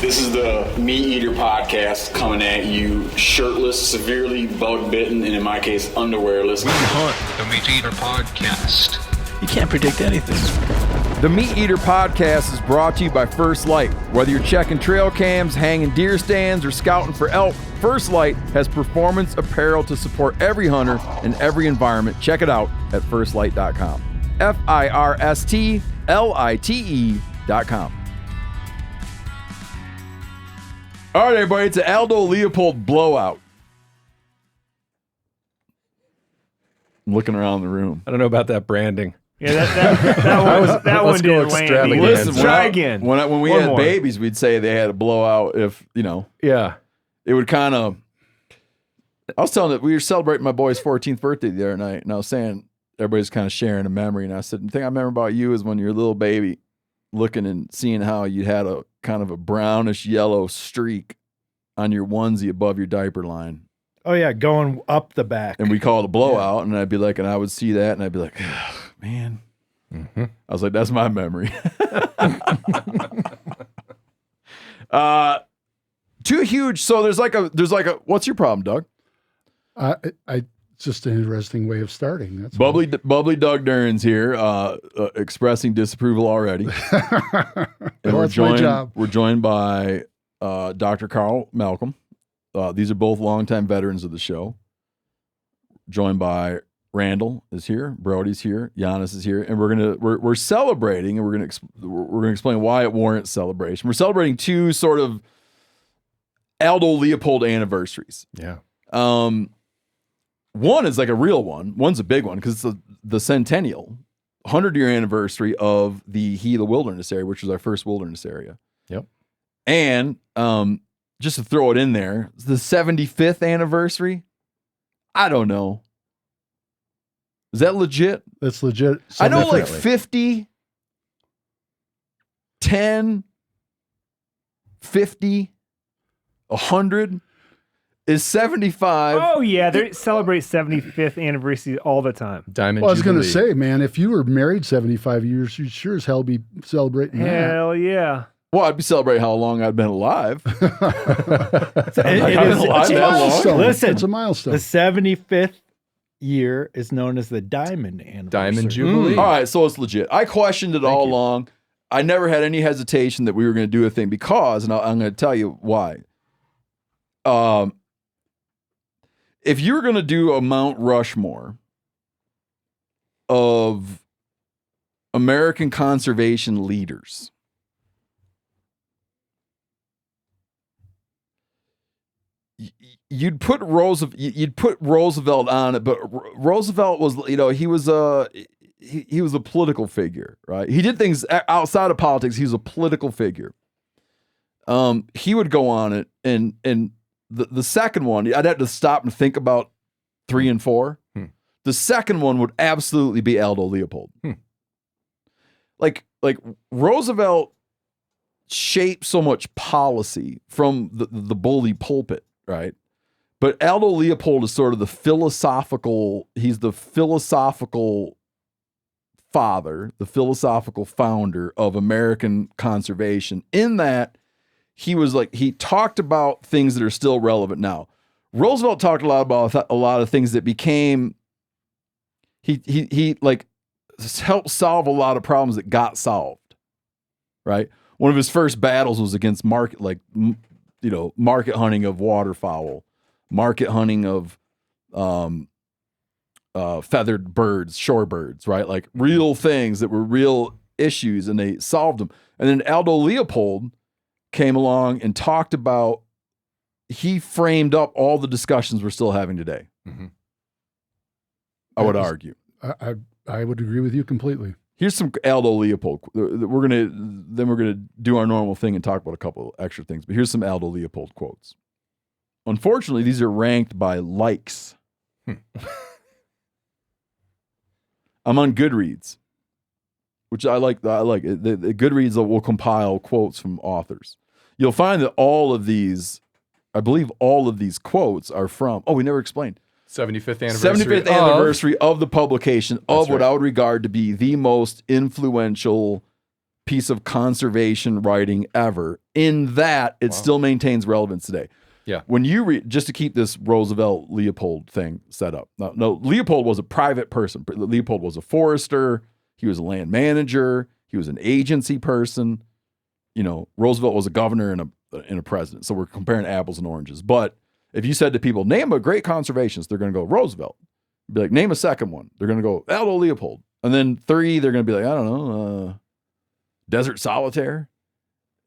This is the MeatEater Podcast coming at you shirtless, severely bug-bitten, and in my case, underwearless. We hunt the MeatEater Podcast. You can't predict anything. The MeatEater Podcast is brought to you by First Light. Whether you're checking trail cams, hanging deer stands, or scouting for elk, First Light has performance apparel to support every hunter in every environment. Check it out at firstlight.com. FIRSTLITE.com. All right, everybody, it's an Aldo Leopold blowout. I'm looking around the room. I don't know about that branding. Yeah, that one didn't land. Listen, try again. When we had babies, we'd say they had a blowout if, Yeah. it would kind of... I was telling that we were celebrating my boy's 14th birthday the other night, and I was saying everybody's kind of sharing a memory, and I said, the thing I remember about you is when you're a little baby, looking and seeing how you had a kind of a brownish yellow streak on your onesie above your diaper line. Oh, yeah, going up the back. And we call it a blowout, and I'd be like, and I would see that, and I'd be like, oh, man. Mm-hmm. I was like, that's my memory. Too huge. So there's like a, what's your problem, Doug? It's just an interesting way of starting. That's Bubbly Doug Duren's here, expressing disapproval already. And that's my job. We're joined by Dr. Karl Malcolm. These are both longtime veterans of the show. Joined by Randall is here, Brody's here, Janis is here, and we're celebrating, and we're gonna explain why it warrants celebration. We're celebrating two sort of Aldo Leopold anniversaries. Yeah. One is like a real one. One's a big one because it's the centennial 100-year anniversary of the Gila Wilderness area, which was our first wilderness area. Yep. And just to throw it in there, it's the 75th anniversary. I don't know. Is that legit? That's legit. I know like 50, 10, 50, 100 is 75. Oh, yeah. They celebrate 75th anniversary all the time. Diamond Well, I was going to Jubilee. say, man, if you were married 75 years, you'd sure as hell be celebrating that. Hell yeah. Well, I'd be celebrating how long I've been alive. It's a milestone. Listen, It's a milestone. the 75th year is known as the Diamond Anniversary. Diamond Jubilee. All right, so it's legit. I questioned it all along. I never had any hesitation that we were going to do a thing because, and I'm going to tell you why. If you were going to do a Mount Rushmore of American conservation leaders, you'd put Roosevelt on it, but Roosevelt was, he was a political figure, right? He did things outside of politics. He was a political figure. He would go on it, and the second one, I'd have to stop and think about 3 and 4. The second one would absolutely be Aldo Leopold. Like Roosevelt shaped so much policy from the bully pulpit, right? But Aldo Leopold is sort of he's the philosophical father, the philosophical founder of American conservation, in that he talked about things that are still relevant now. Roosevelt talked a lot about a lot of things that became, he helped solve a lot of problems that got solved, right? One of his first battles was against market hunting of waterfowl, market hunting of feathered birds, shorebirds, right? Like real things that were real issues, and they solved them. And then Aldo Leopold came along and talked about, he framed up all the discussions we're still having today. Mm-hmm. I would argue. I would agree with you completely. Here's some Aldo Leopold. We're gonna do our normal thing and talk about a couple extra things. But here's some Aldo Leopold quotes. Unfortunately, these are ranked by likes. I'm on Goodreads, which I like. The Goodreads will compile quotes from authors. You'll find that all of these, I believe all of these quotes are from, we never explained. 75th anniversary. 75th anniversary of the publication of That's what right. I would regard to be the most influential piece of conservation writing ever, in that it still maintains relevance today. Yeah. When you read, just to keep this Roosevelt Leopold thing set up. No, Leopold was a private person. Leopold was a forester. He was a land manager. He was an agency person. Roosevelt was a governor and a president. So we're comparing apples and oranges. But if you said to people, name a great conservationist, they're going to go Roosevelt. Be like, name a second one. They're going to go Aldo Leopold. And then 3, they're going to be like, I don't know, Desert Solitaire.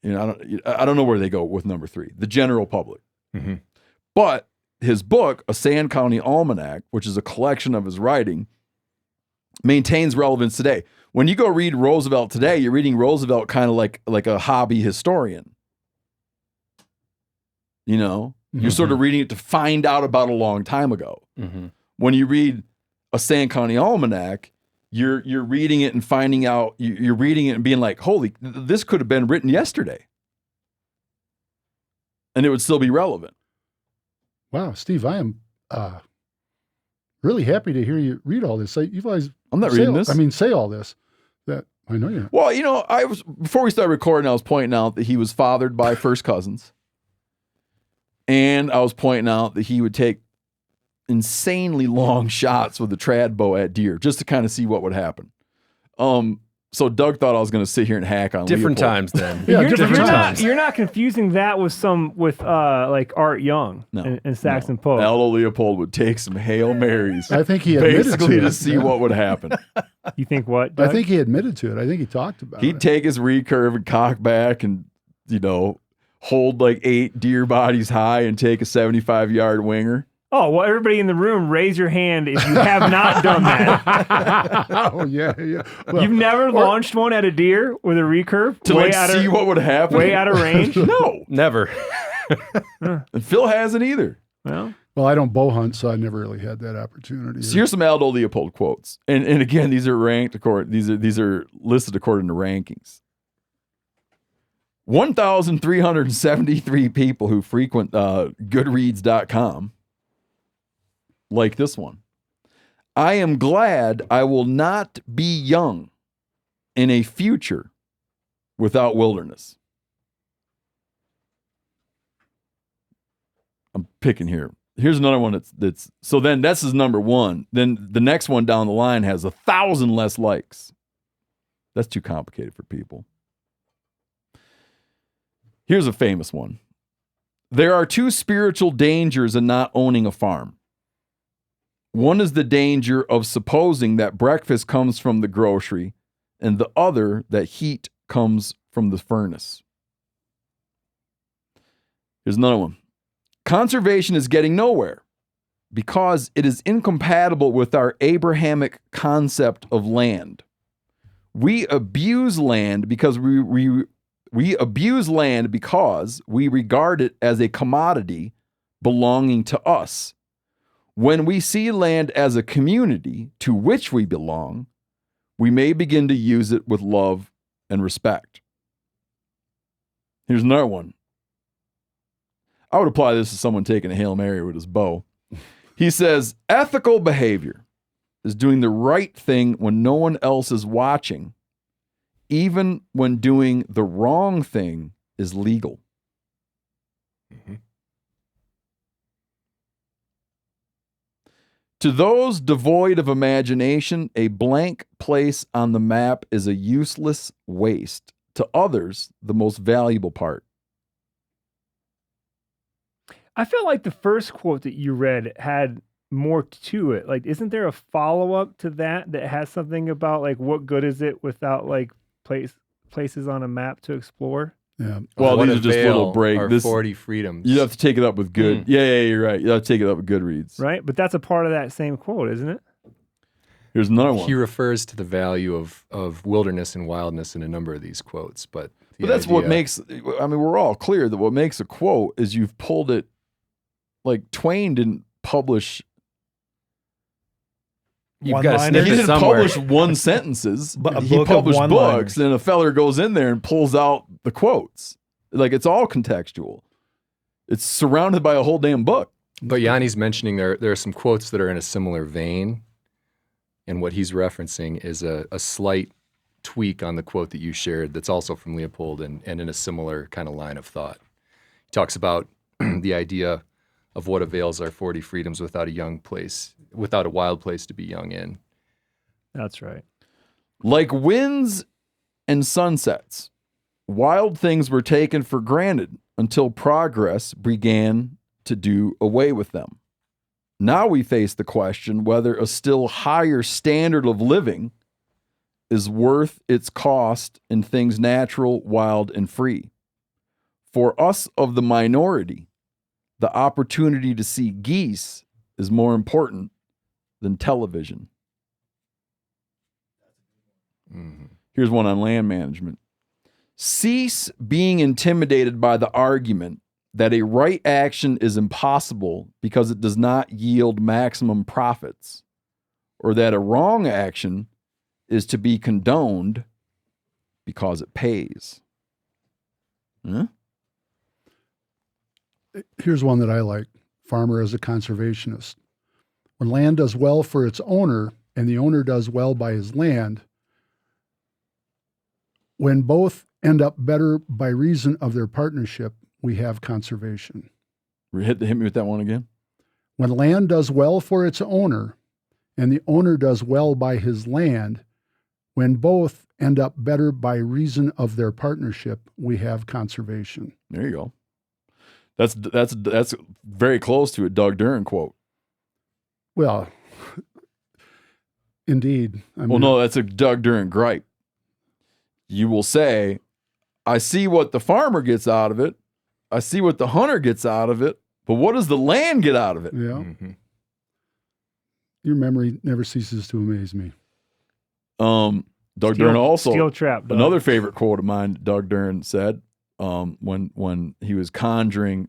I don't know where they go with number 3. The general public. Mm-hmm. But his book, A Sand County Almanac, which is a collection of his writing, maintains relevance today. When you go read Roosevelt today, you're reading Roosevelt kind of like a hobby historian. You're sort of reading it to find out about a long time ago. Mm-hmm. When you read A Sand County Almanac, you're reading it and finding out, you're reading it and being like, holy, this could have been written yesterday. And it would still be relevant. Wow, Steve, I am really happy to hear you read all this. You guys, I'm not reading this. Say all this. That I know you're. Well, before we started recording, I was pointing out that he was fathered by first cousins. And I was pointing out that he would take insanely long shots with a trad bow at deer just to kind of see what would happen. So Doug thought I was going to sit here and hack on Different Leopold. times then. Yeah, different times. You're not confusing that with like Art Young and Saxon Pope. Aldo Leopold would take some Hail Marys. I think he admitted basically to it. to see what would happen. You think what, Doug? I think he admitted to it. I think he talked about it. He'd take his recurve and cock back and, hold like 8 deer bodies high and take a 75-yard winger. Oh, well, everybody in the room, raise your hand if you have not done that. Oh, yeah. Well, You've never launched one at a deer with a recurve? To see what would happen? Way out of range? No. Never. And Phil hasn't either. Well, I don't bow hunt, so I never really had that opportunity. So here's some Aldo Leopold quotes. And again, these are ranked these are listed according to rankings. 1,373 people who frequent Goodreads.com like this one. I am glad I will not be young in a future without wilderness. I'm picking here. Here's another one that's so then that's his number 1. Then the next one down the line has 1,000 less likes. That's too complicated for people. Here's a famous one. There are 2 spiritual dangers in not owning a farm. One is the danger of supposing that breakfast comes from the grocery, and the other that heat comes from the furnace. Here's another one. Conservation is getting nowhere because it is incompatible with our Abrahamic concept of land. We abuse land because we abuse land because we regard it as a commodity belonging to us. When we see land as a community to which we belong, we may begin to use it with love and respect. Here's another one. I would apply this to someone taking a Hail Mary with his bow. He says, ethical behavior is doing the right thing when no one else is watching, even when doing the wrong thing is legal. Mm-hmm. To those devoid of imagination, a blank place on the map is a useless waste. To others, the most valuable part. I felt like the first quote that you read had more to it. Like, isn't there a follow-up to that has something about, like, what good is it without, like, places on a map to explore? Yeah. Well, What these are just little break. Are 40 freedoms. You have to take it up with good. Yeah, you're right. You have to take it up with Goodreads. Right? But that's a part of that same quote, isn't it? Here's another one. He refers to the value of wilderness and wildness in a number of these quotes, but that's what makes. I mean, we're all clear that what makes a quote is you've pulled it. Like Twain didn't publish. You've got to One-liner. He snip it didn't somewhere. publish one sentences. But a He book of published one-liners. books, and a feller goes in there and pulls out the quotes. Like, it's all contextual. It's surrounded by a whole damn book. But Janis mentioning there are some quotes that are in a similar vein, and what he's referencing is a slight tweak on the quote that you shared that's also from Leopold and in a similar kind of line of thought. He talks about the idea of what avails our 40 freedoms without a wild place to be young in. That's right. Like winds and sunsets, wild things were taken for granted until progress began to do away with them. Now we face the question whether a still higher standard of living is worth its cost in things natural, wild, and free. For us of the minority, the opportunity to see geese is more important than television. Here's one on land management. Cease being intimidated by the argument that a right action is impossible because it does not yield maximum profits, or that a wrong action is to be condoned because it pays. Huh? Here's one that I like. Farmer as a conservationist. When land does well for its owner and the owner does well by his land, when both end up better by reason of their partnership, we have conservation. Hit me with that one again. When land does well for its owner and the owner does well by his land, when both end up better by reason of their partnership, we have conservation. There you go. That's very close to a Doug Duren quote. Well, indeed. No, that's a Doug Duren gripe. You will say, I see what the farmer gets out of it. I see what the hunter gets out of it. But what does the land get out of it? Yeah. Mm-hmm. Your memory never ceases to amaze me. Doug Duren also, steel trap, Doug. Another favorite quote of mine, Doug Duren said, when he was conjuring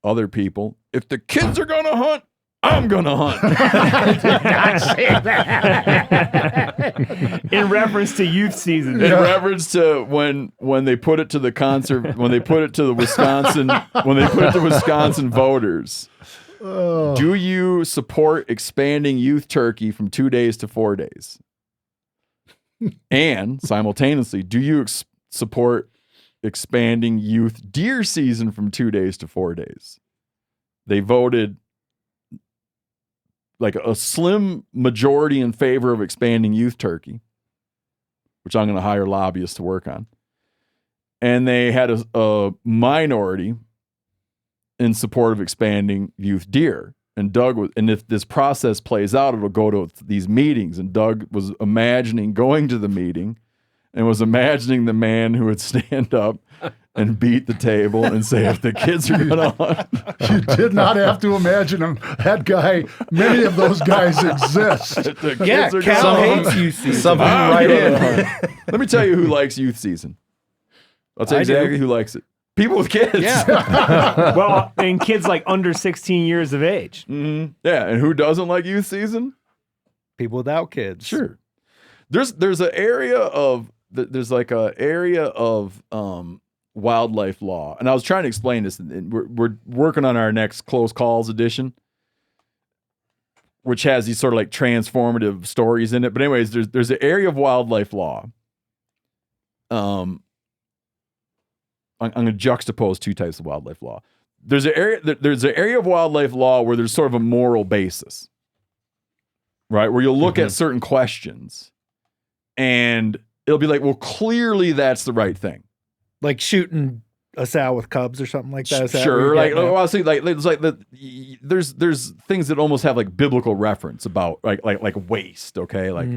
other people, if the kids are going to hunt, I'm going to hunt. I did not say that. In reference to youth season. In reference to when they put it to the Wisconsin voters. Oh. Do you support expanding youth turkey from 2 days to 4 days? And simultaneously, do you support expanding youth deer season from 2 days to 4 days? They voted like a slim majority in favor of expanding youth turkey, which I'm going to hire lobbyists to work on. And they had a minority in support of expanding youth deer. And if this process plays out, it'll go to these meetings. And Doug was imagining going to the meeting and was imagining the man who would stand up and beat the table and say, if the kids are going to hunt. You did not have to imagine him. That guy, many of those guys exist. Yeah, Cal hates youth season. Right in. Let me tell you who likes youth season. I'll tell you exactly who likes it. People with kids. Yeah. Well, and kids like under 16 years of age. Mm-hmm. Yeah, and who doesn't like youth season? People without kids. Sure. There's an area of wildlife law, and I was trying to explain this. And we're working on our next close calls edition, which has these sort of like transformative stories in it. But anyways, there's an area of wildlife law. I'm going to juxtapose two types of wildlife law. There's an area of wildlife law where there's sort of a moral basis, right? Where you'll look at certain questions and it'll be like, well, clearly that's the right thing. Like shooting a sow with cubs or something like that. Sure. Like, well, I was thinking, it's like there's things that almost have like biblical reference about like waste. Okay. Like,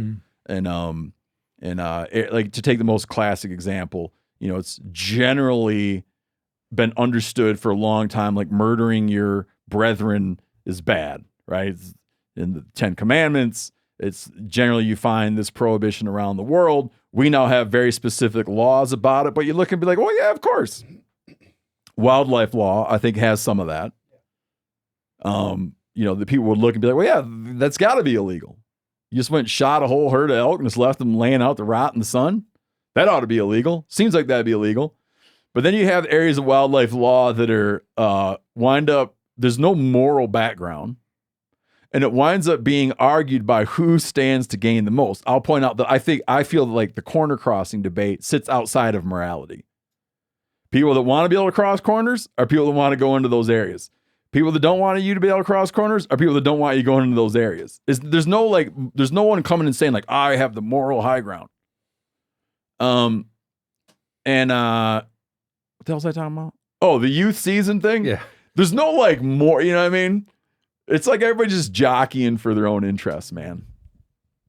like to take the most classic example, it's generally been understood for a long time, like murdering your brethren is bad, right? It's in the 10 Commandments, it's generally you find this prohibition around the world. We now have very specific laws about it, but you look and be like, well, yeah, of course. Wildlife law, I think, has some of that. The people would look and be like, well, yeah, that's got to be illegal. You just went and shot a whole herd of elk and just left them laying out to rot in the sun. That ought to be illegal. Seems like that'd be illegal. But then you have areas of wildlife law that are wind up, there's no moral background. and it winds up being argued by who stands to gain the most. I'll point out that I feel like the corner crossing debate sits outside of morality. People that want to be able to cross corners are people that want to go into those areas. People that don't want you to be able to cross corners are people that don't want you going into those areas. There's no one coming and saying like, I have the moral high ground. What the hell was I talking about? Oh, the youth season thing? Yeah. There's no like more, you know what I mean? It's like everybody just jockeying for their own interests, man.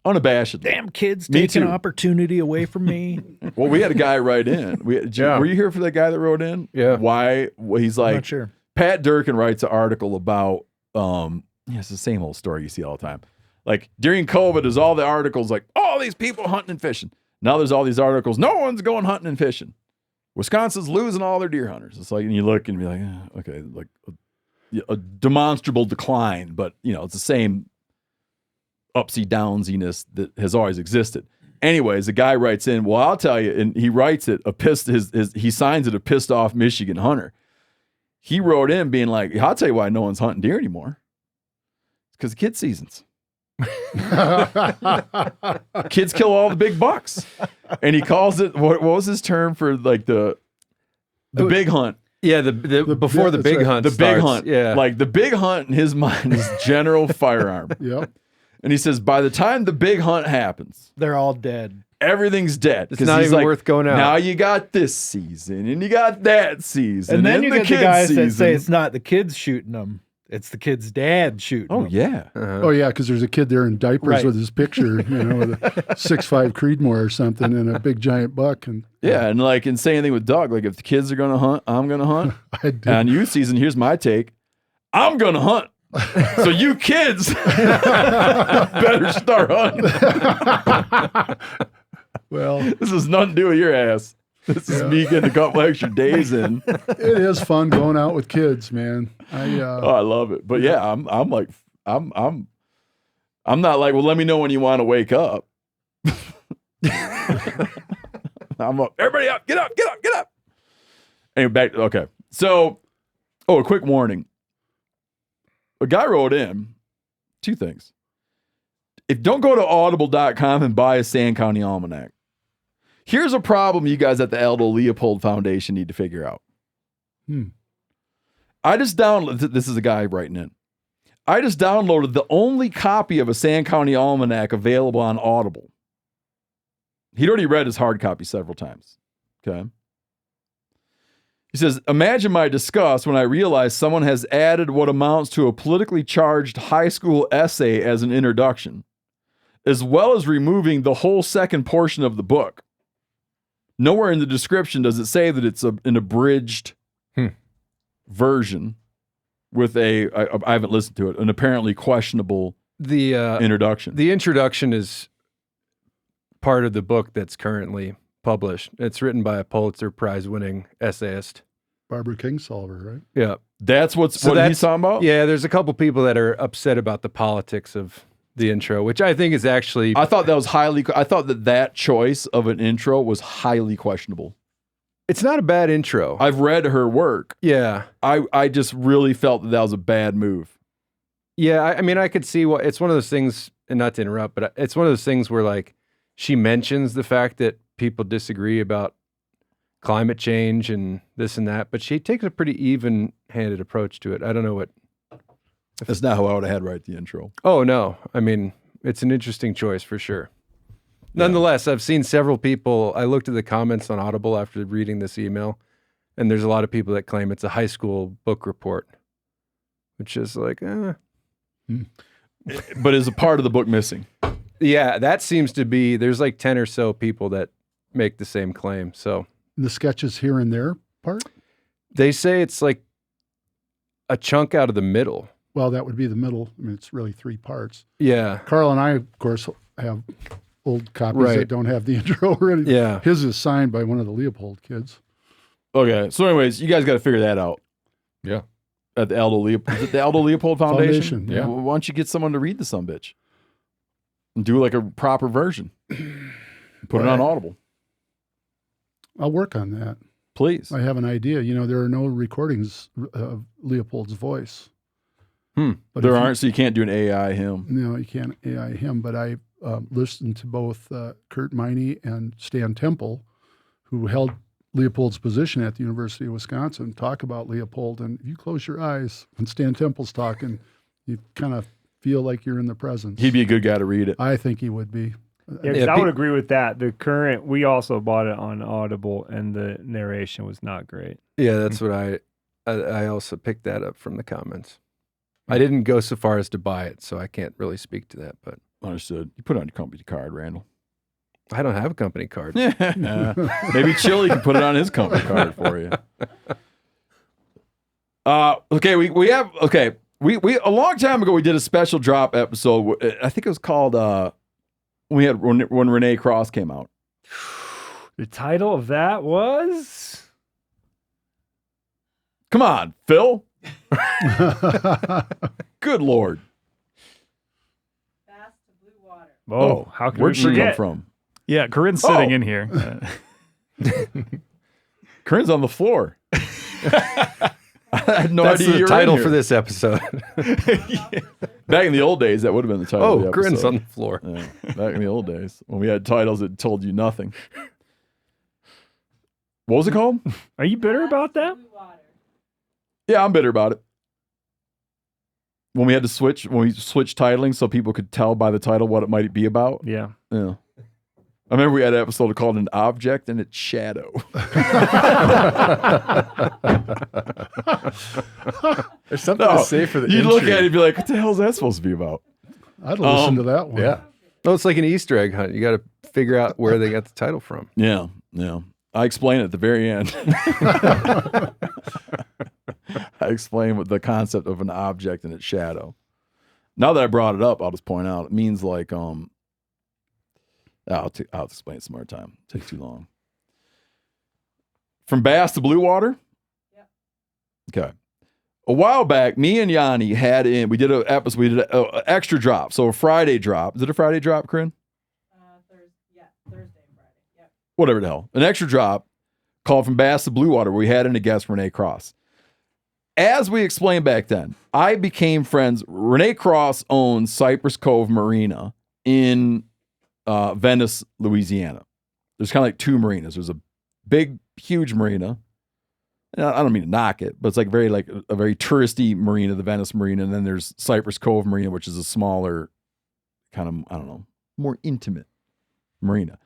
Unabashedly. Damn kids Me taking too. opportunity away from me. Well, we had a guy write in. Yeah. Were you here for that guy that wrote in? Yeah. Why? Well, he's I'm like, not sure. Pat Durkin writes an article about, it's the same old story you see all the time. Like during COVID, there's all the articles like, all these people hunting and fishing. Now there's all these articles, no one's going hunting and fishing. Wisconsin's losing all their deer hunters. It's like, and you look and be like, okay, like a demonstrable decline, but it's the same upsy downsiness that has always existed. Anyways, the guy writes in, well, I'll tell you, and he writes it, he signs it a pissed off Michigan hunter. He wrote in being like, I'll tell you why no one's hunting deer anymore. It's because of kid seasons. Kids kill all the big bucks. And he calls it, what was his term for like the big hunt? Yeah, the before the big hunt. The big starts. hunt. Yeah. Like the big hunt in his mind is general firearm. Yep. And he says, by the time the big hunt happens, They're all dead. everything's dead. It's 'Cause not he's even like, worth going out. Now you got this season and you got that season. And then you get the kids' guys that say season. it's not the kids shooting them. It's the kid's dad shooting Oh, them. yeah. Oh yeah, because there's a kid there in diapers Right. with his picture, with a 6'5" Creedmoor or something, and a big giant buck. And Yeah. And like, and same thing with Doug. Like, if the kids are going to hunt, I'm going to hunt. I did. And youth season, here's my take. I'm going to hunt. So you kids better start hunting. Well, This has nothing to do with your ass. This is me getting a couple extra days in. it is fun going out with kids, man. Oh, I love it. But yeah, I'm like, I'm not like, well, let me know when you want to wake up. I'm up, everybody up, get up, get up, get up. Anyway, okay. So, a quick warning. A guy wrote in 2 things. Don't go to audible.com and buy a Sand County Almanac. Here's a problem you guys at the Aldo Leopold Foundation need to figure out. I just downloaded, this is a guy writing in. I just downloaded the only copy of a Sand County Almanac available on Audible. He'd already read his hard copy several times. Okay. He says, imagine my disgust when I realized someone has added what amounts to a politically charged high school essay as an introduction, as well as removing the whole second portion of the book. Nowhere in the description does it say that it's an abridged version with I haven't listened to it, an apparently questionable introduction. The introduction is part of the book that's currently published. It's written by a Pulitzer Prize-winning essayist. Barbara Kingsolver, right? Yeah. That's what he's talking about? Yeah, there's a couple people that are upset about the politics of the intro, which I think is actually... I thought that choice of an intro was highly questionable. It's not a bad intro. I've read her work. Yeah. I just really felt that was a bad move. Yeah, I mean, I could see it's one of those things, and not to interrupt, but it's one of those things where like she mentions the fact that people disagree about climate change and this and that, but she takes a pretty even-handed approach to it. I don't know what... That's not how I would have had write the intro. Oh, no. I mean, it's an interesting choice for sure. Nonetheless, I've seen several people, I looked at the comments on Audible after reading this email, and there's a lot of people that claim it's a high school book report, which is like, But is a part of the book missing? Yeah, that seems to be, there's like 10 or so people that make the same claim. So The sketches here and there part? they say it's like a chunk out of the middle. Well, that would be the middle. I mean, it's really 3 parts. Yeah. Karl and I, of course, have old copies Right. that don't have the intro already. Yeah. His is signed by one of the Leopold kids. Okay. So anyways, you guys got to figure that out. Yeah. At the Aldo Leopold, is it the Aldo Leopold Foundation? Foundation, yeah. Well, why don't you get someone to read the sumbitch and do like a proper version? Put it on Audible, I'll work on that. please. I have an idea. There are no recordings of Leopold's voice. But There if you- aren't, so you can't do an AI him. No, you can't AI him, but I listened to both Kurt Miney and Stan Temple, who held Leopold's position at the University of Wisconsin, talk about Leopold. And if you close your eyes when Stan Temple's talking, you kind of feel like you're in the presence. He'd be a good guy to read it. I think he would be. Yeah, 'cause I would agree with that. The current, we also bought it on Audible, and the narration was not great. Yeah, that's what I also picked that up from the comments. I didn't go so far as to buy it, so I can't really speak to that. But Understood. You put it on your company card, Randall. I don't have a company card. Maybe Chili can put it on his company card for you. Okay, we have we a long time ago we did a special drop episode. I think it was called when Renee Cross came out. The title of that was Come on, Phil. Good Lord. Oh, how can Where'd we she come forget? from? Yeah, Corinne's sitting in here. Corinne's on the floor. I had no That's idea the you were title in for here. this episode. Back in the old days, that would have been the title of the Oh, episode. Corinne's on the floor. Yeah, back in the old days when we had titles that told you nothing. What was it called? Are you bitter about that? Yeah, I'm bitter about it. When we switched titling so people could tell by the title what it might be about. Yeah. Yeah. I remember we had an episode called An Object and Its Shadow. There's something to say for the You'd look intrigue. at it and be like, what the hell is that supposed to be about? I'd listen to that one. Yeah. No, it's like an Easter egg hunt. You got to figure out where they got the title from. Yeah, yeah. I explain it at the very end. I explain what the concept of an object and its shadow. Now that I brought it up, I'll just point out it means like I'll explain it some more time. Take too long. From bass to blue water. Yep. Okay. A while back, me and Yanni we did an episode. We did an extra drop, so a Friday drop. Is it a Friday drop, Corinne? Thursday, Friday. Yep. Whatever the hell. An extra drop called From Bass to Blue Water, where we had in a guest, Renee Cross. As we explained back then, I became friends. Renee Cross owns Cypress Cove Marina in Venice, Louisiana. There's kind of like two marinas. There's a big, huge marina. And I don't mean to knock it, but it's like a very touristy marina, the Venice Marina. And then there's Cypress Cove Marina, which is a smaller, kind of, I don't know, more intimate marina.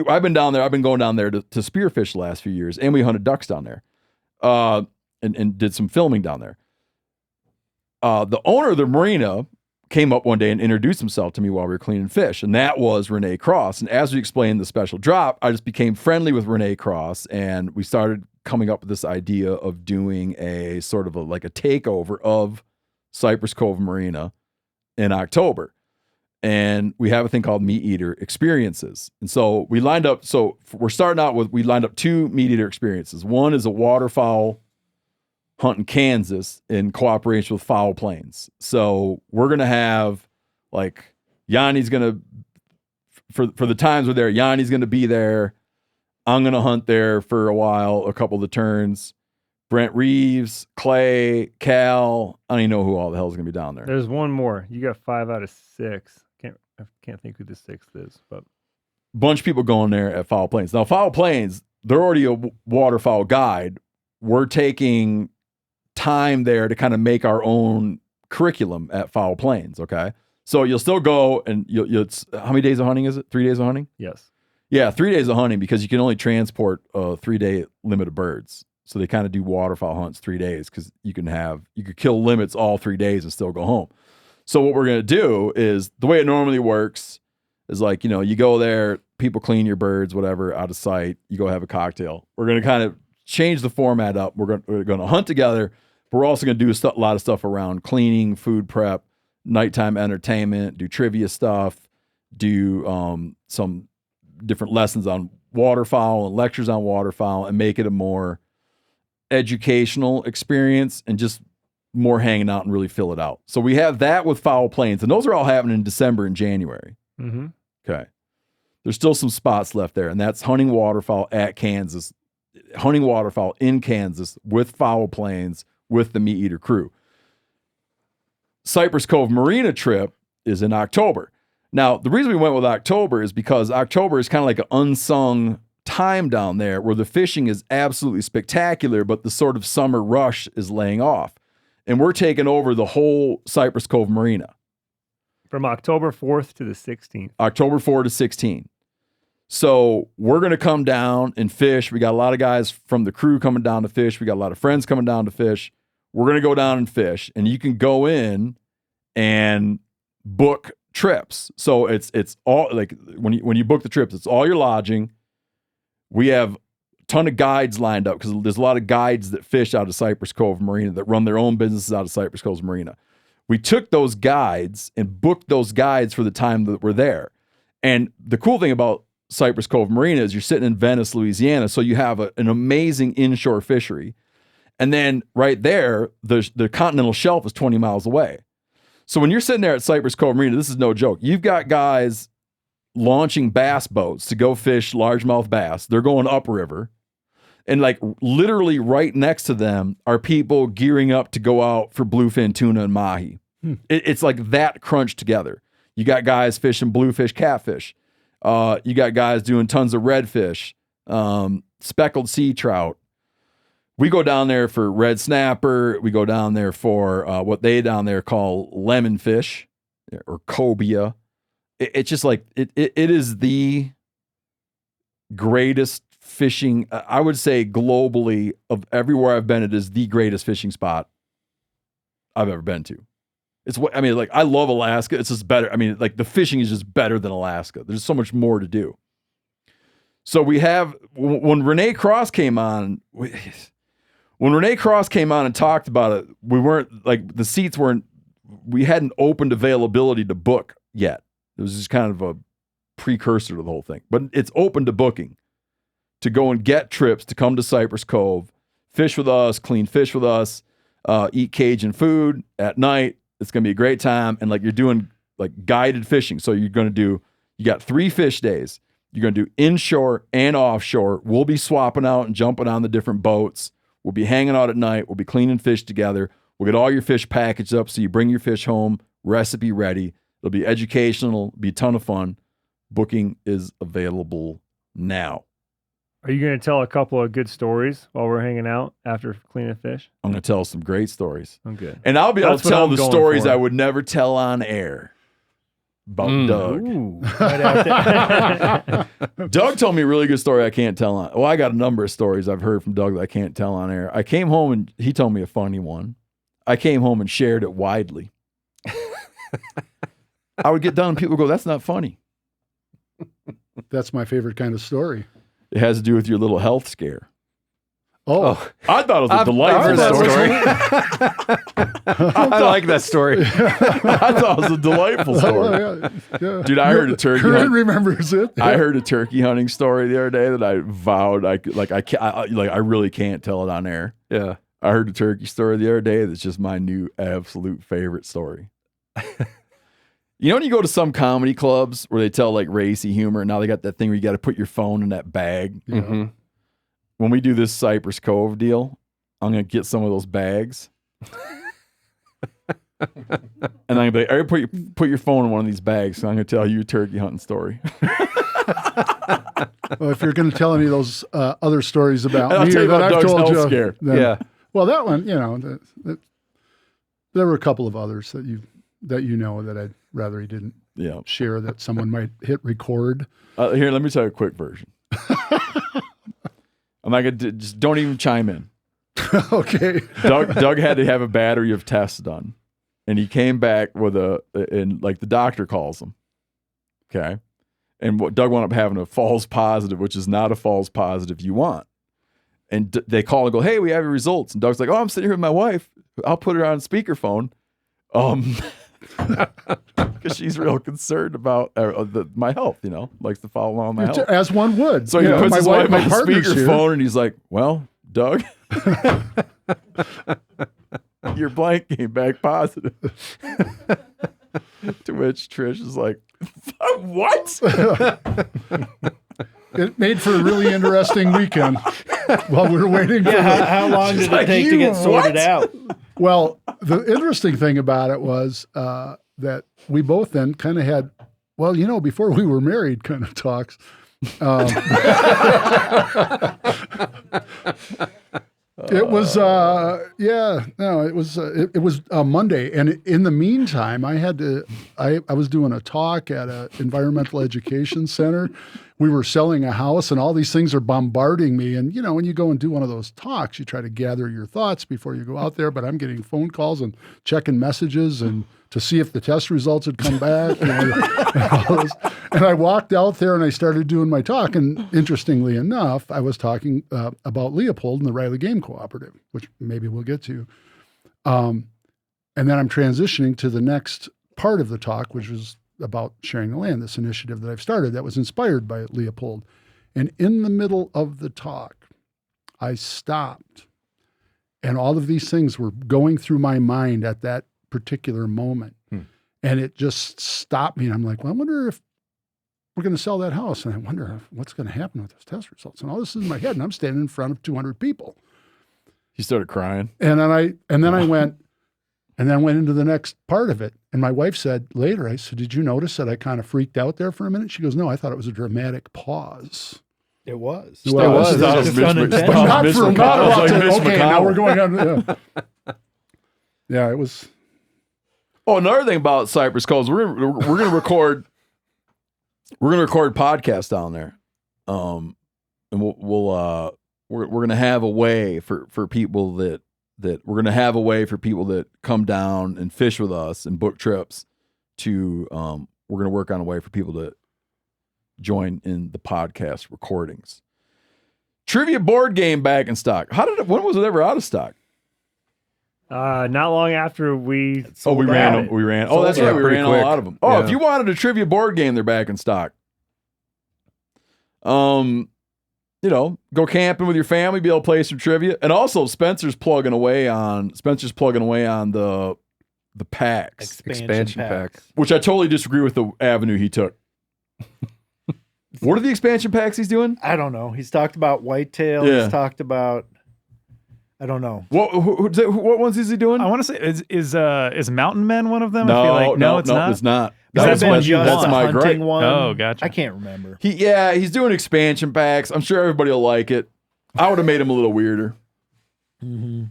I've been down there. I've been going down there to spearfish the last few years, and we hunted ducks down there, and did some filming down there. The owner of the marina came up one day and introduced himself to me while we were cleaning fish, and that was Renee Cross. And as we explained the special drop, I just became friendly with Renee Cross, and we started coming up with this idea of doing a sort of like a takeover of Cypress Cove Marina in October. And we have a thing called MeatEater Experiences. And so we lined up two MeatEater experiences. One is a waterfowl hunt in Kansas in cooperation with Foul Plains. So we're going to have like Yanni's going to, for the times we're there, Yanni's going to be there. I'm going to hunt there for a while, a couple of the turns. Brent Reeves, Clay, Cal. I don't even know who all the hell is going to be down there. There's one more. You got 5 out of 6. I can't think who the 6th is, but Bunch of people going there at Foul Plains. Now, Foul Plains, they're already a waterfowl guide. We're taking time there to kind of make our own curriculum at Foul Plains, okay? So you'll still go and how many days of hunting is it? 3 days of hunting? yes. Yeah, 3 days of hunting because you can only transport a 3-day limit of birds. So they kind of do waterfowl hunts 3 days because you could kill limits all 3 days and still go home. So what we're going to do is the way it normally works is like, you go there, people clean your birds, whatever, out of sight. You go have a cocktail. We're going to kind of change the format up. We're going to hunt together, but we're also going to do a lot of stuff around cleaning, food prep, nighttime entertainment, do trivia stuff, do some different lessons on waterfowl and lectures on waterfowl, and make it a more educational experience and just more hanging out and really fill it out. So we have that with Foul Plains, and those are all happening in December and January. Mm-hmm. Okay. There's still some spots left there, and that's hunting waterfowl at Kansas, hunting waterfowl in Kansas with Foul Plains with the MeatEater crew. Cypress Cove Marina trip is in October. Now, the reason we went with October is because October is kind of like an unsung time down there where the fishing is absolutely spectacular, but the sort of summer rush is laying off. And we're taking over the whole Cypress Cove Marina. From October 4th to the 16th. October 4 to 16. So we're going to come down and fish. We got a lot of guys from the crew coming down to fish. We got a lot of friends coming down to fish. We're going to go down and fish. And you can go in and book trips. So it's all like when you book the trips, it's all your lodging. We have a ton of guides lined up because there's a lot of guides that fish out of Cypress Cove Marina that run their own businesses out of Cypress Cove Marina. We took those guides and booked those guides for the time that we're there. And the cool thing about Cypress Cove Marina is you're sitting in Venice, Louisiana, so you have an amazing inshore fishery. And then right there, the continental shelf is 20 miles away. So when you're sitting there at Cypress Cove Marina, this is no joke. You've got guys launching bass boats to go fish largemouth bass. They're going upriver. And like literally right next to them are people gearing up to go out for bluefin tuna and mahi. It's like that crunched together. You got guys fishing bluefish, catfish. You got guys doing tons of redfish, speckled sea trout. We go down there for red snapper. We go down there for what they down there call lemon fish or cobia. It's just like it is the greatest fishing, I would say globally, of everywhere I've been. It is the greatest fishing spot I've ever been to. It's what I mean. Like I love Alaska. It's just better. I mean, like the fishing is just better than Alaska. There's so much more to do. So we have when Renee Cross came on. When Renee Cross came on and talked about it, we weren't like the seats weren't. We hadn't opened availability to book yet. It was just kind of a precursor to the whole thing. But it's open to booking to go and get trips to come to Cypress Cove, fish with us, clean fish with us, eat Cajun food at night. It's going to be a great time. And like you're doing like guided fishing. So you're going to do, you got 3 fish days. You're going to do inshore and offshore. We'll be swapping out and jumping on the different boats. We'll be hanging out at night. We'll be cleaning fish together. We'll get all your fish packaged up so you bring your fish home, recipe ready. It'll be educational, it'll be a ton of fun. Booking is available now. Are you going to tell a couple of good stories while we're hanging out after cleaning fish? I'm going to tell some great stories. I'm good. And I'll be able to tell the stories for. I would never tell on air about Doug. Ooh, right after. Doug told me a really good story I can't tell on. Well, I got a number of stories I've heard from Doug that I can't tell on air. I came home and he told me a funny one. I came home and shared it widely. I would get done and people would go, that's not funny. That's my favorite kind of story. It has to do with your little health scare. Oh. I thought it was a delightful story. I like that story. I thought it was a delightful story. Yeah. Dude, I heard a turkey. Kurt remembers it. I heard a turkey hunting story the other day that I vowed I really can't tell it on air. Yeah. I heard a turkey story the other day that's just my new absolute favorite story. You know when you go to some comedy clubs where they tell like racy humor, and now they got that thing where you got to put your phone in that bag? Yeah. Mm-hmm. When we do this Cypress Cove deal, I'm going to get some of those bags. And I'm going to be like, "Hey, put your phone in one of these bags, so I'm going to tell you a turkey hunting story." Well, if you're going to tell any of those other stories about I'll me tell you that about I've Doug's told health you, scare. then- Yeah. Well, that one, you know, there were a couple of others that you know that I'd rather he didn't Yeah. share, that someone might hit record. Here, let me tell you a quick version. I'm not going to just don't even chime in. Okay. Doug had to have a battery of tests done, and he came back with and like the doctor calls him. Okay. And what Doug wound up having a false positive, which is not a false positive you want. And they call and go, "Hey, we have your results." And Doug's like, "Oh, I'm sitting here with my wife. I'll put her on speakerphone." Because she's real concerned about my health, you know, likes to follow along my health. As one would. So he puts my his wife, wife my on partner's here. speakerphone, and he's like, "Well, Doug, your blank came back positive." To which Trish is like, "What?" It made for a really interesting weekend while we were waiting for How long did it take to get sorted out? Well, the interesting thing about it was that we both then kind of had, well, before we were married kind of talks. It was, it was Monday. And in the meantime, I was doing a talk at an environmental education center. We were selling a house and all these things are bombarding me. And, when you go and do one of those talks, you try to gather your thoughts before you go out there. But I'm getting phone calls and checking messages and to see if the test results had come back. And I walked out there and I started doing my talk. And interestingly enough, I was talking about Leopold and the Riley Game Cooperative, which maybe we'll get to. And then I'm transitioning to the next part of the talk, which was about sharing the land, this initiative that I've started that was inspired by Leopold. And in the middle of the talk, I stopped. And all of these things were going through my mind at that particular moment. And it just stopped me. And I'm like, well, I wonder if we're going to sell that house. And I wonder what's going to happen with those test results. And all this is in my head. And I'm standing in front of 200 people. He started crying. And then I went into the next part of it. And my wife said later, I said, did you notice that I kind of freaked out there for a minute? She goes, no, I thought it was a dramatic pause. It was. It was. Not for a while. Okay, now we're going on. Yeah, it was. Oh, another thing about Cypress Cove, we're gonna record podcasts down there, and we're gonna have a way for people that we're gonna have a way for people that come down and fish with us and book trips to we're gonna work on a way for people to join in the podcast recordings. Trivia board game back in stock. When was it ever out of stock? Not long after we ran. sold Oh, that's right. We ran quick. a lot of them. Oh, if you wanted a trivia board game, they're back in stock. Go camping with your family, be able to play some trivia, and also Spencer's plugging away on the packs, Expansion packs. which I totally disagree with the avenue he took. What are the expansion packs he's doing? I don't know. He's talked about whitetail. Yeah. He's talked about, I don't know. What ones is he doing? I want to say is Mountain Men one of them? No, I feel like, no, it's not. It's not. That's been what you just want. a my hunting gripe. one. Oh, gotcha. I can't remember. He's doing expansion packs. I'm sure everybody will like it. I would have made him a little weirder. Mm-hmm.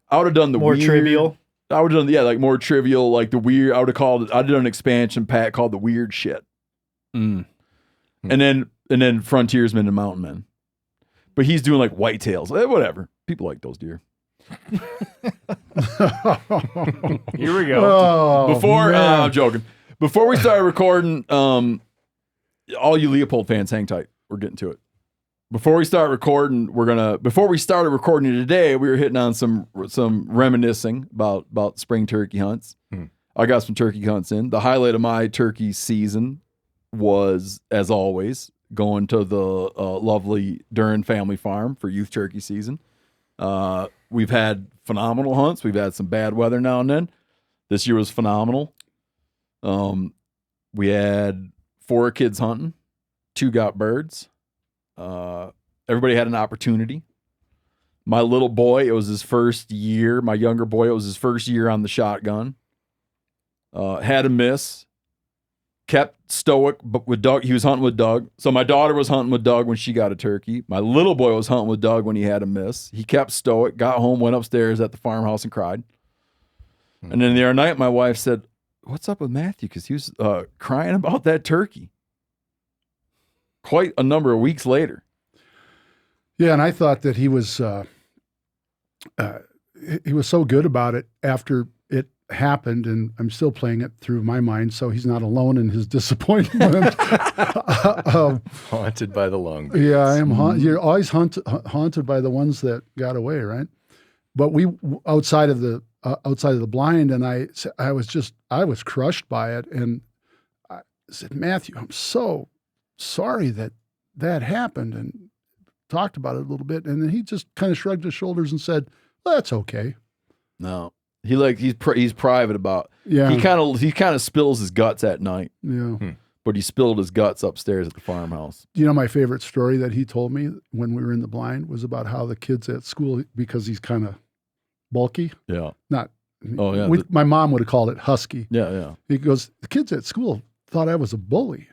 I would have done the More weird, trivial. I would have done like more trivial, like the weird. I would have called it. I'd done an expansion pack called the weird shit, and then frontiersmen and mountain men. But he's doing like whitetails, whatever. People like those deer. Here we go. I'm joking. Before we started recording, all you Leopold fans, hang tight. We're getting to it. Before we started recording today, we were hitting on some reminiscing about spring turkey hunts. I got some turkey hunts in. The highlight of my turkey season was, as always, going to the lovely Duren family farm for youth turkey season. We've had phenomenal hunts. We've had some bad weather now and then. This year was phenomenal. We had 4 kids hunting, 2 got birds. Everybody had an opportunity. My little boy, it was his first year. My younger boy, it was his first year on the shotgun. Had a miss. Kept stoic, but with Doug, he was hunting with Doug. So my daughter was hunting with Doug when she got a turkey. My little boy was hunting with Doug when he had a miss. He kept stoic, got home, went upstairs at the farmhouse and cried. And then the other night, my wife said, "What's up with Matthew?" Because he was crying about that turkey. Quite a number of weeks later. Yeah, and I thought that he was so good about it after it happened, and I'm still playing it through my mind, so he's not alone in his disappointment. Haunted by the long. Yeah, I am. You're always haunted by the ones that got away, right? But we outside of the blind, and I was crushed by it, and I said, Matthew, I'm so sorry that happened, and talked about it a little bit, and then he just kind of shrugged his shoulders and said, well, "That's okay." No, he's private about. Yeah, he kind of spills his guts at night. Yeah, but he spilled his guts upstairs at the farmhouse. You know, my favorite story that he told me when we were in the blind was about how the kids at school, because he's kind of bulky. Yeah, not Oh, yeah. My mom would have called it husky. Yeah. He goes, the kids at school thought I was a bully.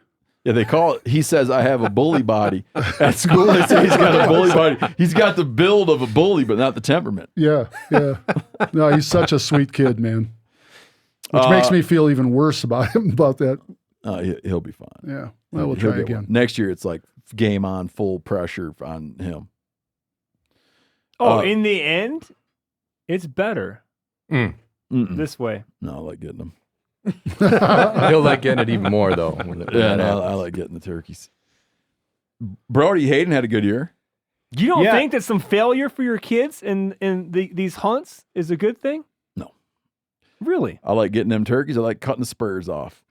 Yeah, they call it, he says, I have a bully body. At school, they say he's got a bully body. He's got the build of a bully, but not the temperament. Yeah. No, he's such a sweet kid, man. Which makes me feel even worse about him, about that. He'll be fine. Yeah, we'll try again. One. Next year, it's like game on, full pressure on him. In the end, it's better this way. No, I like getting them. He'll like getting it even more, though. I like getting the turkeys. Brody Hayden had a good year. You don't think that some failure for your kids in these hunts is a good thing? No. Really? I like getting them turkeys. I like cutting the spurs off.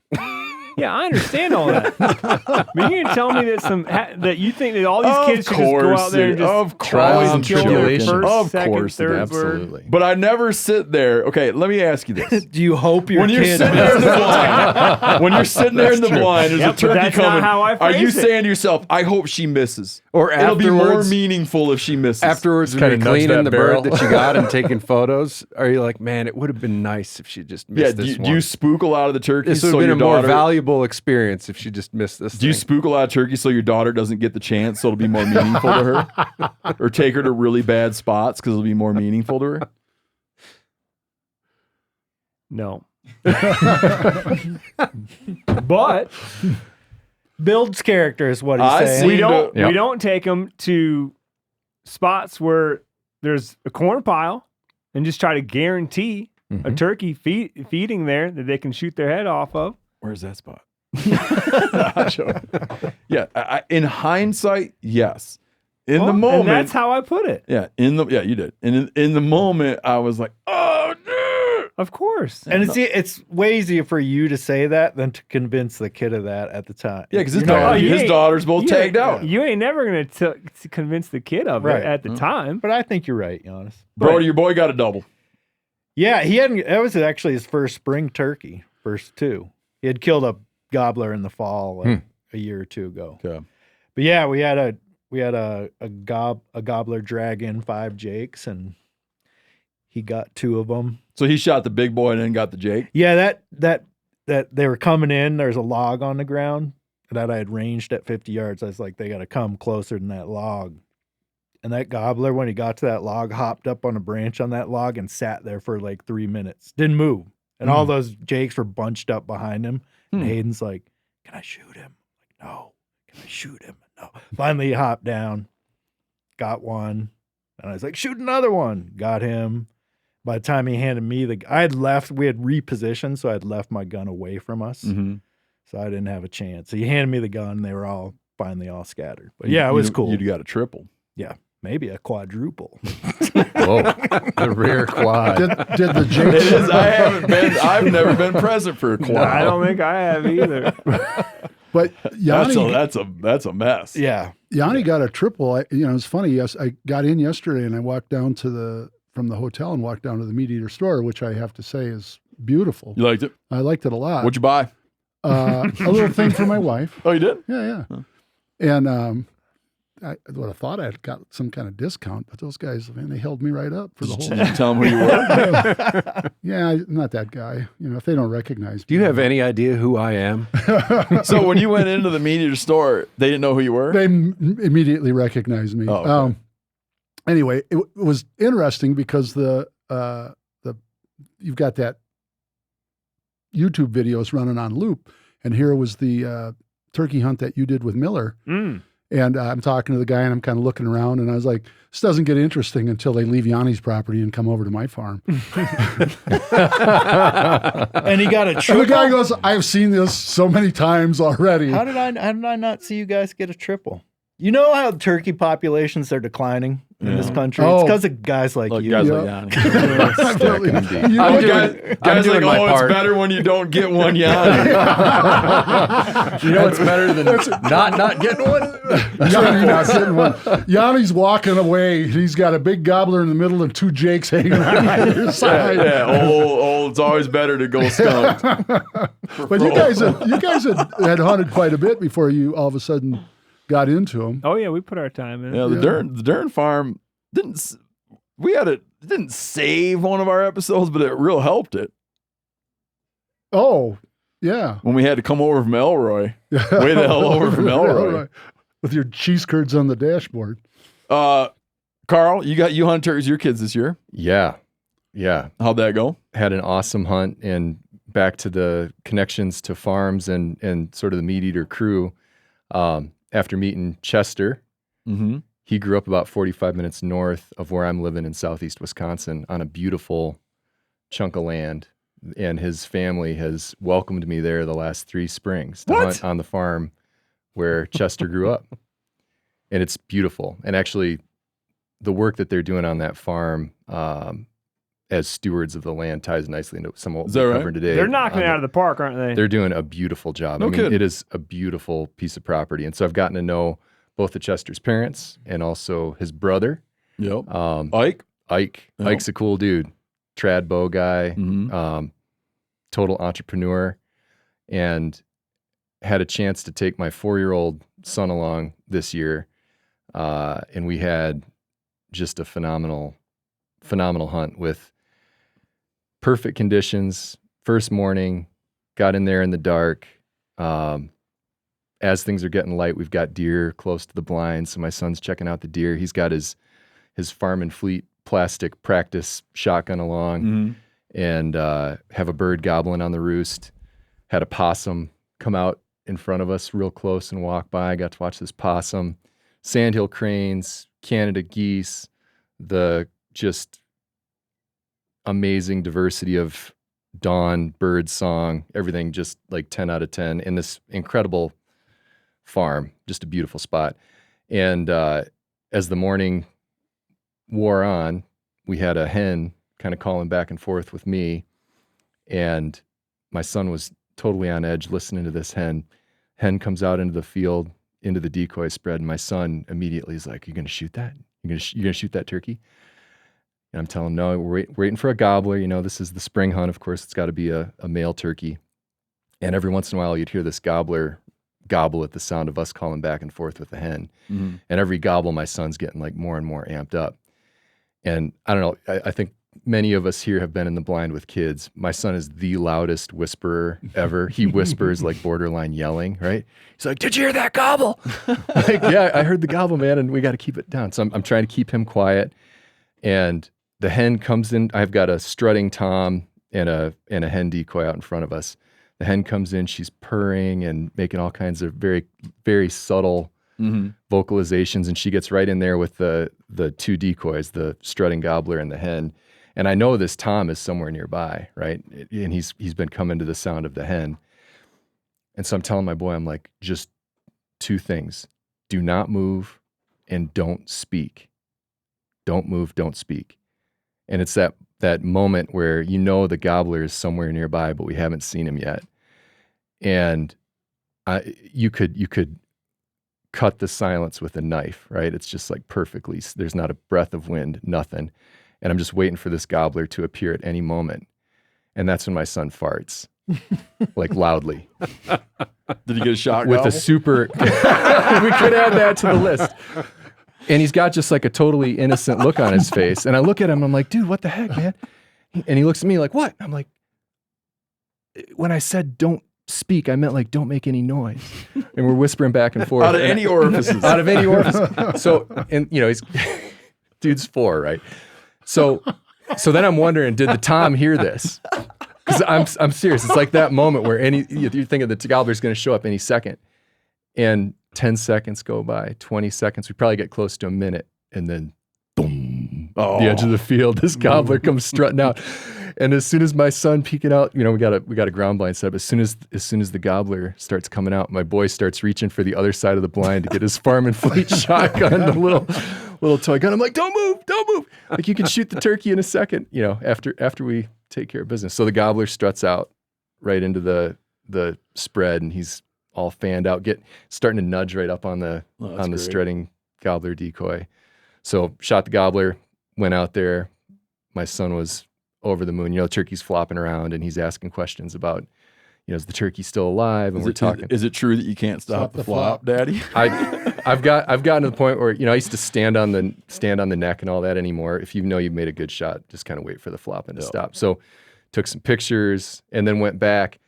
Yeah, I understand all that. But you can tell me that that you think that all these kids should just go out there and just trials and kill their tribulations. first, second, third bird. Absolutely. But I never sit there. Okay, let me ask you this. Do you hope your When you're kid sitting there in the blind, when you're sitting there in the blind, there's a Yep, but turkey that's not coming. how I Are you phrase it. saying to yourself, I hope she misses? Or It'll be more afterwards- meaningful if she misses. Afterwards, Just when kinda you're nudge cleaning that the barrel. bird that you got and taking photos, are you like, man, it would have been nice if she just missed do this you, one. do you spook a lot of the turkeys? This would so have been your a more daughter, valuable experience if she just missed this Do you thing. spook a lot of turkeys so your daughter doesn't get the chance, so it'll be more meaningful to her? Or take her to really bad spots because it'll be more meaningful to her? No. But builds character is what he's I saying. see. we don't Yep. we don't take them to spots where there's a corn pile and just try to guarantee a turkey feeding there that they can shoot their head off of. Where's that spot? Yeah, in hindsight, yes. In the Well, moment, and that's how I put it. you did. And in the moment, I was like, oh, no. Of course. And it's way easier for you to say that than to convince the kid of that at the time. Yeah, because his, You're not- you ain't- daughters both you tagged ain't- out. You ain't never going to convince the kid of Right. it at the time. But I think you're right, Janis. Brody, your boy got a double. Yeah, he hadn't. That was actually his first spring turkey, first two. He had killed a gobbler in the fall a year or two ago. Okay. But yeah, we had a gobbler drag in 5 jakes, and he got 2 of them. So he shot the big boy and then got the Jake. Yeah, that they were coming in. There's a log on the ground that I had ranged at 50 yards. I was like, they got to come closer than that log. And that gobbler, when he got to that log, hopped up on a branch on that log and sat there for like 3 minutes. Didn't move. And all those jakes were bunched up behind him. And Hayden's like, can I shoot him? I'm like, no. Can I shoot him? No. Finally, he hopped down, got one. And I was like, shoot another one. Got him. By the time he handed me I had left, we had repositioned, so I had left my gun away from us. Mm-hmm. So I didn't have a chance. So he handed me the gun, and they were finally all scattered. But yeah, it was cool. You'd got a triple. Yeah, maybe a quadruple. Whoa, the rare quad. Did the It jakes? is. I've never been present for a quad. No, I don't think I have either. But Yanni, That's a mess. Yeah. Yanni got a triple. It's funny. Yes, I got in yesterday and I walked down from the hotel and walked down to the MeatEater store, which I have to say is beautiful. You liked it? I liked it a lot. What'd you buy? A little thing for my wife. Oh, you did? Yeah. And I would have thought I'd got some kind of discount, but those guys, man, they held me right up for the whole Did you tell them who you were? Yeah, I'm not that guy. If they don't recognize me. Do you have any idea who I am? So when you went into the MeatEater store, they didn't know who you were? They immediately recognized me. Oh, okay. Anyway, it was interesting because you've got that YouTube videos running on loop, and here was the turkey hunt that you did with Miller. And I'm talking to the guy, and I'm kind of looking around, and I was like, this doesn't get interesting until they leave Yanni's property and come over to my farm. And he got a And the triple. guy goes, I've seen this so many times already. How did I not see you guys get a triple? You know how turkey populations are declining in this country? It's Oh. because of guys like you. Guys Yeah. like Yanni. Really? You I'm know, doing- Guys doing like, my oh, part. it's better when you don't get one Yanni. You know what's better than not getting one? Yanni not getting one. Yanni's walking away. He's got a big gobbler in the middle and 2 jakes hanging on either side. Yeah, old. It's always better to go skunked. But you guys had hunted quite a bit before you all of a sudden got into them. Oh, yeah, we put our time in. Yeah, the Duren farm didn't. we had it didn't save one of our episodes, but it real helped it Oh, yeah. when we had to come over from Elroy. Way the hell over from Elroy. With your cheese curds on the dashboard. Karl, you hunt turkeys your kids this year. Yeah. How'd that go? Had an awesome hunt, and back to the connections to farms and sort of the MeatEater crew. After meeting Chester, Mm-hmm. he grew up about 45 minutes north of where I'm living in southeast Wisconsin on a beautiful chunk of land. And his family has welcomed me there the last 3 springs to hunt on the farm where Chester grew up. And it's beautiful. And actually, the work that they're doing on that farm as stewards of the land ties nicely into some of what we're covering today. They're knocking it out of the park, aren't they? They're doing a beautiful job. No kidding. It is a beautiful piece of property. And so I've gotten to know both of Chester's parents and also his brother. Yep. Ike. Yep. Ike's a cool dude. Trad bow guy, Mm-hmm. total entrepreneur, and had a chance to take my 4-year-old son along this year. And we had just a phenomenal hunt with perfect conditions. First morning, got in there in the dark. As things are getting light, we've got deer close to the blind. So my son's checking out the deer. He's got his Farm and Fleet plastic practice shotgun along, and have a bird gobbling on the roost. Had a possum come out in front of us real close and walk by. I got to watch this possum, sandhill cranes, Canada geese, the just amazing diversity of dawn, bird song, everything just like 10 out of 10 in this incredible farm, just a beautiful spot. And as the morning wore on, we had a hen kind of calling back and forth with me, and my son was totally on edge listening to this hen. Hen comes out into the field, into the decoy spread, and my son immediately is like, "You gonna shoot that? You gonna shoot that turkey?" And I'm telling him, "No, we're waiting for a gobbler. You know, this is the spring hunt. Of course, it's got to be a male turkey." And every once in a while, you'd hear this gobbler gobble at the sound of us calling back and forth with the hen. Mm-hmm. And every gobble, my son's getting like more and more amped up. And I don't know, I think many of us here have been in the blind with kids. My son is the loudest whisperer ever. He whispers like borderline yelling, right? He's like, "Did you hear that gobble?" Like, "Yeah, I heard the gobble, man, and we got to keep it down." So I'm trying to keep him quiet. And the hen comes in. I've got a strutting tom and a hen decoy out in front of us. The hen comes in, she's purring and making all kinds of very, very subtle vocalizations, and she gets right in there with the 2 decoys, the strutting gobbler and the hen. And I know this tom is somewhere nearby, right? And he's been coming to the sound of the hen. And so I'm telling my boy, I'm like, just 2 things. Do not move and don't speak. Don't move, don't speak. And it's that moment where you know the gobbler is somewhere nearby, but we haven't seen him yet. And you could cut the silence with a knife, right? It's just like perfectly, there's not a breath of wind, nothing. And I'm just waiting for this gobbler to appear at any moment. And that's when my son farts, like loudly. Did he get a shot With gobble? a super, we could add that to the list. And he's got just like a totally innocent look on his face. And I look at him, I'm like, "Dude, what the heck, man?" And he looks at me like, "What?" I'm like, "When I said don't speak, I meant like don't make any noise." And we're whispering back and forth. Out of any orifices. Out of any orifice. So, and you know, he's, dude's 4, right? So then I'm wondering, did the tom hear this? Because I'm serious. It's like that moment where you're thinking the gobbler's going to show up any second. And 10 seconds go by, 20 seconds. We probably get close to a minute, and then boom, the edge of the field, this gobbler comes strutting out. And as soon as my son peeking out, you know, we got a ground blind set up. As soon as the gobbler starts coming out, my boy starts reaching for the other side of the blind to get his Farm and Fleet shotgun, the little toy gun. I'm like, don't move. Like, you can shoot the turkey in a second, you know, after we take care of business. So the gobbler struts out right into the spread, and he's all fanned out, starting to nudge right up on the great. strutting gobbler decoy. So shot the gobbler, went out there. My son was over the moon. You know, the turkey's flopping around, and he's asking questions about, you know, is the turkey still alive? And we're talking. Is it true that you can't stop the flop, Daddy? I've gotten to the point where, I used to stand on the neck and all that anymore. If you know you've made a good shot, just kind of wait for the flopping to stop. So took some pictures and then went back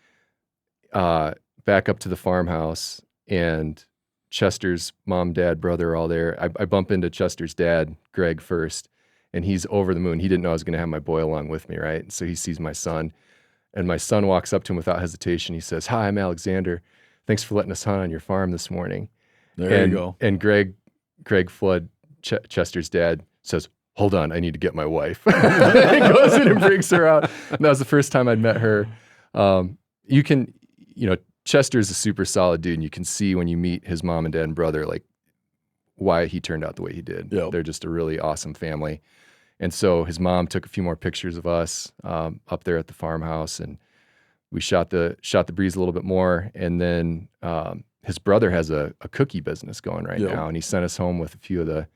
up to the farmhouse, and Chester's mom, dad, brother are all there. I bump into Chester's dad, Greg, first, and he's over the moon. He didn't know I was going to have my boy along with me, right? So he sees my son, and my son walks up to him without hesitation. He says, "Hi, I'm Alexander. Thanks for letting us hunt on your farm this morning." There you go. And Greg Flood, Chester's dad, says, "Hold on, I need to get my wife." He goes in and brings her out. And that was the first time I'd met her. Chester's a super solid dude, and you can see when you meet his mom and dad and brother, like, why he turned out the way he did. Yep. They're just a really awesome family. And so his mom took a few more pictures of us up there at the farmhouse, and we shot the breeze a little bit more. And then his brother has a cookie business going right now, and he sent us home with a few of the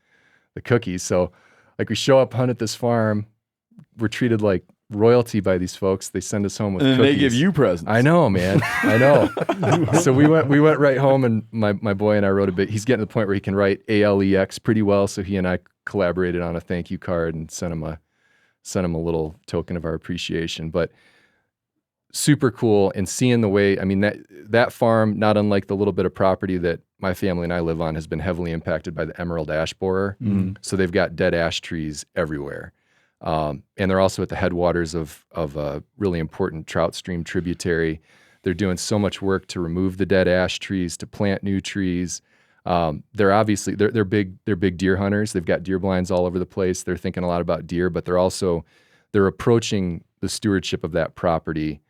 cookies. So, like, we show up, hunt at this farm, we're treated like royalty by these folks. They send us home with and cookies. They give you presents. I know, man. I know. So we went right home, and my boy and I wrote a bit. He's getting to the point where he can write ALEX pretty well. So he and I collaborated on a thank you card and sent him a little token of our appreciation. But super cool, and seeing the way, I mean, that farm, not unlike the little bit of property that my family and I live on, has been heavily impacted by the emerald ash borer. So they've got dead ash trees everywhere. And they're also at the headwaters of a really important trout stream tributary. They're doing so much work to remove the dead ash trees, to plant new trees. They're big deer hunters. They've got deer blinds all over the place. They're thinking a lot about deer, but they're approaching the stewardship of that property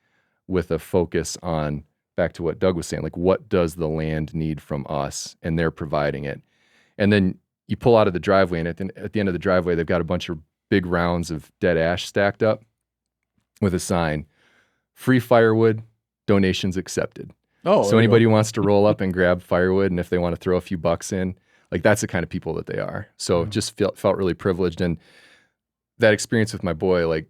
with a focus on, back to what Doug was saying, like, what does the land need from us? And they're providing it. And then you pull out of the driveway, and at the end of the driveway, they've got a bunch of big rounds of dead ash stacked up with a sign, "Free firewood, donations accepted." Oh, so anybody who wants to roll up and grab firewood, and if they want to throw a few bucks in, like, that's the kind of people that they are. So just felt really privileged. And that experience with my boy, like,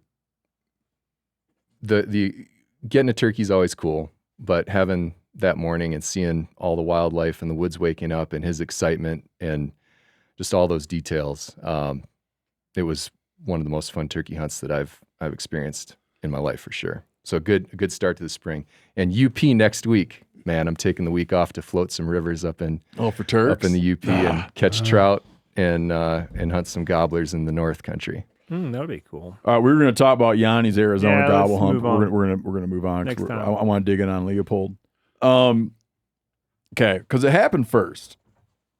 the getting a turkey is always cool, but having that morning and seeing all the wildlife and the woods waking up and his excitement and just all those details, it was one of the most fun turkey hunts that I've experienced in my life, for sure. So a good start to the spring. And UP next week, man, I'm taking the week off to float some rivers up in for Turks? up in the UP and catch trout and hunt some gobblers in the North Country. That'd be cool. All right, we were going to talk about Yanni's Arizona gobble hunt. Move on. We're going to move on. Next time. I want to dig in on Leopold. Okay, because it happened first.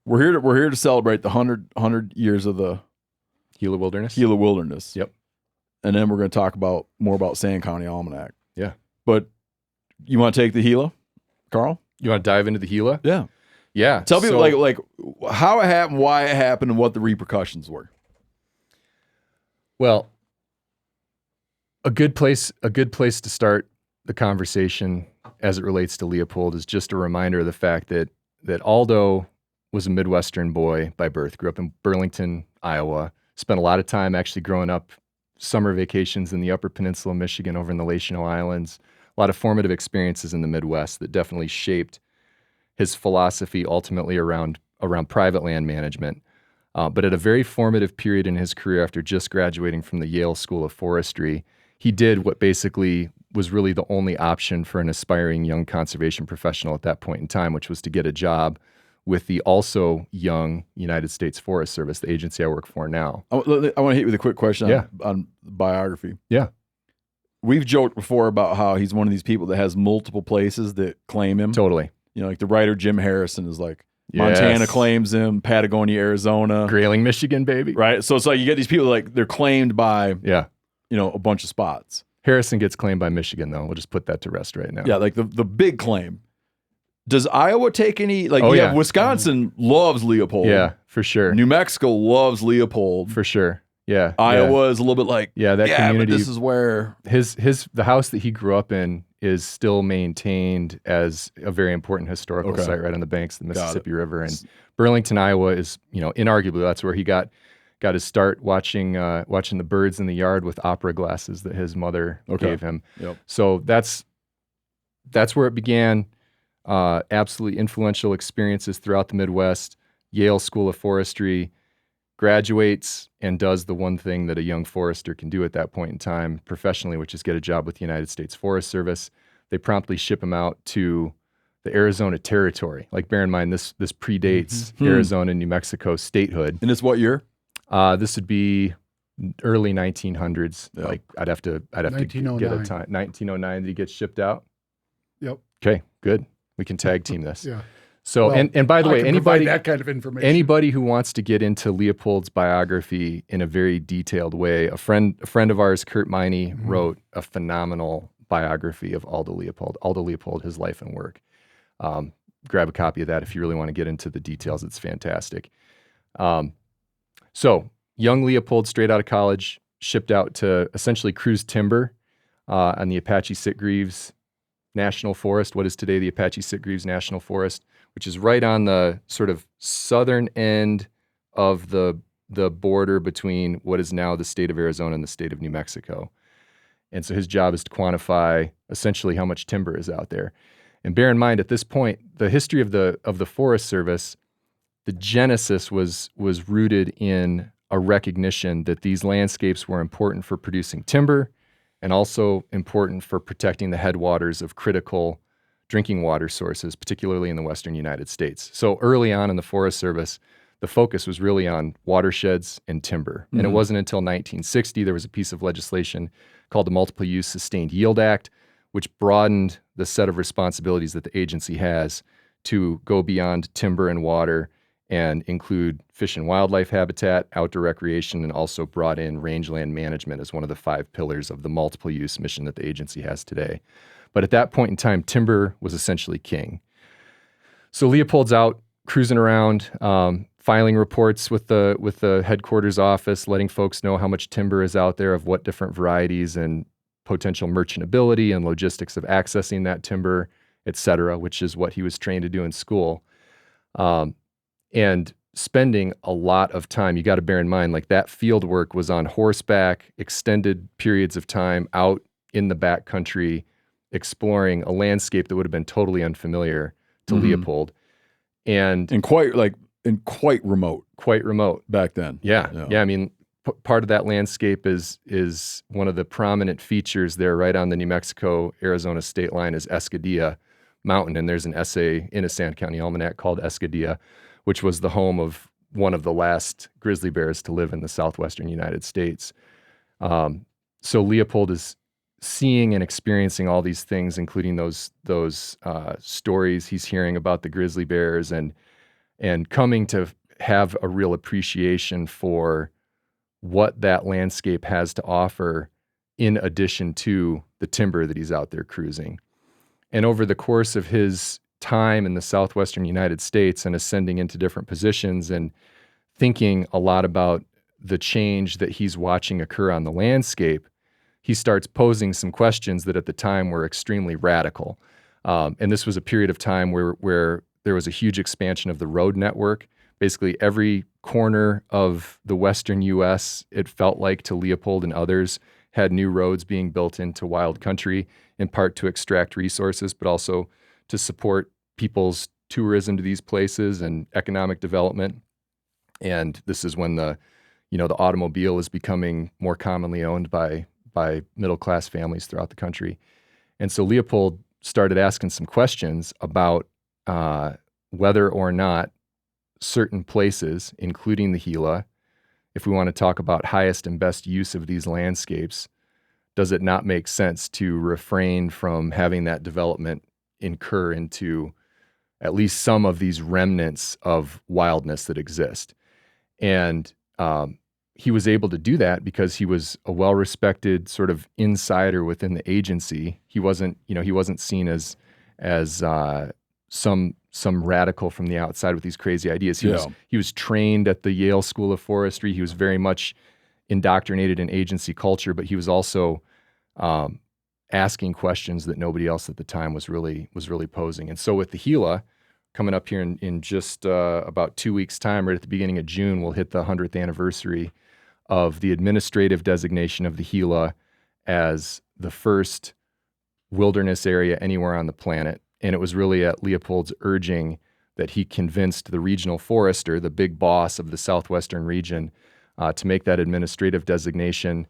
We're here to celebrate the 100 years of the Gila Wilderness. Yep. And then we're going to talk more about Sand County Almanac. Yeah. But you want to take the Gila, Karl? You want to dive into the Gila? Yeah. Yeah. Tell me like how it happened, why it happened, and what the repercussions were. Well, a good place to start the conversation as it relates to Leopold is just a reminder of the fact that Aldo was a Midwestern boy by birth, grew up in Burlington, Iowa, spent a lot of time actually growing up, summer vacations in the Upper Peninsula of Michigan over in the Lachino Islands, a lot of formative experiences in the Midwest that definitely shaped his philosophy ultimately around private land management. But at a very formative period in his career, after just graduating from the Yale School of Forestry, he did what basically was really the only option for an aspiring young conservation professional at that point in time, which was to get a job with the also young United States Forest Service, the agency I work for now. I want to hit you with a quick question on biography. Yeah. We've joked before about how he's one of these people that has multiple places that claim him. Totally. Like the writer Jim Harrison is like, Montana claims him, Patagonia, Arizona. Grayling, Michigan, baby. Right? So it's like you get these people like they're claimed by a bunch of spots. Harrison gets claimed by Michigan, though. We'll just put that to rest right now. Yeah, like the big claim. Does Iowa take any? Like, Wisconsin loves Leopold. Yeah, for sure. New Mexico loves Leopold. For sure. Yeah. Iowa is a little bit like, that community. But this is where the house that he grew up in is still maintained as a very important historical site right on the banks of the Mississippi River. And Burlington, Iowa is, inarguably that's where he got his start watching the birds in the yard with opera glasses that his mother gave him. Yep. So that's where it began. Absolutely influential experiences throughout the Midwest. Yale School of Forestry, graduates, and does the one thing that a young forester can do at that point in time professionally, which is get a job with the United States Forest Service. They promptly ship him out to the Arizona Territory. Like, bear in mind, this predates Arizona and New Mexico statehood. And it's what year? This would be early 1900s. Yeah. Like, I'd have to get a time. 1909 that he gets shipped out. Yep. Okay, good. We can tag team this. Yeah. So, Well, and by the way, anybody that kind of information. Anybody who wants to get into Leopold's biography in a very detailed way, a friend of ours, Kurt Miney, wrote a phenomenal biography of Aldo Leopold. Aldo Leopold, his life and work. Grab a copy of that if you really want to get into the details. It's fantastic. So, young Leopold, straight out of college, shipped out to essentially cruise timber on the Apache Sitgreaves National Forest, what is today the Apache Sitgreaves National Forest, which is right on the sort of southern end of the border between what is now the state of Arizona and the state of New Mexico. And so his job is to quantify essentially how much timber is out there. And bear in mind, at this point, the history of the Forest Service, the genesis was rooted in a recognition that these landscapes were important for producing timber and also important for protecting the headwaters of critical drinking water sources, particularly in the western United States. So early on in the Forest Service, the focus was really on watersheds and timber. And it wasn't until 1960 there was a piece of legislation called the Multiple Use Sustained Yield Act, which broadened the set of responsibilities that the agency has to go beyond timber and water and include fish and wildlife habitat, outdoor recreation, and also brought in rangeland management as one of the 5 pillars of the multiple use mission that the agency has today. But at that point in time, timber was essentially king. So Leopold's out cruising around, filing reports with the headquarters office, letting folks know how much timber is out there, of what different varieties and potential merchantability and logistics of accessing that timber, et cetera, which is what he was trained to do in school. And spending a lot of time, you got to bear in mind, like, that field work was on horseback, extended periods of time out in the backcountry, exploring a landscape that would have been totally unfamiliar to Leopold. And quite remote. Quite remote. Back then. Yeah. I mean, part of that landscape is one of the prominent features there right on the New Mexico-Arizona state line is Escadilla Mountain. And there's an essay in a Sand County Almanac called Escadilla, which was the home of one of the last grizzly bears to live in the southwestern United States. So Leopold is seeing and experiencing all these things, including those stories he's hearing about the grizzly bears, and coming to have a real appreciation for what that landscape has to offer in addition to the timber that he's out there cruising. And over the course of his time in the southwestern United States and ascending into different positions and thinking a lot about the change that he's watching occur on the landscape, he starts posing some questions that at the time were extremely radical. And this was a period of time where there was a huge expansion of the road network. Basically every corner of the western U.S., it felt like, to Leopold and others, had new roads being built into wild country, in part to extract resources, but also to support people's tourism to these places and economic development. And this is when the automobile is becoming more commonly owned by middle-class families throughout the country. And so Leopold started asking some questions about whether or not certain places, including the Gila, if we want to talk about highest and best use of these landscapes, does it not make sense to refrain from having that development incur into at least some of these remnants of wildness that exist? And he was able to do that because he was a well-respected sort of insider within the agency. He wasn't seen as some radical from the outside with these crazy ideas. He was trained at the Yale School of Forestry. He was very much indoctrinated in agency culture, but he was also asking questions that nobody else at the time was really posing. And so with the Gila coming up here in just about 2 weeks' time, right at the beginning of June, we'll hit the 100th anniversary of the administrative designation of the Gila as the first wilderness area anywhere on the planet. And it was really at Leopold's urging that he convinced the regional forester, the big boss of the southwestern region, to make that administrative designation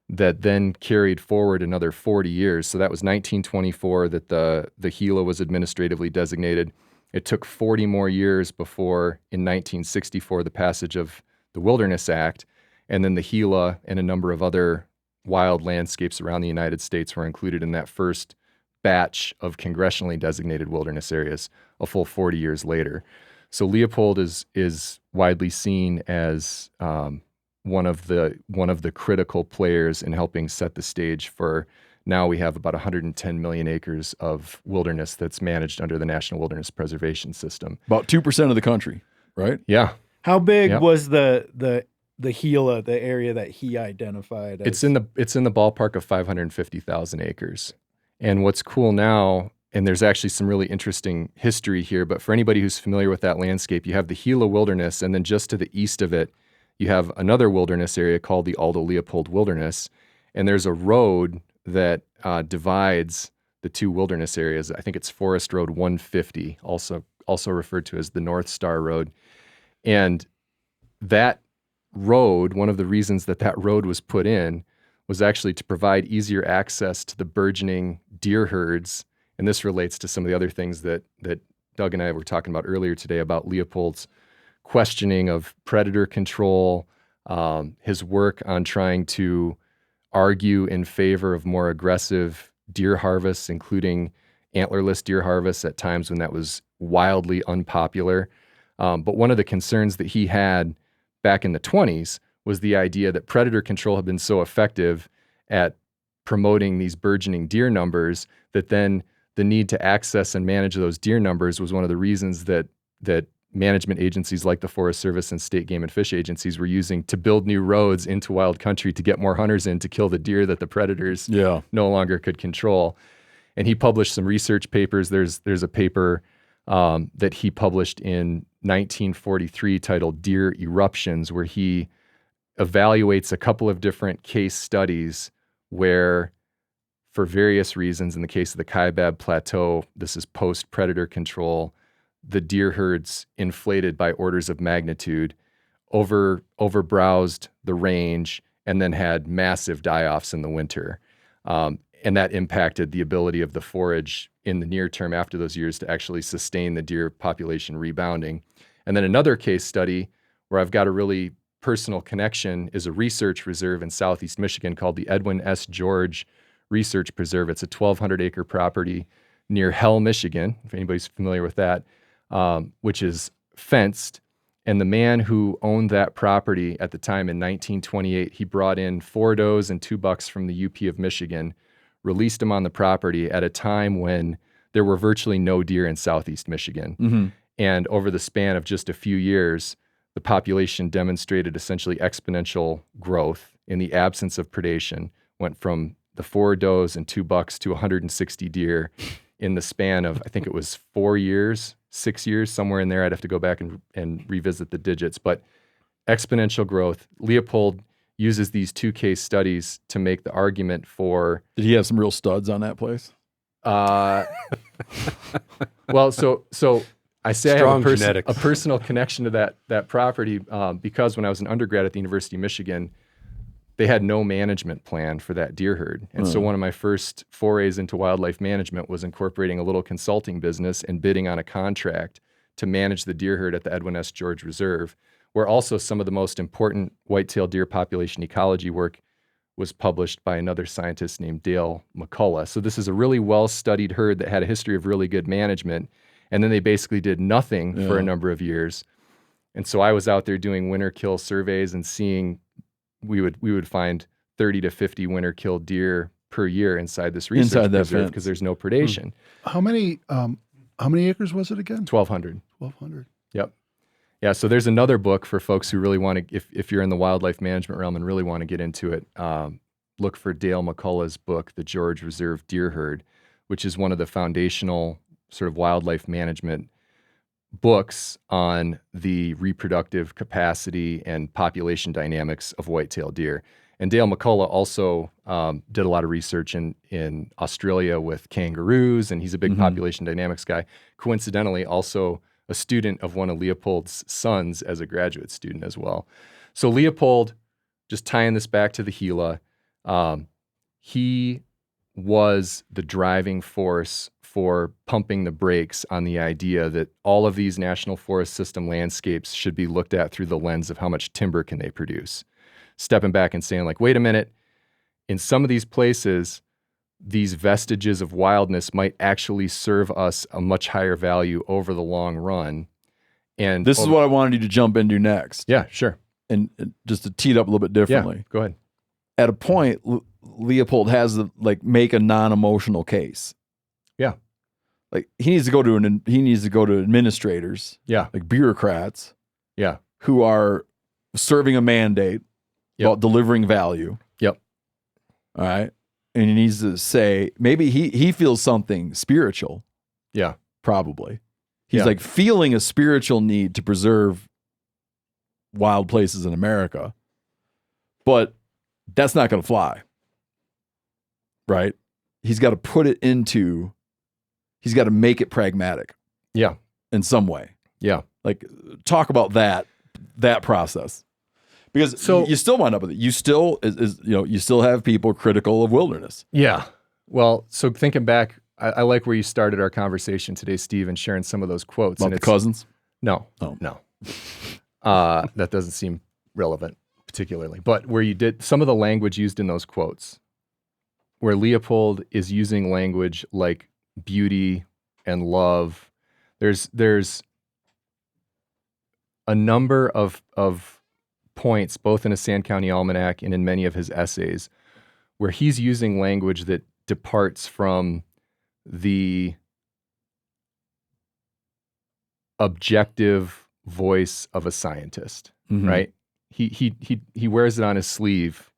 that then carried forward another 40 years. So that was 1924 that the Gila was administratively designated. It took 40 more years before, in 1964, the passage of the Wilderness Act, and then the Gila and a number of other wild landscapes around the United States were included in that first batch of congressionally designated wilderness areas a full 40 years later. So Leopold is widely seen as one of the critical players in helping set the stage for, now we have about 110 million acres of wilderness that's managed under the National Wilderness Preservation System. About 2% of the country, right? Yeah. How big Yep. was the Gila, the area that he identified as? It's in the ballpark of 550,000 acres. And what's cool now, and there's actually some really interesting history here, but for anybody who's familiar with that landscape, you have the Gila Wilderness, and then just to the east of it, you have another wilderness area called the Aldo Leopold Wilderness. And there's a road that divides the two wilderness areas. I think it's Forest Road 150, also referred to as the North Star Road. And that road, one of the reasons that road was put in was actually to provide easier access to the burgeoning deer herds. And this relates to some of the other things that Doug and I were talking about earlier today about Leopold's questioning of predator control, his work on trying to argue in favor of more aggressive deer harvests, including antlerless deer harvests at times when that was wildly unpopular. But one of the concerns that he had back in the 20s was the idea that predator control had been so effective at promoting these burgeoning deer numbers that then the need to access and manage those deer numbers was one of the reasons that management agencies like the Forest Service and state game and fish agencies were using to build new roads into wild country to get more hunters in to kill the deer that the predators no longer could control. And he published some research papers. There's a paper that he published in 1943 titled Deer Eruptions, where he evaluates a couple of different case studies where, for various reasons, in the case of the Kaibab Plateau, this is post-predator control, the deer herds inflated by orders of magnitude, overbrowsed the range, and then had massive die-offs in the winter. And that impacted the ability of the forage in the near term after those years to actually sustain the deer population rebounding. And then another case study where I've got a really personal connection is a research reserve in southeast Michigan called the Edwin S. George Research Preserve. It's a 1,200-acre property near Hell, Michigan, if anybody's familiar with that, which is fenced. And the man who owned that property at the time in 1928, he brought in 4 does and 2 bucks from the UP of Michigan, released them on the property at a time when there were virtually no deer in southeast Michigan. Mm-hmm. And over the span of just a few years, the population demonstrated essentially exponential growth in the absence of predation, went from the 4 does and 2 bucks to 160 deer in the span of, I think it was 4 years, 6 years, somewhere in there. I'd have to go back and revisit the digits, but exponential growth. Leopold uses these 2 case studies to make the argument for... Did he have some real studs on that place? Well, so I say Strong I have genetics. a personal connection to that property because when I was an undergrad at the University of Michigan, they had no management plan for that deer herd. And so one of my first forays into wildlife management was incorporating a little consulting business and bidding on a contract to manage the deer herd at the Edwin S. George Reserve, where also some of the most important whitetail deer population ecology work was published by another scientist named Dale McCullough. So this is a really well-studied herd that had a history of really good management. And then they basically did nothing for a number of years. And so I was out there doing winter kill surveys and seeing we would find 30 to 50 winter killed deer per year inside this research reserve because there's no predation. How many acres was it again? 1,200. 1,200. Yep. Yeah, so there's another book for folks who really want to, if you're in the wildlife management realm and really want to get into it, look for Dale McCullough's book, The George Reserve Deer Herd, which is one of the foundational sort of wildlife management books on the reproductive capacity and population dynamics of whitetail deer. And Dale McCullough also did a lot of research in Australia with kangaroos, and he's a big population dynamics guy. Coincidentally, also a student of one of Leopold's sons as a graduate student as well. So Leopold, just tying this back to the Gila, he was the driving force for pumping the brakes on the idea that all of these national forest system landscapes should be looked at through the lens of how much timber can they produce. Stepping back and saying, like, wait a minute, in some of these places, these vestiges of wildness might actually serve us a much higher value over the long run. And This is what I wanted you to jump into next. Yeah, sure. And just to tee it up a little bit differently. Yeah, go ahead. At a point, Leopold has to make a non-emotional case. Yeah. Like he needs to go to administrators. Yeah. Like bureaucrats. Yeah. Who are serving a mandate about delivering value. Yep. All right. And he needs to say, maybe he feels something spiritual. Yeah. Probably. He's like feeling a spiritual need to preserve wild places in America. But that's not going to fly. Right? He's got to put it into, he's got to make it pragmatic. Yeah. In some way. Yeah. Like talk about that process. Because you still wind up with it. You still you still have people critical of wilderness. Yeah. Well, so thinking back, I like where you started our conversation today, Steve, and sharing some of those quotes. About the cousins? No. Oh. No. That doesn't seem relevant particularly. But where you did some of the language used in those quotes, where Leopold is using language like beauty and love, there's a number of points, both in a Sand County Almanac and in many of his essays, where he's using language that departs from the objective voice of a scientist, right? He wears it on his sleeve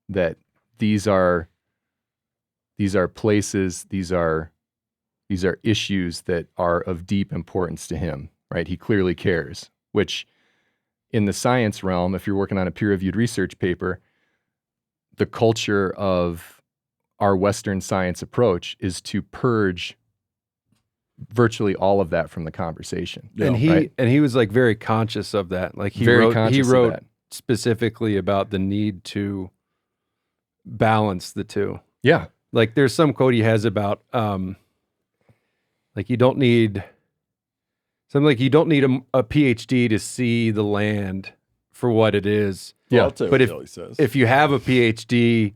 that these are places, these are issues that are of deep importance to him, right? He clearly cares, which in the science realm, if you're working on a peer-reviewed research paper, the culture of our Western science approach is to purge virtually all of that from the conversation. And he was like very conscious of that. Like he wrote specifically about the need to balance the two. Yeah. Like there's some quote he has about like you don't need something like you don't need a PhD to see the land for what it is. Yeah. But if you have a PhD,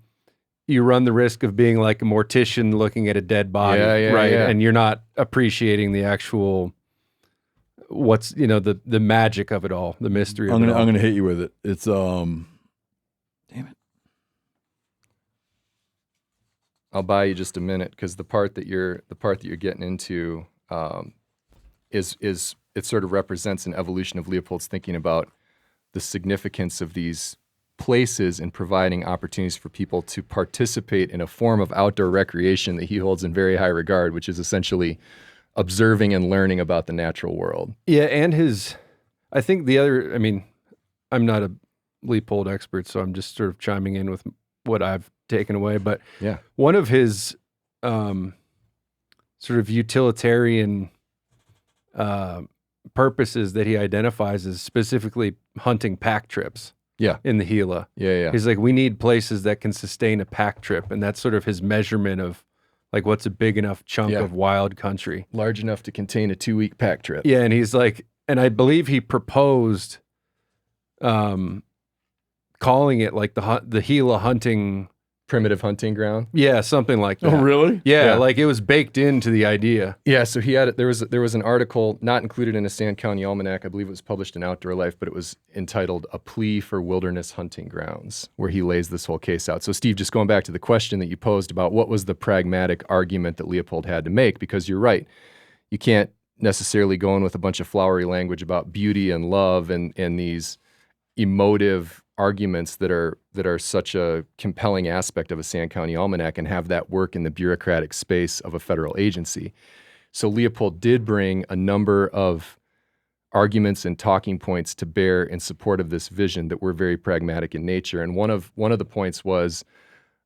you run the risk of being like a mortician looking at a dead body, right? Yeah. And you're not appreciating the actual what's the magic of it all, the mystery of it all. I'm gonna hit you with it. It's damn it. I'll buy you just a minute because the part that you're getting into is it sort of represents an evolution of Leopold's thinking about the significance of these places in providing opportunities for people to participate in a form of outdoor recreation that he holds in very high regard, which is essentially observing and learning about the natural world. Yeah, and I think I'm not a Leopold expert, so I'm just sort of chiming in with what I've taken away, but yeah, one of his sort of utilitarian purposes that he identifies is specifically hunting pack trips. Yeah. In the Gila. Yeah. He's like, we need places that can sustain a pack trip. And that's sort of his measurement of like, what's a big enough chunk of wild country. Large enough to contain a 2-week pack trip. Yeah. And he's like, and I believe he proposed calling it like the Gila hunting. Primitive hunting ground. Yeah, something like that. Oh, really? Yeah, like it was baked into the idea. Yeah, so he had there was an article not included in a Sand County Almanac. I believe it was published in Outdoor Life, but it was entitled "A Plea for Wilderness Hunting Grounds," where he lays this whole case out. So, Steve, just going back to the question that you posed about what was the pragmatic argument that Leopold had to make, because you're right, you can't necessarily go in with a bunch of flowery language about beauty and love and these emotive arguments that are such a compelling aspect of a Sand County Almanac and have that work in the bureaucratic space of a federal agency. So Leopold did bring a number of arguments and talking points to bear in support of this vision that were very pragmatic in nature. And one of the points was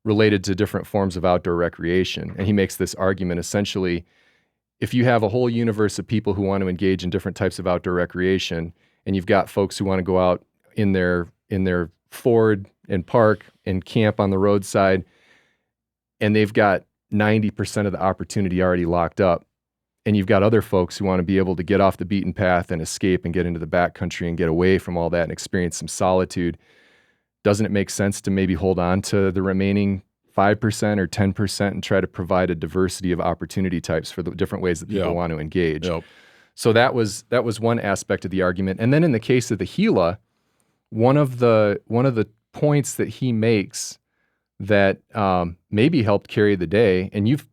related to different forms of outdoor recreation. And he makes this argument essentially, if you have a whole universe of people who want to engage in different types of outdoor recreation, and you've got folks who want to go out in their Ford and park and camp on the roadside, and they've got 90% of the opportunity already locked up, and you've got other folks who want to be able to get off the beaten path and escape and get into the backcountry and get away from all that and experience some solitude, doesn't it make sense to maybe hold on to the remaining 5% or 10% and try to provide a diversity of opportunity types for the different ways that people want to engage? So that was one aspect of the argument. And then in the case of the Gila, one of the points that he makes that maybe helped carry the day, and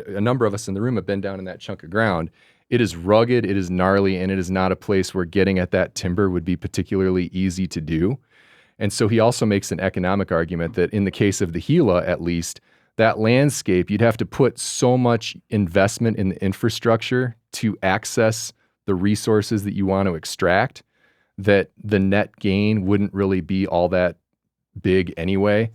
a number of us in the room have been down in that chunk of ground. It is rugged, it is gnarly, and it is not a place where getting at that timber would be particularly easy to do. And so he also makes an economic argument that in the case of the Gila, at least, that landscape, you'd have to put so much investment in the infrastructure to access the resources that you want to extract that the net gain wouldn't really be all that big anyway.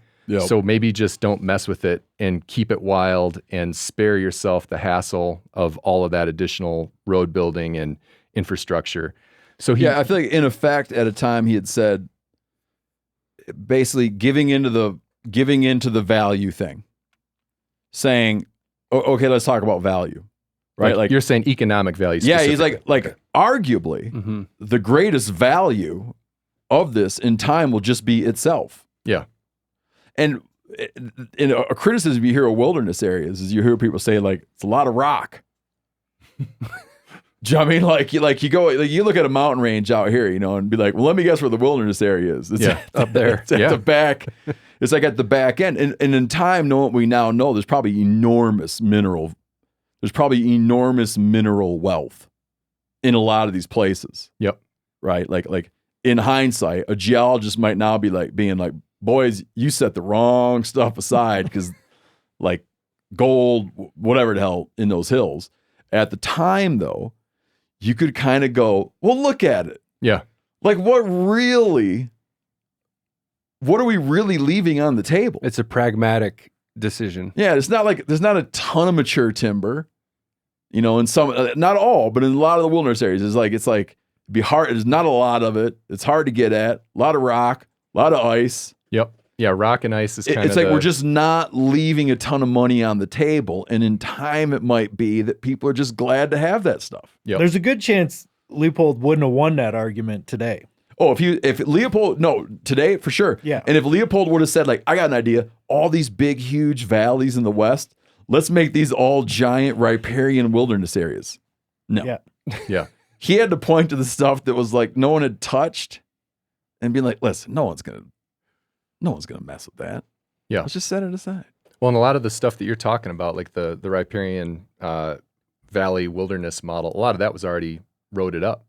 So maybe just don't mess with it and keep it wild and spare yourself the hassle of all of that additional road building and infrastructure. So I feel like in effect at a time he had said basically giving into the value thing, saying, okay, let's talk about value, right? Like you're saying economic value. Yeah, he's like arguably the greatest value of this in time will just be itself. Yeah. And in a criticism you hear of wilderness areas is you hear people say like it's a lot of rock. Do you know what I mean? You look at a mountain range out here, and be like, well, let me guess where the wilderness area is. It's up there. It's at the back. It's like at the back end. And in time, knowing what we now know, there's probably enormous mineral wealth in a lot of these places. Yep. Right? Like in hindsight, a geologist might now be like being like, boys, you set the wrong stuff aside because like gold, whatever the hell in those hills. At the time, though, you could kind of go, well, look at it. Yeah. Like what are we really leaving on the table? It's a pragmatic decision. Yeah. It's not like there's not a ton of mature timber, in some, not all, but in a lot of the wilderness areas, it's like, it'd be hard. There's not a lot of it. It's hard to get at. A lot of rock, a lot of ice. Yep. Yeah. Rock and ice is kind of it's like we're just not leaving a ton of money on the table. And in time, it might be that people are just glad to have that stuff. Yep. There's a good chance Leopold wouldn't have won that argument today. Oh, if Leopold, no, today for sure. Yeah. And if Leopold would have said like, I got an idea, all these big, huge valleys in the West, let's make these all giant riparian wilderness areas. No. Yeah. Yeah. He had to point to the stuff that was like no one had touched and be like, listen, no one's gonna mess with that. Yeah. Let's just set it aside. Well, and a lot of the stuff that you're talking about, like the riparian valley wilderness model, a lot of that was already roaded up.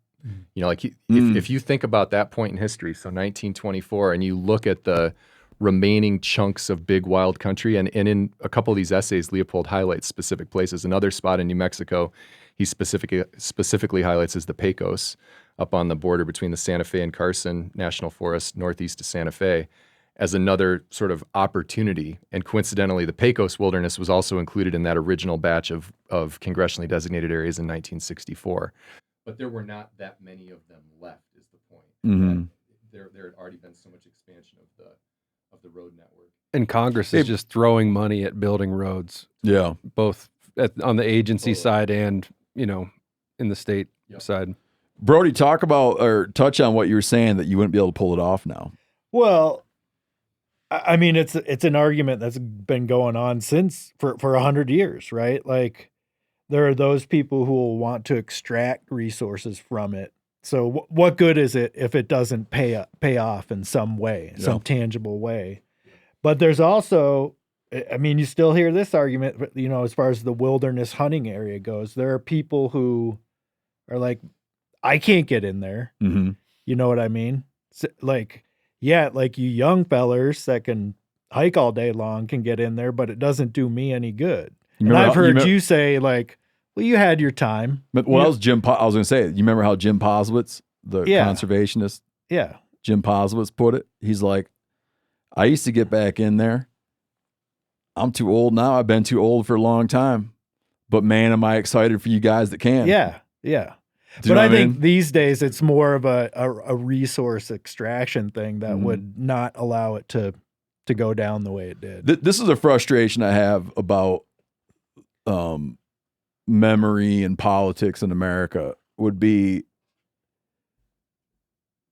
If you think about that point in history, so 1924, and you look at the remaining chunks of big wild country, and in a couple of these essays, Leopold highlights specific places. Another spot in New Mexico he specifically highlights is the Pecos, up on the border between the Santa Fe and Carson National Forest, northeast of Santa Fe, as another sort of opportunity. And coincidentally, the Pecos Wilderness was also included in that original batch of congressionally designated areas in 1964. But there were not that many of them left, is the point. Mm-hmm. There had already been so much expansion of the road network. And Congress is just throwing money at building roads. Yeah. Both on the agency side and, in the state side. Brody, talk about or touch on what you were saying that you wouldn't be able to pull it off now. Well, I mean, it's an argument that's been going on for 100 years, right? Like there are those people who will want to extract resources from it. So what good is it if it doesn't pay off in some way, some tangible way? But there's also, I mean, you still hear this argument, as far as the wilderness hunting area goes, there are people who are like, I can't get in there. Mm-hmm. You know what I mean? So, like you young fellers that can hike all day long can get in there, but it doesn't do me any good. And I've heard you say like, well, you had your time. But I was going to say, you remember how Jim Poswitz, the conservationist, Jim Poswitz put it? He's like, I used to get back in there. I'm too old now. I've been too old for a long time. but man, am I excited for you guys that can. Yeah. But I think these days it's more of a resource extraction thing that would not allow it to go down the way it did. This is a frustration I have about memory and politics in America would be,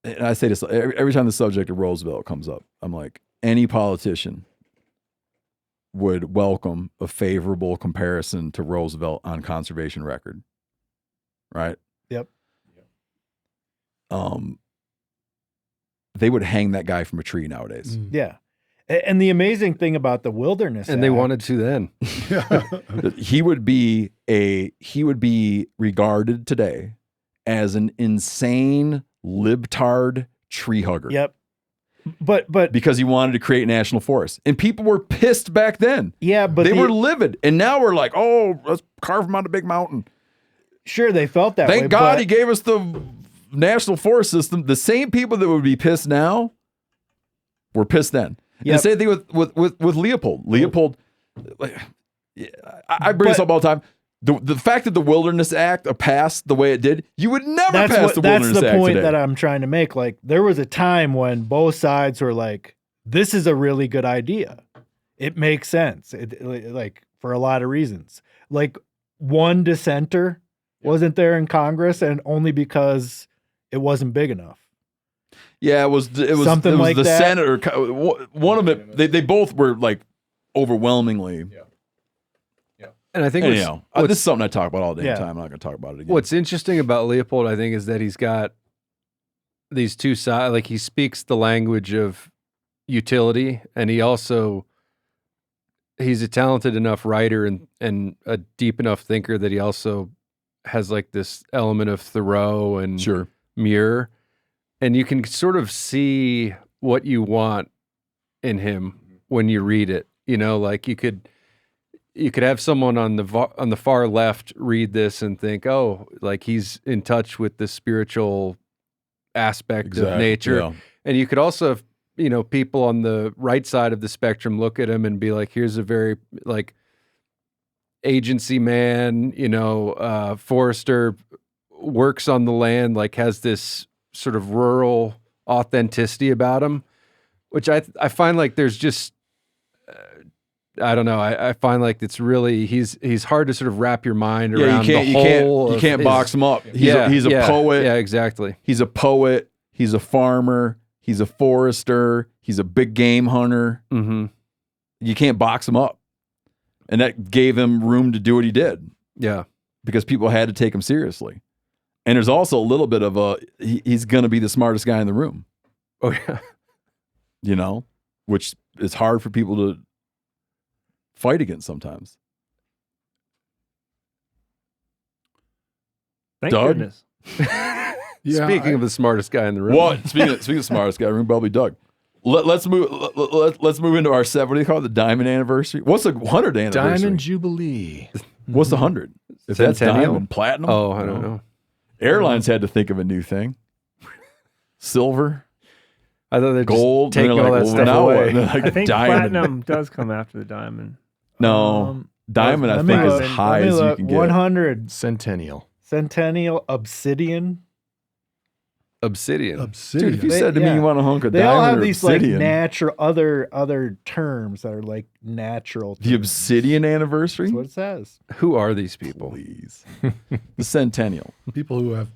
and I say this every time the subject of Roosevelt comes up, I'm like, any politician would welcome a favorable comparison to Roosevelt on conservation record, right? Yep. They would hang that guy from a tree nowadays. Yeah. And the amazing thing about the Wilderness and they wanted to then. he would be regarded today as an insane libtard tree hugger. Yep. But because he wanted to create national forests, and people were pissed back then. Yeah, but they were livid, and now we're like, oh, let's carve him on a big mountain. Sure, they felt that way. Thank God he gave us the national forest system. The same people that would be pissed now were pissed then. Yep. And same thing with Leopold. Leopold, I bring this up all the time. The fact that the Wilderness Act passed the way it did, you would never pass the Wilderness Act That's the point today. that I'm trying to make. Like, there was a time when both sides were like, this is a really good idea. It makes sense. Like, for a lot of reasons. Like, one dissenter wasn't there in Congress, and only because it wasn't big enough. Yeah, it was something like the that. senator. One of them, they both were like overwhelmingly. And I think this is something I talk about all day time. I'm not going to talk about it again. What's interesting about Leopold, I think, is that he's got these two sides. Like, he speaks the language of utility, and he's a talented enough writer and a deep enough thinker that he also has like this element of Thoreau and Muir, and you can sort of see what you want in him when you read it. You know, like you could have someone on the far left read this and think, oh, like he's in touch with the spiritual aspect of nature. Yeah. And you could also have, people on the right side of the spectrum look at him and be like, here's a very like agency man, forester, works on the land, like has this sort of rural authenticity about him, which I find like there's just, I don't know. I find like it's really he's hard to sort of wrap your mind around. You can't box him up. He's a poet. Yeah, exactly. He's a poet. He's a farmer. He's a forester. He's a big game hunter. Mm-hmm. You can't box him up, and that gave him room to do what he did. Yeah, because people had to take him seriously. And there's also a little bit of he's going to be the smartest guy in the room. Oh yeah, which is hard for people to fight against sometimes. Thank Doug? goodness. Speaking of the smartest guy in the room. Well, speaking of the smartest guy in the room, probably Doug. Let's move into our what do you call it? The diamond anniversary. What's the 100th anniversary? Diamond Jubilee. What's the 100? If that's diamond, platinum. Oh, I don't know. Airlines had to think of a new thing. Silver. I thought they're gold. Taking all that stuff away. Like I think diamond. platinum does come after the diamond. No, diamond I think is high as you can get. 100 Centennial obsidian. Dude, if you said to me you want a hunk of they diamond all have or these obsidian, like natural other terms that are like natural. The obsidian anniversary. That's what it says. Who are these people? Please, the centennial. People who have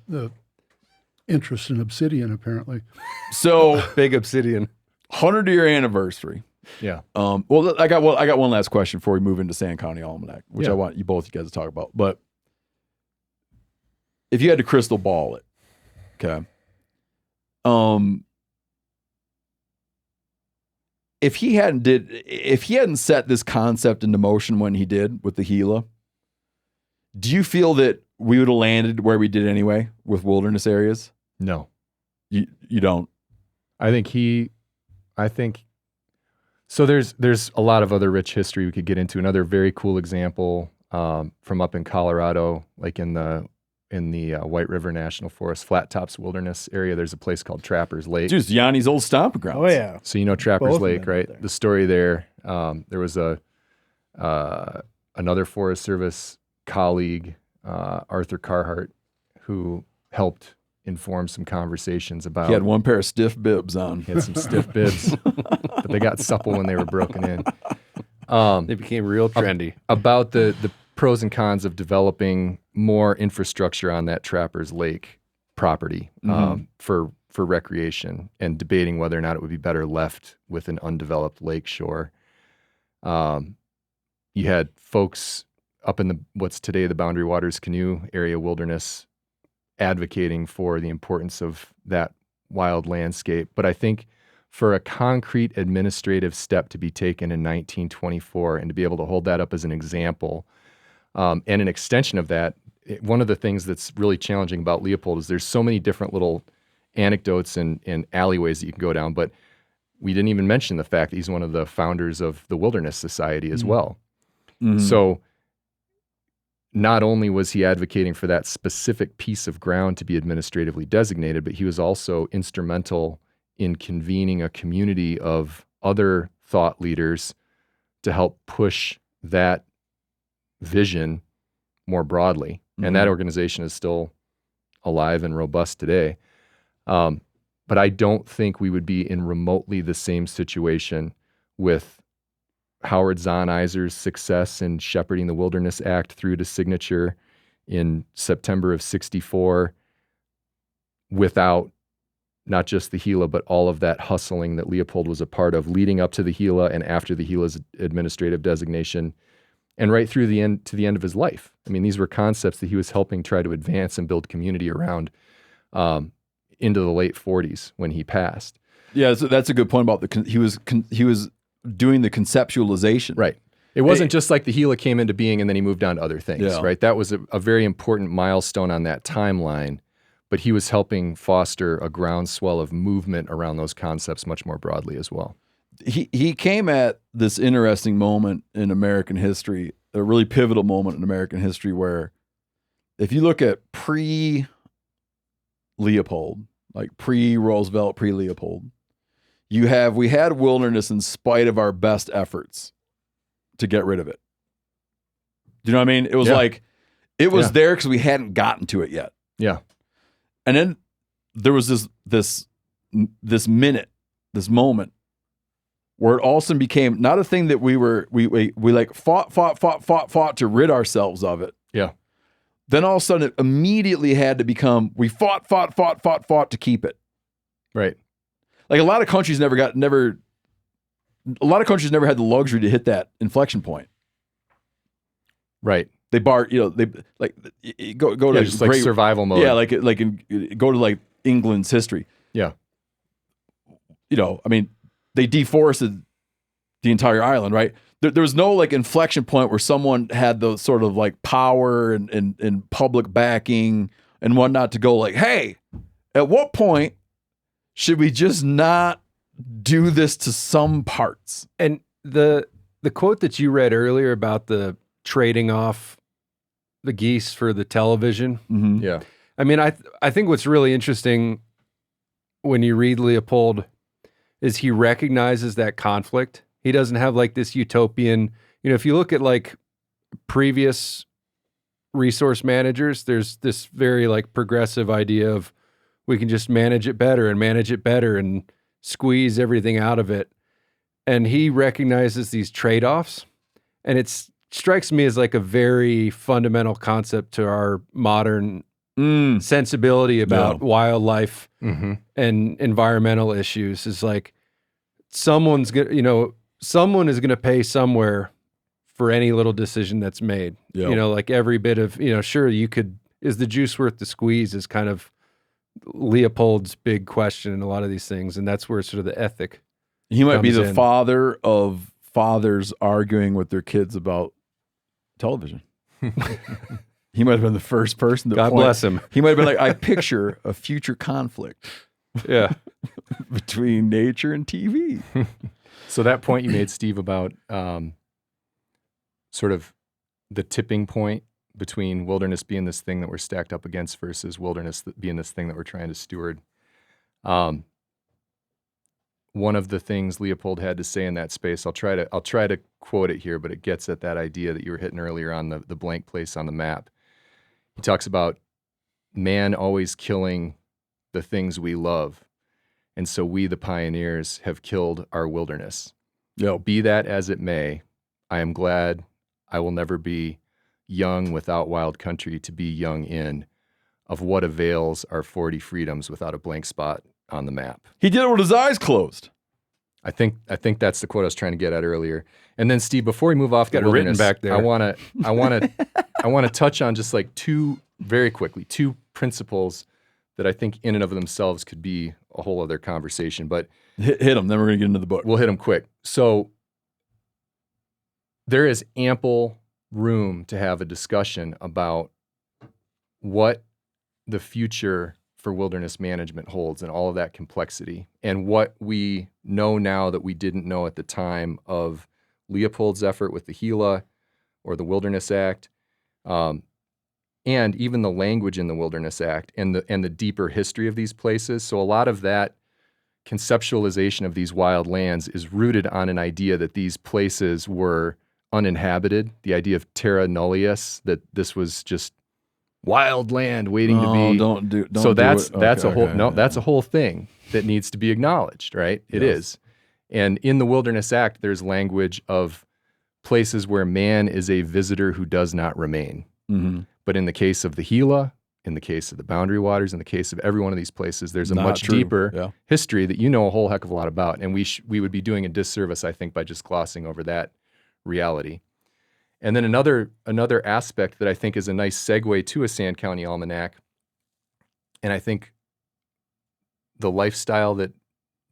interest in obsidian, apparently. So big obsidian. 100-year anniversary. Yeah. Well, I got one last question before we move into Sand County Almanac, which I want you guys to talk about. But if you had to crystal ball it, okay. If he hadn't set this concept into motion when he did with the Gila, do you feel that we would have landed where we did anyway with wilderness areas? No. You don't. I think so there's a lot of other rich history we could get into. Another very cool example from up in Colorado, like in the White River National Forest, Flat Tops Wilderness area, there's a place called Trappers Lake. Dude, it's Janis' old stomping grounds. Oh yeah. So Trappers Both Lake, right? there. The story there was there was another Forest Service colleague, Arthur Carhart, who helped inform some conversations about. He had one pair of stiff bibs on. He had some stiff bibs, but they got supple when they were broken in. They became real trendy. About the pros and cons of developing more infrastructure on that Trappers Lake property for recreation, and debating whether or not it would be better left with an undeveloped lake shore. You had folks up in what's today the Boundary Waters Canoe Area Wilderness advocating for the importance of that wild landscape. But I think for a concrete administrative step to be taken in 1924 and to be able to hold that up as an example, and an extension of that, one of the things that's really challenging about Leopold is there's so many different little anecdotes and alleyways that you can go down, but we didn't even mention the fact that he's one of the founders of the Wilderness Society as well. So not only was he advocating for that specific piece of ground to be administratively designated, but he was also instrumental in convening a community of other thought leaders to help push that vision more broadly. And that organization is still alive and robust today. But I don't think we would be in remotely the same situation with Howard Zahn-Iser's success in shepherding the Wilderness Act through to signature in September of '64 without not just the Gila, but all of that hustling that Leopold was a part of leading up to the Gila and after the Gila's administrative designation and right through the end to the end of his life. I mean, these were concepts that he was helping try to advance and build community around into the late 40s when he passed. Yeah, so that's a good point about he was doing the conceptualization. Right. It wasn't just like the Gila came into being and then he moved on to other things, right? That was a very important milestone on that timeline, but he was helping foster a groundswell of movement around those concepts much more broadly as well. He came at this interesting moment in American history, a really pivotal moment in American history where if you look at pre-Leopold, like pre-Roosevelt, pre-Leopold, we had wilderness in spite of our best efforts to get rid of it. Do you know what I mean? It was like, it was there because we hadn't gotten to it yet. Yeah. And then there was this moment where it all of a sudden became not a thing that we like fought to rid ourselves of it. Yeah. Then all of a sudden it immediately had to become, we fought to keep it. Right. Like a lot of countries never had the luxury to hit that inflection point. Right. They go to just like survival mode. Yeah, go to like England's history. Yeah. I mean, they deforested the entire island, right? There was no like inflection point where someone had the sort of like power and public backing and whatnot to go like, hey, at what point should we just not do this to some parts? And the quote that you read earlier about the trading off the geese for the television. Mm-hmm. Yeah. I mean, I think what's really interesting when you read Leopold is he recognizes that conflict. He doesn't have like this utopian, if you look at like previous resource managers, there's this very like progressive idea of we can just manage it better and squeeze everything out of it. And he recognizes these trade-offs. And it strikes me as like a very fundamental concept to our modern sensibility about wildlife and environmental issues is like someone is going to pay somewhere for any little decision that's made. Like every bit of, sure, is the juice worth the squeeze is kind of Leopold's big question in a lot of these things. And that's where sort of the ethic He might be comes the in. father of fathers arguing with their kids about television. He might have been the first person to God point. bless him. He might have been like, I picture a future conflict Yeah. between nature and TV. So that point you made, Steve, about sort of the tipping point between wilderness being this thing that we're stacked up against versus wilderness being this thing that we're trying to steward. one of the things Leopold had to say in that space, I'll try to quote it here, but it gets at that idea that you were hitting earlier on the blank place on the map. He talks about man always killing the things we love. And so we, the pioneers, have killed our wilderness. Be that as it may, I am glad I will never be young without wild country to be young in. Of what avails our 40 freedoms without a blank spot on the map. He did it with his eyes closed. I think that's the quote I was trying to get at earlier. And then Steve, before we move off the wilderness, back there. I want to touch on just like two principles that I think in and of themselves could be a whole other conversation. But hit them, then we're going to get into the book. We'll hit them quick. So there is ample room to have a discussion about what the future for wilderness management holds and all of that complexity, and what we know now that we didn't know at the time of Leopold's effort with the Gila or the Wilderness Act, and even the language in the Wilderness Act and the deeper history of these places. So a lot of that conceptualization of these wild lands is rooted on an idea that these places were uninhabited, the idea of terra nullius, that this was just wild land waiting to be. That's a whole thing that needs to be acknowledged, right? It is. And in the Wilderness Act, there's language of places where man is a visitor who does not remain. Mm-hmm. But in the case of the Gila, in the case of the Boundary Waters, in the case of every one of these places, there's a much deeper history that you know a whole heck of a lot about. And we would be doing a disservice, I think, by just glossing over that reality. And then another aspect that I think is a nice segue to a Sand County Almanac, and I think the lifestyle that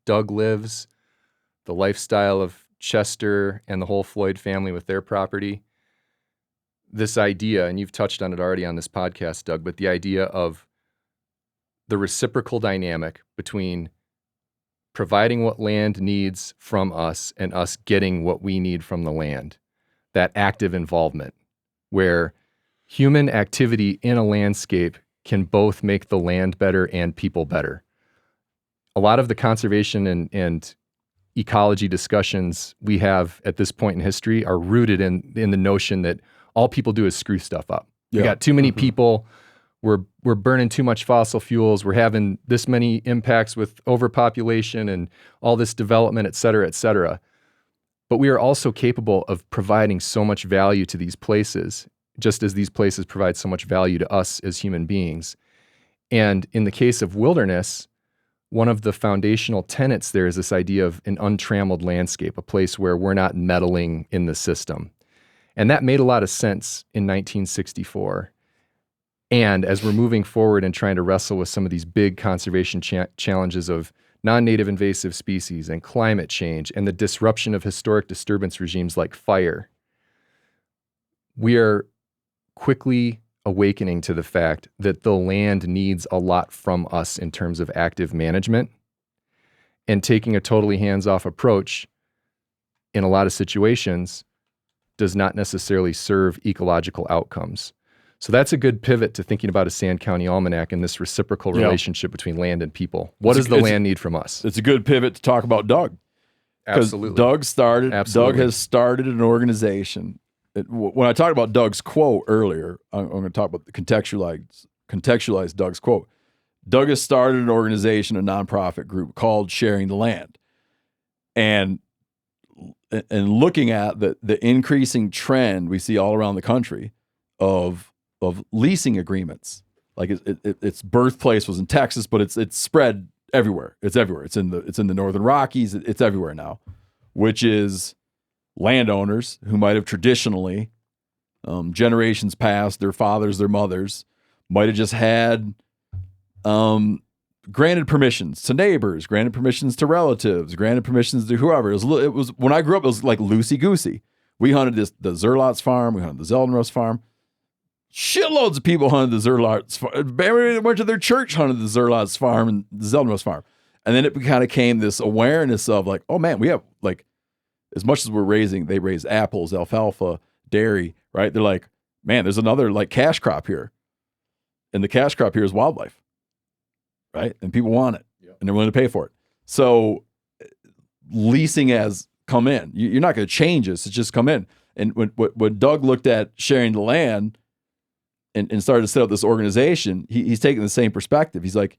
Doug lives, the lifestyle of Chester and the whole Floyd family with their property, this idea, and you've touched on it already on this podcast, Doug, but the idea of the reciprocal dynamic between providing what land needs from us and us getting what we need from the land. That active involvement where human activity in a landscape can both make the land better and people better. A lot of the conservation and ecology discussions we have at this point in history are rooted in the notion that all people do is screw stuff up. We got too many people, we're burning too much fossil fuels, we're having this many impacts with overpopulation and all this development, et cetera, et cetera. But we are also capable of providing so much value to these places, just as these places provide so much value to us as human beings. And in the case of wilderness, one of the foundational tenets there is this idea of an untrammeled landscape, a place where we're not meddling in the system. And that made a lot of sense in 1964. And as we're moving forward and trying to wrestle with some of these big conservation challenges of non-native invasive species and climate change and the disruption of historic disturbance regimes like fire, we are quickly awakening to the fact that the land needs a lot from us in terms of active management, and taking a totally hands-off approach in a lot of situations does not necessarily serve ecological outcomes. So that's a good pivot to thinking about a Sand County Almanac and this reciprocal relationship between land and people. What does the land need from us? It's a good pivot to talk about Doug. Absolutely. Doug has started an organization. When I talked about Doug's quote earlier, I'm going to talk about the contextualize Doug's quote. Doug has started an organization, a nonprofit group called Sharing the Land. And looking at the increasing trend we see all around the country of leasing agreements. Like its birthplace was in Texas, but it's spread everywhere. It's everywhere. It's in the Northern Rockies. It's everywhere now, which is landowners who might have traditionally, generations past, their fathers, their mothers, might have just had granted permissions to neighbors, granted permissions to relatives, granted permissions to whoever. It was when I grew up, it was like loosey-goosey. We hunted the Zerlot's farm. We hunted the Zeldenros farm. Shitloads of people hunted the Zerlot's farm. They went to their church, hunted the Zerlot's farm and the Zeldenros farm. And then it kind of came this awareness of like, oh man, we have like, as much as they raise apples, alfalfa, dairy, right? They're like, man, there's another like cash crop here. And the cash crop here is wildlife, right? And people want it and they're willing to pay for it. So leasing as come in. You're not going to change this. It's just come in. And when Doug looked at sharing the land and started to set up this organization, he's taking the same perspective. He's like,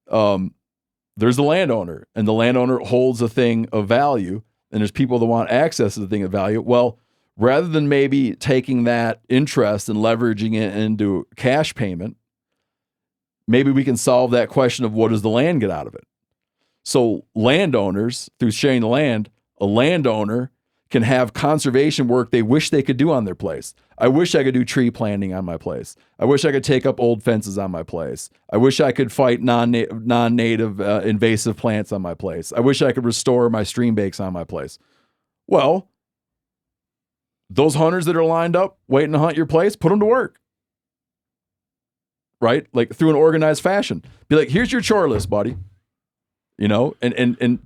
there's the landowner, and the landowner holds a thing of value, and there's people that want access to the thing of value. Well, rather than maybe taking that interest and leveraging it into cash payment, maybe we can solve that question of what does the land get out of it? So landowners, through sharing the land, a landowner can have conservation work they wish they could do on their place. I wish I could do tree planting on my place. I wish I could take up old fences on my place. I wish I could fight non-native invasive plants on my place. I wish I could restore my stream banks on my place. Well, those hunters that are lined up waiting to hunt your place, put them to work. Right? Like through an organized fashion. Be like, here's your chore list, buddy. You know, and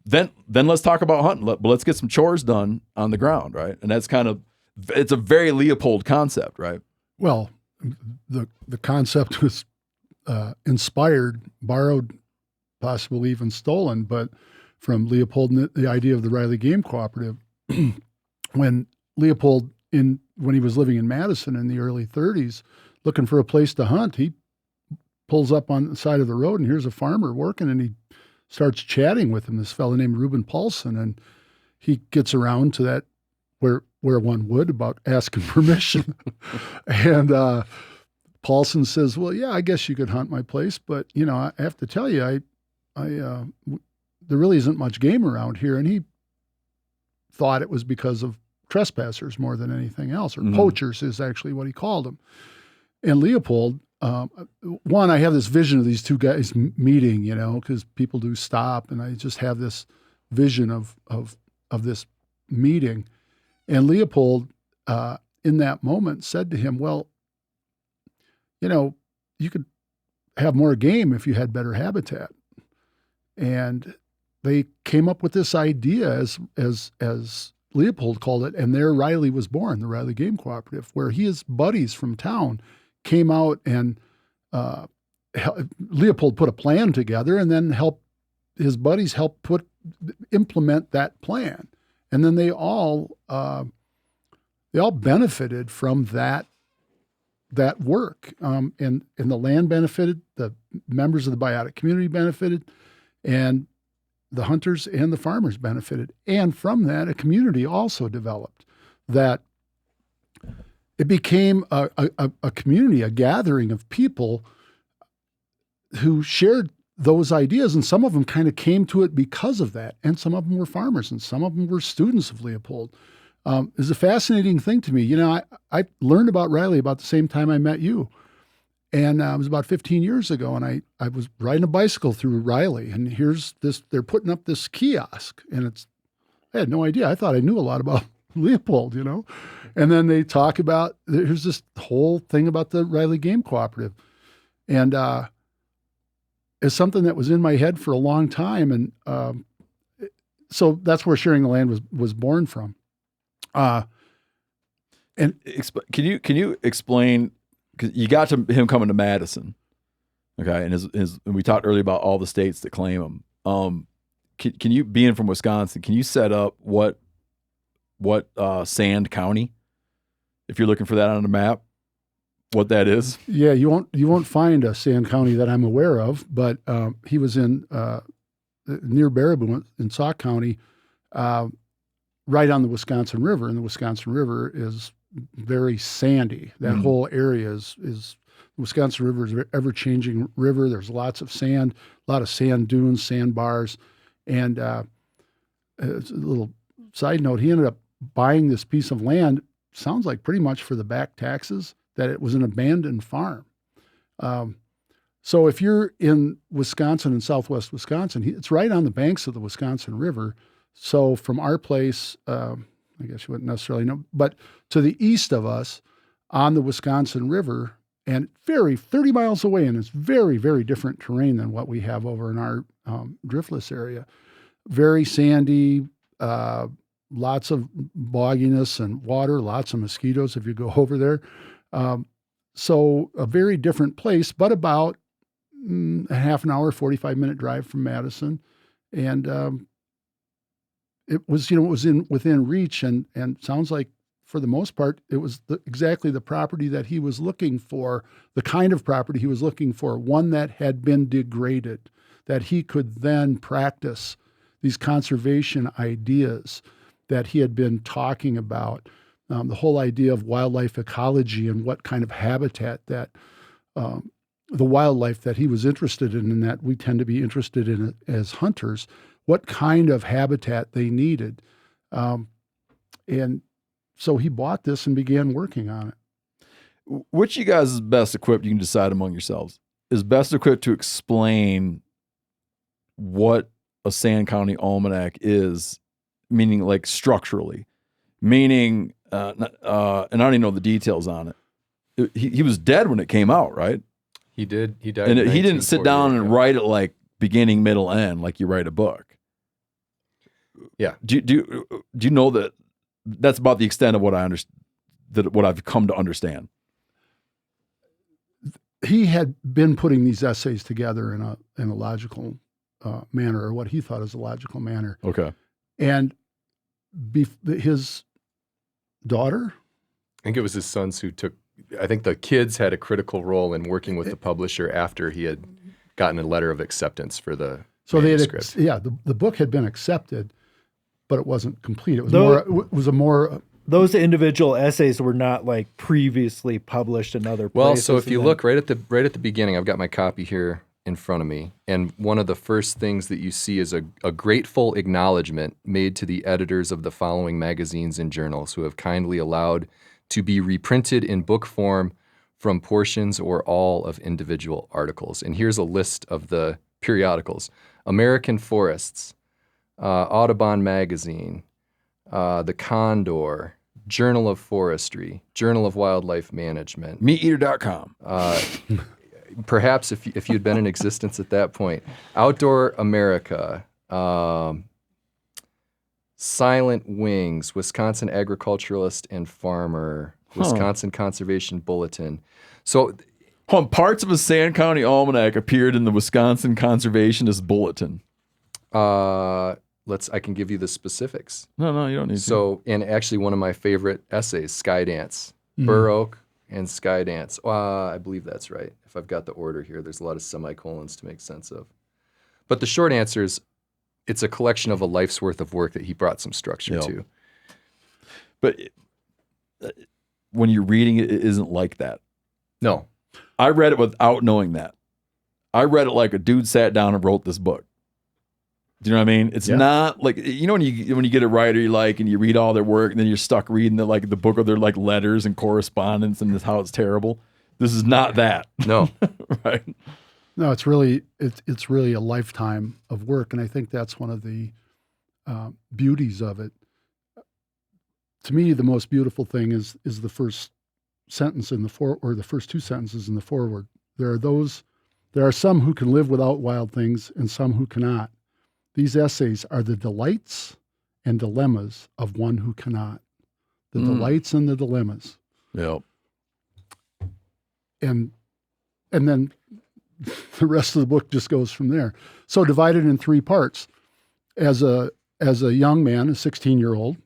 then let's talk about hunting. But let's get some chores done on the ground, right? And that's it's a very Leopold concept, right? Well, the concept was inspired, borrowed, possibly even stolen, but from Leopold and the idea of the Riley Game Cooperative. When Leopold, when he was living in Madison in the early 30s, looking for a place to hunt, he pulls up on the side of the road and here's a farmer working, and he starts chatting with him, this fellow named Reuben Paulson, and he gets around to that where one would about asking permission. And Paulson says, well, yeah, I guess you could hunt my place, but you know, I have to tell you, there really isn't much game around here. And he thought it was because of trespassers more than anything else, or poachers is actually what he called them. And Leopold, one, I have this vision of these two guys meeting, you know, because people do stop, and I just have this vision of this meeting. And Leopold, in that moment, said to him, well, you know, you could have more game if you had better habitat. And they came up with this idea, as Leopold called it, and there Riley was born, the Riley Game Cooperative, where his buddies from town came out and Leopold put a plan together, and then his buddies helped implement that plan. And then they all benefited from that work. And the land benefited, the members of the biotic community benefited, and the hunters and the farmers benefited. And from that, a community also developed that it became a community, a gathering of people who shared those ideas, and some of them kind of came to it because of that, and some of them were farmers, and some of them were students of Leopold. It's a fascinating thing to me. You know, I learned about Riley about the same time I met you, and it was about 15 years ago, and I was riding a bicycle through Riley, and here's this, they're putting up this kiosk, and I had no idea. I thought I knew a lot about Leopold, you know, and then they talk about, here's this whole thing about the Riley Game Cooperative, and is something that was in my head for a long time. And so that's where sharing the land was born from. And can you explain, because you got to him coming to Madison, okay, and and we talked earlier about all the states that claim him. Can you, being from Wisconsin, can you set up what Sand County, if you're looking for that on the map, what that is? Yeah, you won't find a Sand County that I'm aware of, but he was in near Baraboo in Sauk County, right on the Wisconsin River, and the Wisconsin River is very sandy. That whole area is the Wisconsin River is an ever-changing river. There's lots of sand, a lot of sand dunes, sandbars, and it's a little side note, he ended up buying this piece of land, sounds like pretty much for the back taxes, that it was an abandoned farm. So if you're in Wisconsin and southwest Wisconsin, it's right on the banks of the Wisconsin River. So from our place, I guess you wouldn't necessarily know, but to the east of us on the Wisconsin River, and 30 miles away, and it's very, very different terrain than what we have over in our driftless area. Very sandy, lots of bogginess and water, lots of mosquitoes if you go over there. So a very different place, but about a half an hour, 45-minute drive from Madison. And it was within reach, and sounds like for the most part it was exactly the property that he was looking for, the kind of property he was looking for, one that had been degraded, that he could then practice these conservation ideas that he had been talking about, the whole idea of wildlife ecology and what kind of habitat that the wildlife that he was interested in, and that we tend to be interested in as hunters, what kind of habitat they needed. And so he bought this and began working on it. Which you guys is best equipped, you can decide among yourselves, is best equipped to explain what a Sand County Almanac is, meaning like structurally, meaning, and I don't even know the details on it. He was dead when it came out, right? He did. He died. And in he didn't sit 1948, down and yeah. write it like beginning, middle, end, like you write a book. Yeah. Do you know that that's about the extent of what I understand, what I've come to understand? He had been putting these essays together in a logical manner, or what he thought is a logical manner. Okay. And his daughter, I think it was his sons who took. I think the kids had a critical role in working with the publisher after he had gotten a letter of acceptance for the manuscript. the book had been accepted, but it wasn't complete. It was Though- more. Those individual essays were not like previously published in other Well, places. so if and you then- look right at the beginning, I've got my copy here in front of me, and one of the first things that you see is a grateful acknowledgement made to the editors of the following magazines and journals who have kindly allowed to be reprinted in book form from portions or all of individual articles. And here's a list of the periodicals: American Forests, Audubon Magazine, The Condor, Journal of Forestry, Journal of Wildlife Management, MeatEater.com. Perhaps if you'd been in existence at that point, Outdoor America, Silent Wings, Wisconsin Agriculturalist and Farmer, Wisconsin Conservation Bulletin. So Parts of a Sand County Almanac appeared in the Wisconsin Conservationist Bulletin. I can give you the specifics. No, you don't need to. So, and actually one of my favorite essays, Skydance, Bur Oak and Skydance. I believe that's right. If I've got the order here, there's a lot of semicolons to make sense of. But the short answer is it's a collection of a life's worth of work that he brought some structure to. But when you're reading it, it isn't like that. No. I read it without knowing that. I read it like a dude sat down and wrote this book. Do you know what I mean? It's not like, you know, when you get a writer you like and you read all their work and then you're stuck reading the book of their like letters and correspondence and how it's terrible. This is not that. No. Right. No, it's really a lifetime of work, and I think that's one of the beauties of it. To me, the most beautiful thing is the first sentence in the first two sentences in the foreword. There are some who can live without wild things and some who cannot. These essays are the delights and dilemmas of one who cannot. The delights and the dilemmas. Yep. And then the rest of the book just goes from there. So divided in three parts. As a young man, a 16-year-old,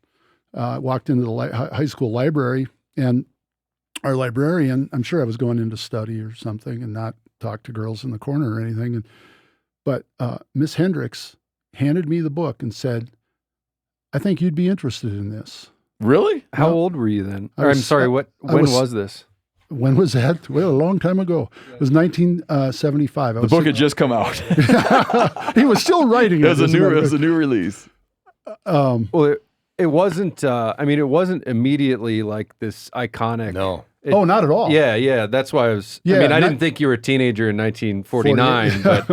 walked into the high school library, and our librarian, I'm sure I was going in to study or something and not talk to girls in the corner or anything. But Miss Hendricks handed me the book and said, "I think you'd be interested in this." Really? How old were you then? I Or, I'm was- sorry, when was- was this? When was that? Well, a long time ago. It was 1975. The book had just come out. He was still writing it. It was a new release. Well, it wasn't, it wasn't immediately like this iconic. No. Not at all. Yeah. That's why I was, I didn't think you were a teenager in 1949, but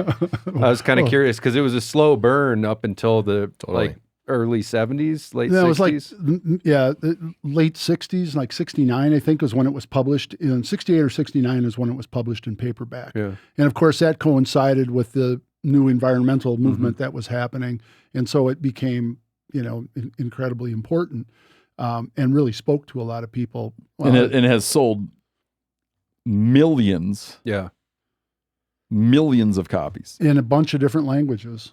I was kind of curious because it was a slow burn up until the early 70s, late 60s. It was the late 60s, like 69, I think, was when it was published. In 68 or 69 is when it was published in paperback. Yeah. And of course, that coincided with the new environmental movement that was happening. And so it became, incredibly important and really spoke to a lot of people. And it has sold millions of copies. In a bunch of different languages.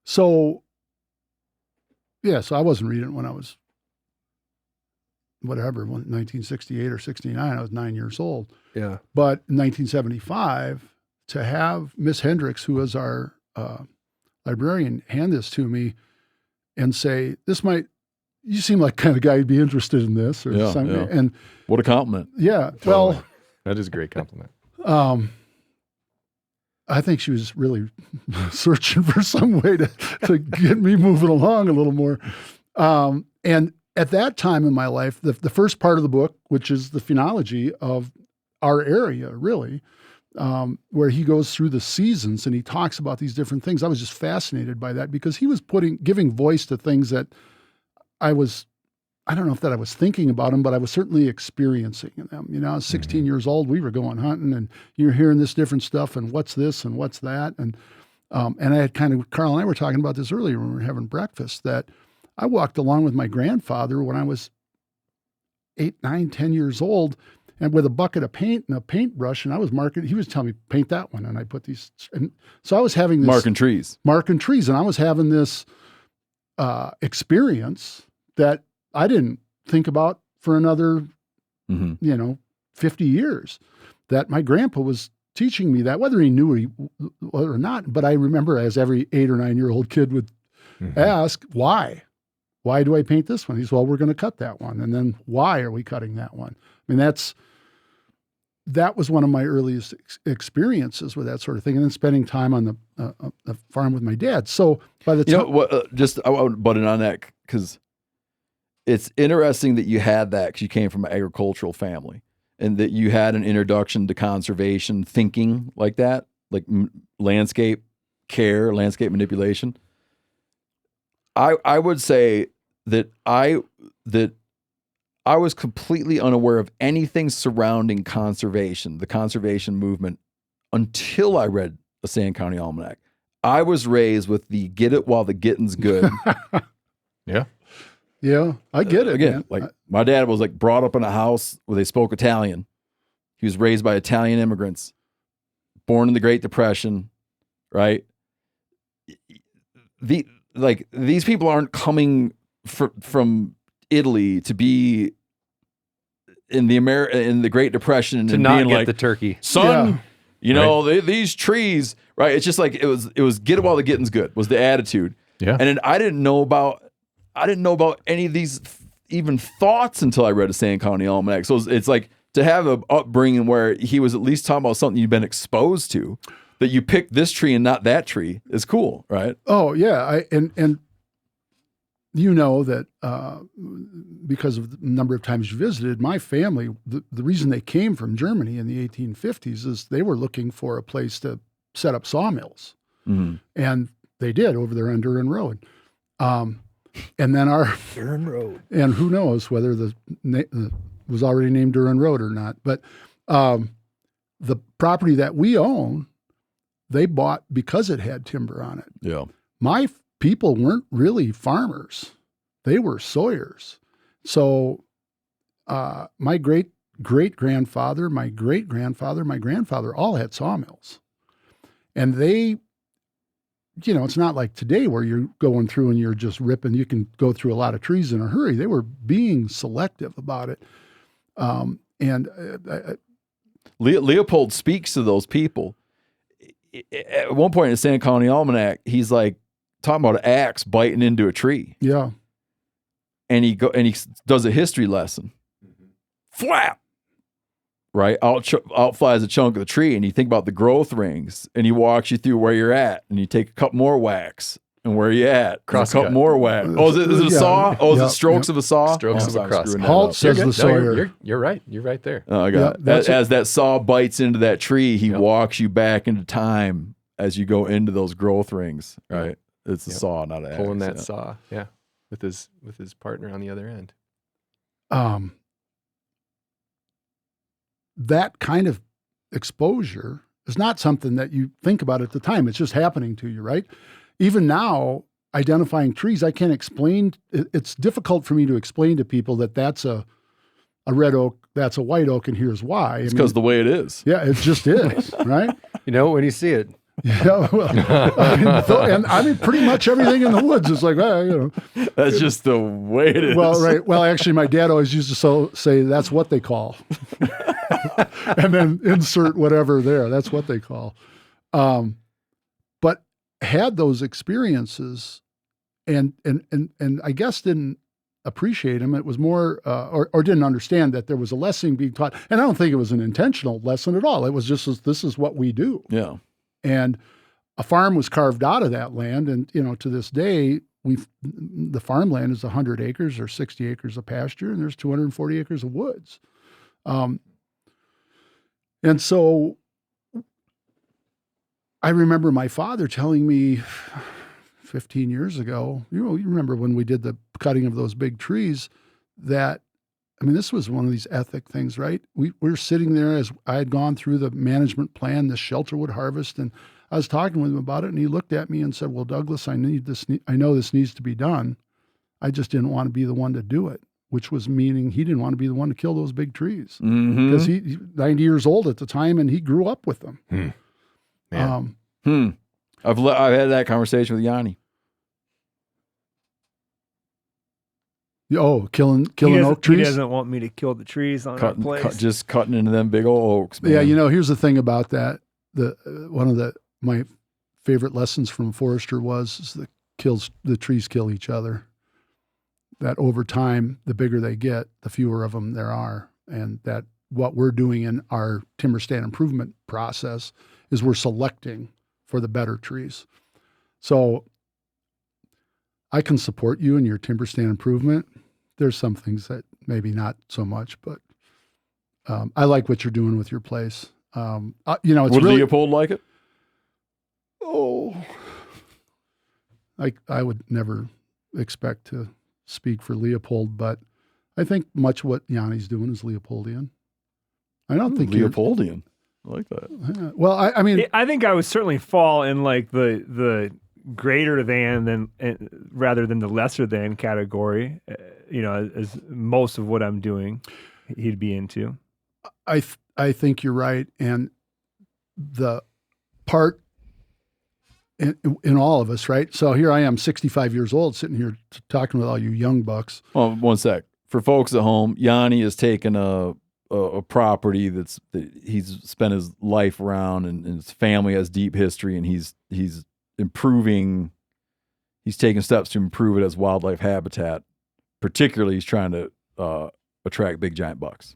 So Yeah, so I wasn't reading it when I was, 1968 or 69. I was 9 years old. Yeah. But in 1975, to have Miss Hendricks, who was our librarian, hand this to me and say, you seem like kind of guy who'd be interested in this or something. Yeah. And What a compliment. yeah, Totally. well, That is a great compliment. I think she was really searching for some way to get me moving along a little more. And at that time in my life, the first part of the book, which is the phenology of our area, really, where he goes through the seasons and he talks about these different things. I was just fascinated by that because he was giving voice to things that I don't know if that I was thinking about them, but I was certainly experiencing them. You know, I was 16 years old. We were going hunting, and you're hearing this different stuff, and what's this and what's that, and I had Karl and I were talking about this earlier when we were having breakfast. That I walked along with my grandfather when I was 8, 9, 10 years old, and with a bucket of paint and a paintbrush, and I was marking. He was telling me paint that one, and I put these. And so I was having this Marking trees, and I was having this experience that I didn't think about for another, 50 years, that my grandpa was teaching me that, whether he knew or not. But I remember, as every 8 or 9 year old kid would ask, why? Why do I paint this one? He says, well, we're going to cut that one. And then why are we cutting that one? I mean, that was one of my earliest experiences with that sort of thing. And then spending time on the farm with my dad. So by the time, I would butt in on that because it's interesting that you had that because you came from an agricultural family and that you had an introduction to conservation thinking like that, like landscape care, landscape manipulation. I would say that I was completely unaware of anything surrounding conservation, the conservation movement, until I read the Sand County Almanac. I was raised with the get it while the getting's good. Yeah. Yeah, I get it. Again, man. like my dad was like brought up in a house where they spoke Italian. He was raised by Italian immigrants, born in the Great Depression, right? These people aren't coming from Italy to be in the Great Depression To and not being get like, the turkey. son, these trees, right? It's just like it was get it while the getting's good was the attitude. Yeah. And then I didn't know about any of these even thoughts until I read a Sand County Almanac. So it's like to have an upbringing where he was at least talking about something you've been exposed to, that you picked this tree and not that tree is cool, right? Oh yeah, and you know that because of the number of times you visited, my family, the reason they came from Germany in the 1850s is they were looking for a place to set up sawmills, and they did over there on Duren Road. And then Duren Road. And who knows whether the was already named Duren Road or not. But the property that we own, they bought because it had timber on it. Yeah. My people weren't really farmers. They were sawyers. So my great-great-grandfather, my great-grandfather, my grandfather all had sawmills. And they, it's not like today where you're going through and you're just ripping. You can go through a lot of trees in a hurry. They were being selective about it. Leopold speaks to those people. At one point in the Sand County Almanac, he's like talking about an axe biting into a tree. Yeah. And he does a history lesson. Flap! Right? Out flies a chunk of the tree, and you think about the growth rings, and he walks you through where you're at, and you take a couple more whacks, and where you at? A couple more whacks. Oh, is it a saw? Oh, is it strokes of a saw? Strokes of a cross. Halt, says the sawyer. You're right. You're right there. Oh, I got it. As that saw bites into that tree, he walks you back into time as you go into those growth rings, right? It's a saw, not an axe. Pulling that saw, with his partner on the other end. That kind of exposure is not something that you think about at the time. It's just happening to you, right? Even now, identifying trees, I can't explain. It's difficult for me to explain to people that that's a red oak, that's a white oak, and here's why. It's because the way it is. Yeah, it just is, right? When you see it. Yeah, well, I mean, pretty much everything in the woods is like, That's just the way it is. Well, right. Well, actually, my dad always used to say that's what they call, and then insert whatever there. That's what they call. But had those experiences, and I guess didn't appreciate them. It was more, or didn't understand that there was a lesson being taught. And I don't think it was an intentional lesson at all. It was just, this is what we do. Yeah. And a farm was carved out of that land. And, to this day, the farmland is 100 acres or 60 acres of pasture, and there's 240 acres of woods. And so I remember my father telling me 15 years ago, you remember when we did the cutting of those big trees, this was one of these ethic things, right? We were sitting there as I had gone through the management plan, the shelterwood harvest, and I was talking with him about it, and he looked at me and said, well, Douglas, I know this needs to be done. I just didn't want to be the one to do it, which was meaning he didn't want to be the one to kill those big trees. Because he's 90 years old at the time, and he grew up with them. I've had that conversation with Yanni. Oh, killing oak trees? He doesn't want me to kill the trees on our place. Just cutting into them big old oaks, man. Yeah, here's the thing about that. One of my favorite lessons from Forrester was the trees kill each other. That over time, the bigger they get, the fewer of them there are. And that what we're doing in our timber stand improvement process is we're selecting for the better trees. So I can support you in your timber stand improvement. There's some things that maybe not so much, but I like what you're doing with your place. Would Leopold like it? Oh, I would never expect to speak for Leopold, but I think much what Yanni's doing is Leopoldian. I don't think Leopoldian. I like that. Well, I think I would certainly fall in like the greater than rather than the lesser than category. As most of what I'm doing, he'd be into. I think you're right, and the part in all of us, right? So here I am, 65 years old, sitting here talking with all you young bucks. Oh, one sec. For folks at home, Yanni has taken a property that he's spent his life around, and his family has deep history, and he's improving. He's taking steps to improve it as wildlife habitat. Particularly, he's trying to attract big giant bucks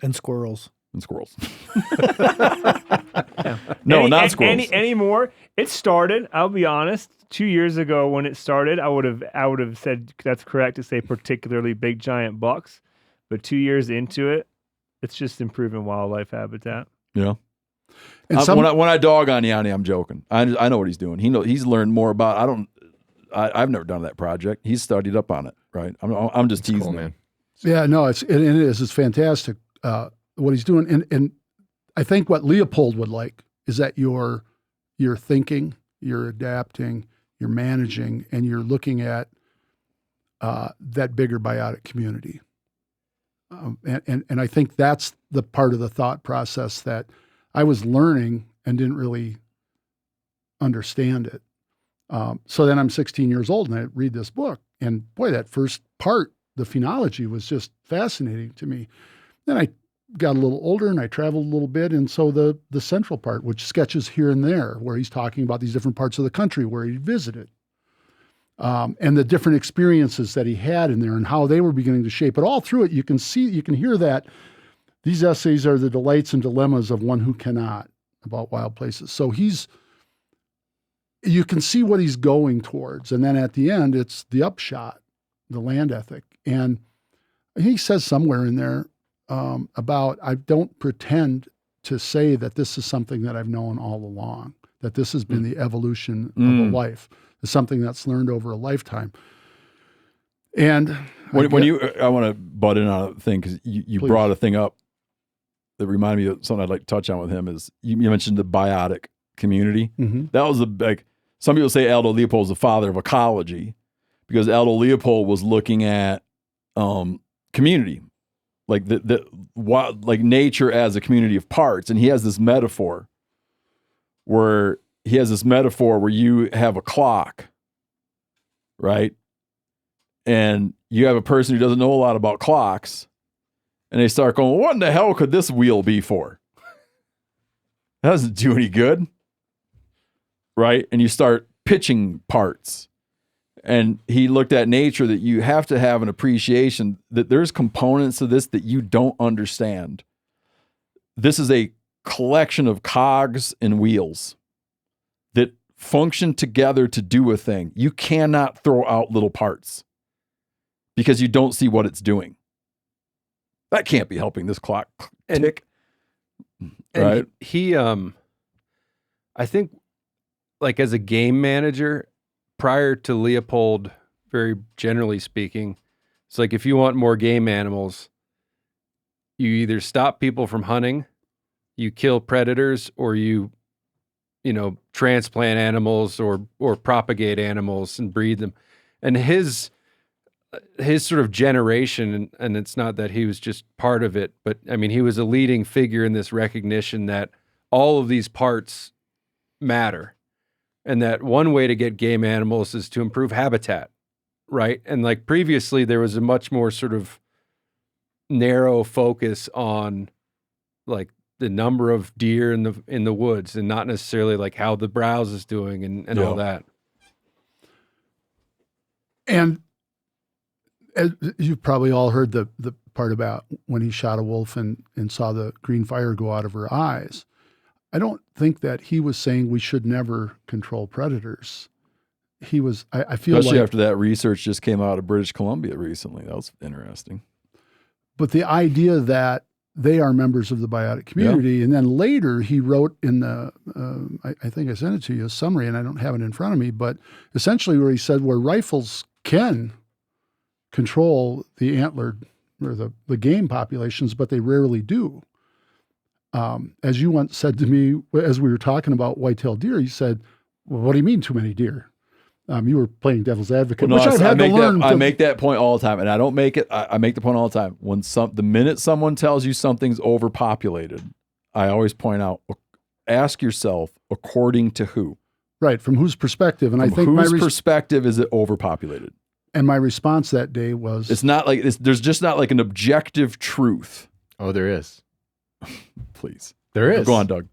and squirrels. Yeah. No, not squirrels. Anymore. It started, I'll be honest, 2 years ago when it started, I would have said that's correct to say particularly big giant bucks. But 2 years into it, it's just improving wildlife habitat. Yeah. And when I dog on Yanni, I'm joking. I know what he's doing. He's learned more about. I've never done that project. He's studied up on it, right? I'm just teasing, cool, man. Yeah, no, it is. It's fantastic what he's doing, and I think what Leopold would like is that you're thinking, you're adapting, you're managing, and you're looking at that bigger biotic community. And I think that's the part of the thought process that I was learning and didn't really understand it. So then I'm 16 years old and I read this book, and boy, that first part, the phenology, was just fascinating to me. Then I got a little older and I traveled a little bit, and so the central part, which sketches here and there, where he's talking about these different parts of the country where he visited, and the different experiences that he had in there and how they were beginning to shape. But all through it, you can hear that these essays are the delights and dilemmas of one who cannot, about wild places. So you can see what he's going towards. And then at the end, it's the upshot, the land ethic. And he says somewhere in there about, I don't pretend to say that this is something that I've known all along, that this has been the evolution of a life. It's something that's learned over a lifetime. And I want to butt in on a thing, because you brought a thing up that reminded me of something I'd like to touch on with him. Is you mentioned the biotic community. Mm-hmm. That was some people say Aldo Leopold is the father of ecology, because Aldo Leopold was looking at community, like like nature as a community of parts, and he has this metaphor where he has this metaphor where you have a clock, right? And you have a person who doesn't know a lot about clocks, and they start going, what in the hell could this wheel be for? That doesn't do any good, right? And you start pitching parts. And he looked at nature that you have to have an appreciation that there's components of this that you don't understand. This is a collection of cogs and wheels that function together to do a thing. You cannot throw out little parts because you don't see what it's doing. That can't be helping this clock tick. Right? And he I think, like, as a game manager, prior to Leopold, very generally speaking, it's like if you want more game animals, you either stop people from hunting, you kill predators, or you transplant animals or propagate animals and breed them. And his sort of generation, and it's not that he was just part of it, but I mean, he was a leading figure in this recognition that all of these parts matter. And that one way to get game animals is to improve habitat, right? And like previously, there was a much more sort of narrow focus on like the number of deer in the woods, and not necessarily like how the browse is doing and all that. And as you've probably all heard the part about when he shot a wolf and saw the green fire go out of her eyes. I don't think that he was saying we should never control predators. He was, I feel especially like, after that research just came out of British Columbia recently. That was interesting. But the idea that they are members of the biotic community, and then later he wrote in the, I think I sent it to you, a summary, and I don't have it in front of me, but essentially where he said where rifles can control the antlered or the game populations, but they rarely do. As you once said to me, as we were talking about white-tailed deer, you said, well, what do you mean too many deer? You were playing devil's advocate, Well, no, which I've had to learn. I make that point all the time, and I don't make it. I make the point all the time. The minute someone tells you something's overpopulated, I always point out, ask yourself, according to who? Right, from whose perspective? And From I think whose perspective is it overpopulated? And my response that day was, it's not like there's just not like an objective truth. Oh, there is. Please. There is. Go on, Doug.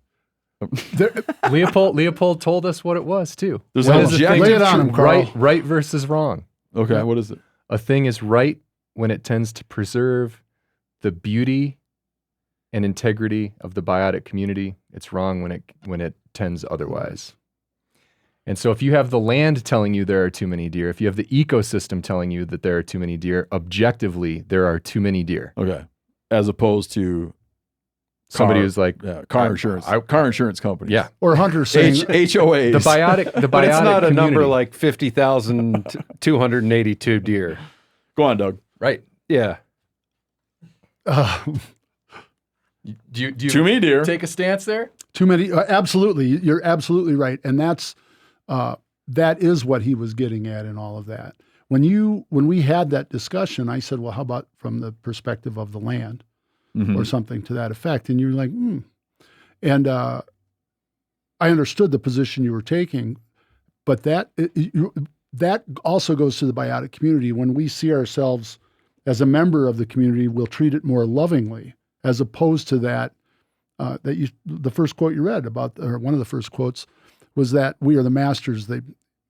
Leopold told us what it was too. There's What an is the objective thing? Lay it on him, Karl. Right versus wrong. Okay, what is it? A thing is right when it tends to preserve the beauty and integrity of the biotic community. It's wrong when it tends otherwise. And so if you have the land telling you there are too many deer, if you have the ecosystem telling you that there are too many deer, objectively there are too many deer. Okay. As opposed to somebody who's like car insurance companies. Yeah. or Hunter saying, HOAs. The biotic But it's not a community. number like 50,282 deer. Go on, Doug. Right. Yeah. Do you Too many deer. take a stance there? too many. Absolutely. You're absolutely right. And that is what he was getting at in all of that. When we had that discussion, I said, well, how about from the perspective of the land? Mm-hmm. Or something to that effect. And you're like, And I understood the position you were taking, but that also goes to the biotic community. When we see ourselves as a member of the community, we'll treat it more lovingly, as opposed to that, the first quote you read about, or one of the first quotes was that we are the masters, the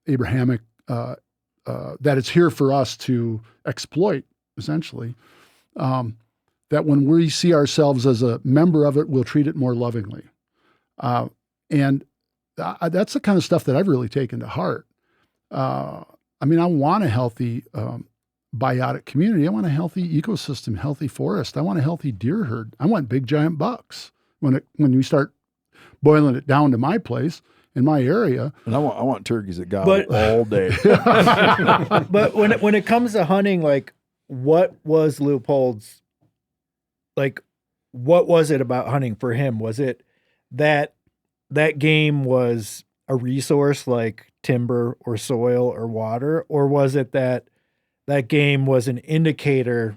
Abrahamic, that it's here for us to exploit, essentially. That when we see ourselves as a member of it, we'll treat it more lovingly. And that's the kind of stuff that I've really taken to heart. I mean, I want a healthy biotic community. I want a healthy ecosystem, healthy forest. I want a healthy deer herd. I want big giant bucks. When we start boiling it down to my place in my area. And I want turkeys that gobble all day. But when it comes to hunting, like, what was Leopold's, like, what was it about hunting for him? Was it that game was a resource like timber or soil or water? Or was it that game was an indicator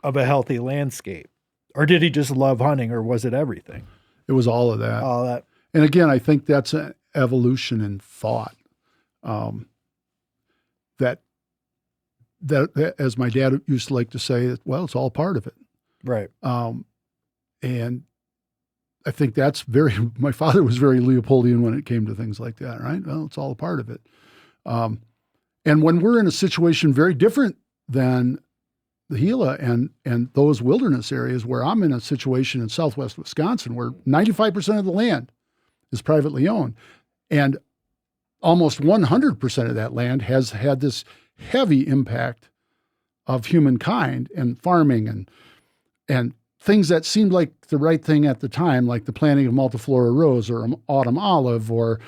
of a healthy landscape? Or did he just love hunting, or was it everything? It was all of that. All that. And again, I think that's an evolution in thought. That, as my dad used to like to say, well, it's all part of it. Right. And I think that's my father was very Leopoldian when it came to things like that, right? Well, it's all a part of it. And when we're in a situation very different than the Gila and those wilderness areas, where I'm in a situation in Southwest Wisconsin where 95% of the land is privately owned, and almost 100% of that land has had this heavy impact of humankind and farming and things that seemed like the right thing at the time, like the planting of multiflora rose or autumn olive or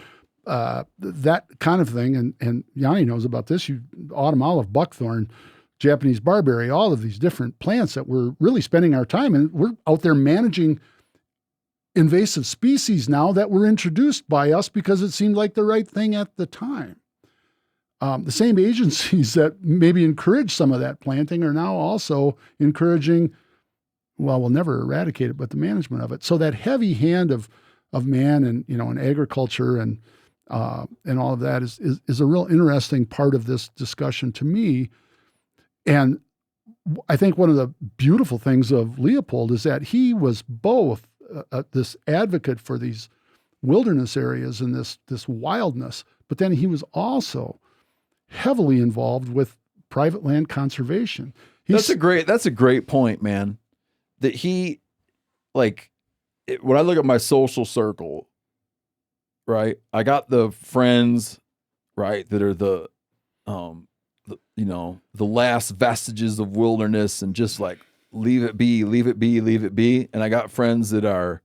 that kind of thing. And Yanni knows about this. Autumn olive, buckthorn, Japanese barberry, all of these different plants that we're really spending our time in. We're out there managing invasive species now that were introduced by us because it seemed like the right thing at the time. The same agencies that maybe encourage some of that planting are now also encouraging, well, we'll never eradicate it, but the management of it. So that heavy hand of man and, and agriculture and all of that is a real interesting part of this discussion to me. And I think one of the beautiful things of Leopold is that he was both this advocate for these wilderness areas and this wildness, but then he was also heavily involved with private land conservation. That's a great point, man. That he, when I look at my social circle, right, I got the friends, right, that are the last vestiges of wilderness and just like leave it be, leave it be, leave it be. And I got friends that are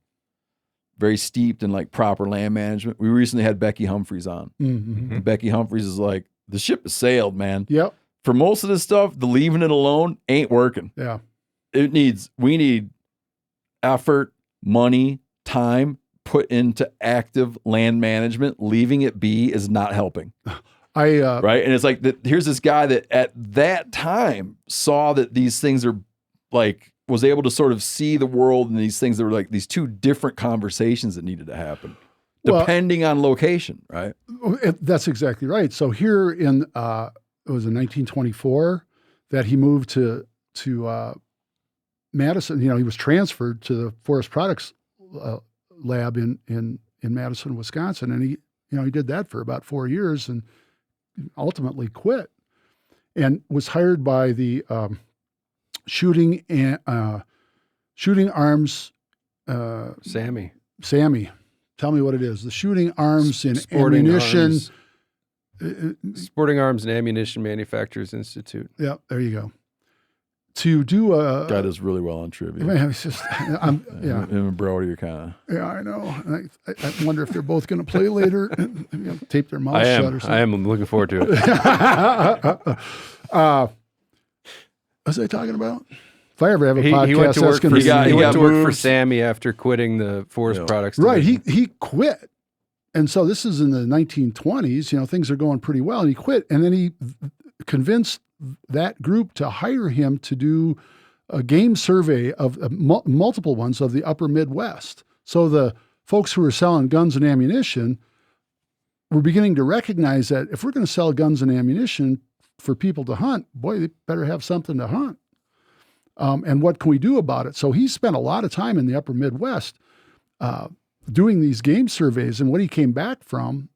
very steeped in like proper land management. We recently had Becky Humphreys on. Mm-hmm. And Becky Humphreys is like, the ship has sailed, man. Yep. For most of this stuff, the leaving it alone ain't working. Yeah. We need effort, money, time put into active land management. Leaving it be is not helping. Right. And it's like, here's this guy that at that time saw that these things are like, was able to sort of see the world and these things that were like these two different conversations that needed to happen depending on location. Right. That's exactly right. So here it was in 1924 that he moved to Madison. He was transferred to the Forest Products lab in Madison, Wisconsin. And he did that for about 4 years and ultimately quit and was hired by the shooting arms. Sammy. Tell me what it is. The shooting arms and Sporting ammunition. Sporting Arms and Ammunition Manufacturers Institute. Yeah, there you go. To do a guy does really well on trivia. It's just, him and Brody are kind of. Yeah, I know. And I wonder if they're both going to play later and tape their mouths shut or something. I am looking forward to it. What was I talking about? If I ever have a podcast, he went to work that's going he went to work for moved. Sammy after quitting the Forest Products. Right. division. He quit. And so this is in the 1920s, things are going pretty well. And he quit. And then he convinced that group to hire him to do a game survey of multiple ones of the upper Midwest. So the folks who were selling guns and ammunition were beginning to recognize that if we're going to sell guns and ammunition for people to hunt, boy, they better have something to hunt. And what can we do about it? So he spent a lot of time in the upper Midwest doing these game surveys. And what he came back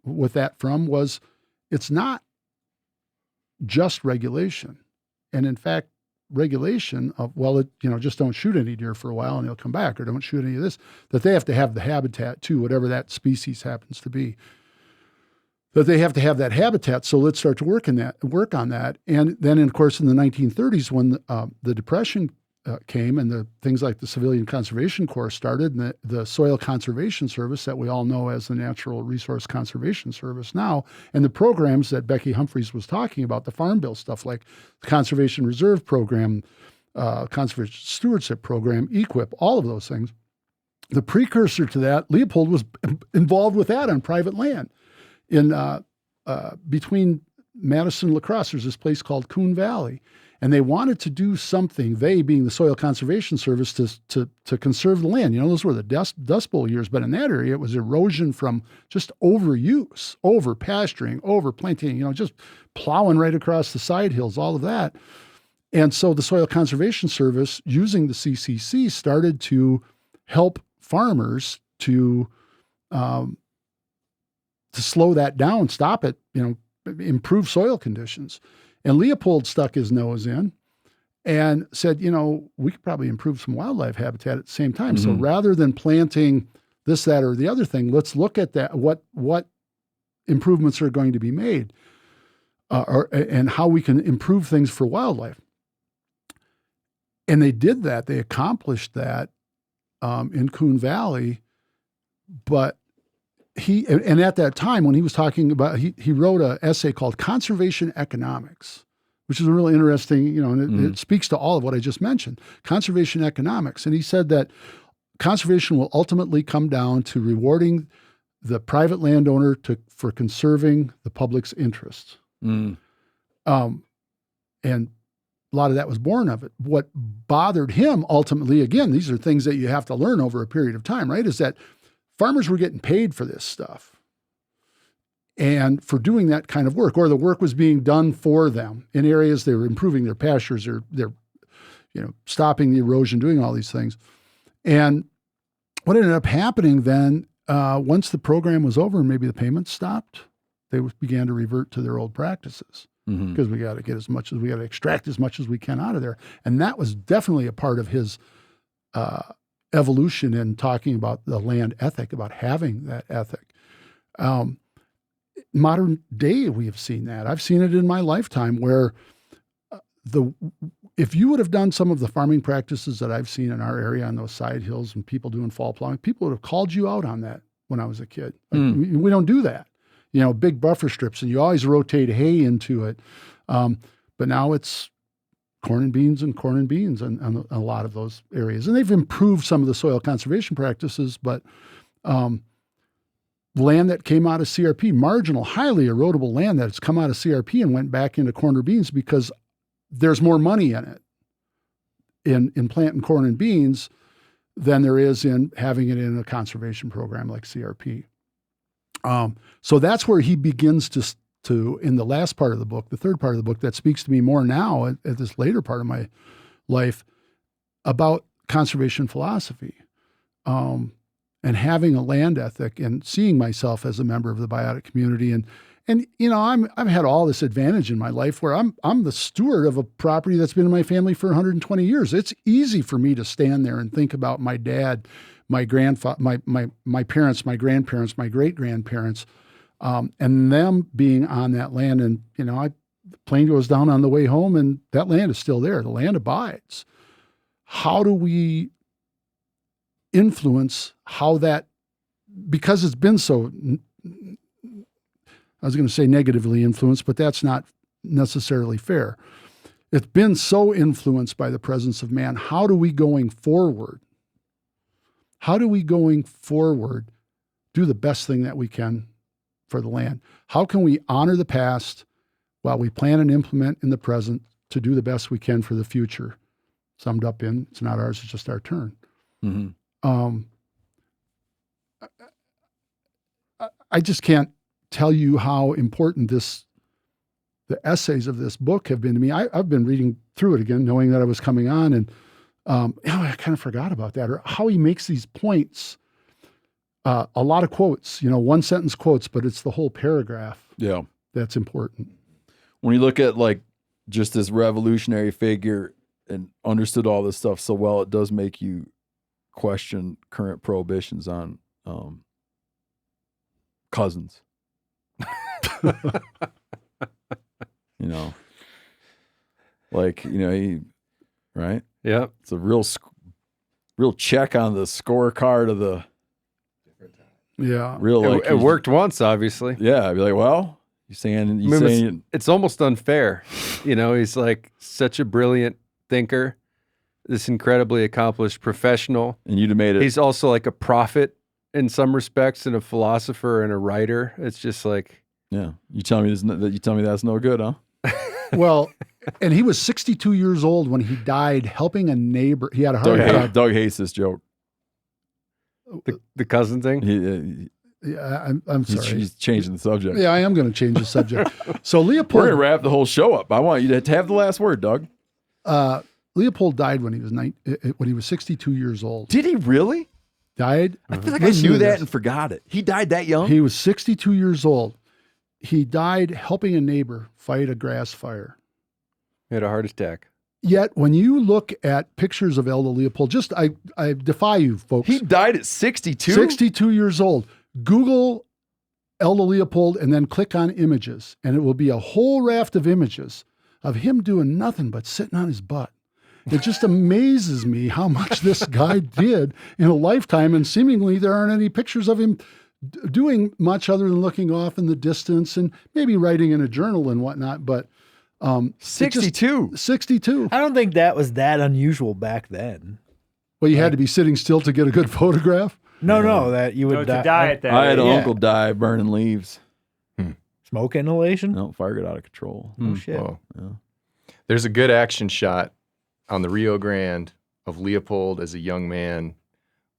with that was it's not just regulation. And in fact, regulation of, just don't shoot any deer for a while and they'll come back, or don't shoot any of this, that they have to have the habitat too, whatever that species happens to be. That they have to have that habitat. So let's start to work on that. And then, of course, in the 1930s, when the Depression came and the things like the Civilian Conservation Corps started, and the Soil Conservation Service that we all know as the Natural Resource Conservation Service now, and the programs that Becky Humphreys was talking about, the Farm Bill stuff like the Conservation Reserve Program, Conservation Stewardship Program, EQIP, all of those things. The precursor to that, Leopold was involved with that on private land. In between Madison and La Crosse, there's this place called Coon Valley. And they wanted to do something, they being the Soil Conservation Service, to conserve the land. Those were the Dust Bowl years, but in that area, it was erosion from just overuse, over pasturing, over planting, just plowing right across the side hills, all of that. And so the Soil Conservation Service, using the CCC, started to help farmers to slow that down, stop it, improve soil conditions. And Leopold stuck his nose in and said, we could probably improve some wildlife habitat at the same time. So rather than planting this, that, or the other thing, let's look at that, what improvements are going to be made and how we can improve things for wildlife. And they did that. They accomplished that in Coon Valley. But and at that time, when he was talking about, he wrote an essay called Conservation Economics, which is a really interesting, and it speaks to all of what I just mentioned, conservation economics. And he said that conservation will ultimately come down to rewarding the private landowner for conserving the public's interests. And a lot of that was born of it. What bothered him ultimately, again, these are things that you have to learn over a period of time, right? Is that farmers were getting paid for this stuff and for doing that kind of work, or the work was being done for them in areas they were improving their pastures, or they're stopping the erosion, doing all these things. And what ended up happening then, once the program was over and maybe the payments stopped, they began to revert to their old practices. Because we got to extract as much as we can out of there. And that was definitely a part of his evolution in talking about the land ethic, about having that ethic. Modern day, we have seen that. I've seen it in my lifetime where if you would have done some of the farming practices that I've seen in our area on those side hills and people doing fall plowing, people would have called you out on that when I was a kid. We don't do that. Big buffer strips, and you always rotate hay into it. But now it's corn and beans on a lot of those areas. And they've improved some of the soil conservation practices, but land that came out of CRP, marginal, highly erodible land that's come out of CRP and went back into corn or beans because there's more money in it, in planting corn and beans than there is in having it in a conservation program like CRP. So that's where he begins to, in the last part of the book, the third part of the book, that speaks to me more now at this later part of my life about conservation philosophy, and having a land ethic and seeing myself as a member of the biotic community. And I've had all this advantage in my life where I'm the steward of a property that's been in my family for 120 years. It's easy for me to stand there and think about my dad, my grandfather, my parents, my grandparents, my great-grandparents, and them being on that land. And, the plane goes down on the way home and that land is still there. The land abides. How do we influence how that, because it's been so, I was going to say negatively influenced, but that's not necessarily fair. It's been so influenced by the presence of man. How do we going forward do the best thing that we can for the land? How can we honor the past while we plan and implement in the present to do the best we can for the future? Summed up in, it's not ours, it's just our turn. I just can't tell you how important the essays of this book have been to me. I've been reading through it again, knowing that I was coming on, and I kind of forgot about that, or how he makes these points. A lot of quotes, one sentence quotes, but it's the whole paragraph. Yeah. That's important. When you look at just this revolutionary figure and understood all this stuff so well, it does make you question current prohibitions on cousins. He, right? Yeah. It's a real check on the scorecard of the. Yeah. It worked once, obviously. Yeah. I'd be like, well, you're saying it's almost unfair. He's like such a brilliant thinker, this incredibly accomplished professional. And you'd have made it. He's also like a prophet in some respects, and a philosopher and a writer. It's just like, yeah. You tell me that's no good, huh? Well, and he was 62 years old when he died helping a neighbor. He had a heart attack. Doug hates this joke. The cousin thing? Yeah, I'm sorry. He's changing the subject. Yeah, I am going to change the subject. So We're Leopold, going to wrap the whole show up. I want you to have the last word, Doug. Leopold died when he was 62 years old. Did he really? Died. I feel like Listen I knew to that this. and forgot it. He died that young? He was 62 years old. He died helping a neighbor fight a grass fire. He had a heart attack. Yet, when you look at pictures of Aldo Leopold, I defy you, folks. He died at 62? 62 years old. Google Aldo Leopold and then click on images, and it will be a whole raft of images of him doing nothing but sitting on his butt. It just amazes me how much this guy did in a lifetime, and seemingly there aren't any pictures of him doing much other than looking off in the distance and maybe writing in a journal and whatnot. But 62. 62. I don't think that was that unusual back then. Well, you had to be sitting still to get a good photograph. No, that you would To die at that I had an age. uncle die burning leaves. Smoke inhalation. No, fire got out of control. Oh shit. Whoa. Yeah. There's a good action shot on the Rio Grande of Leopold as a young man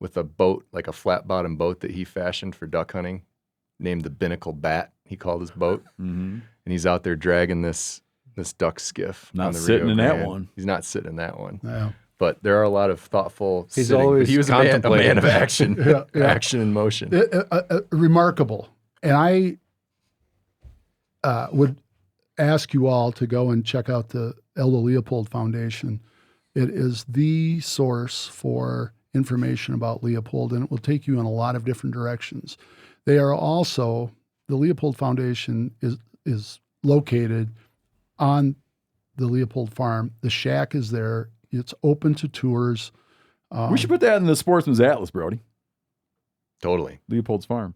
with a boat, like a flat bottom boat that he fashioned for duck hunting, named the Binnacle Bat, he called his boat. Mm-hmm. And he's out there dragging this duck skiff. Not on the sitting Rio in that Grande. one. He's not sitting in that one. Yeah. But there are a lot of thoughtful He's sitting, but always he was a man contemplating. of action, Yeah. action and motion. Remarkable. And I would ask you all to go and check out the Aldo Leopold Foundation. It is the source for information about Leopold, and it will take you in a lot of different directions. They are also, the Leopold Foundation is located on the Leopold farm. The shack is there. It's open to tours. We should put that in the Sportsman's Atlas, Brody. Totally. Leopold's farm.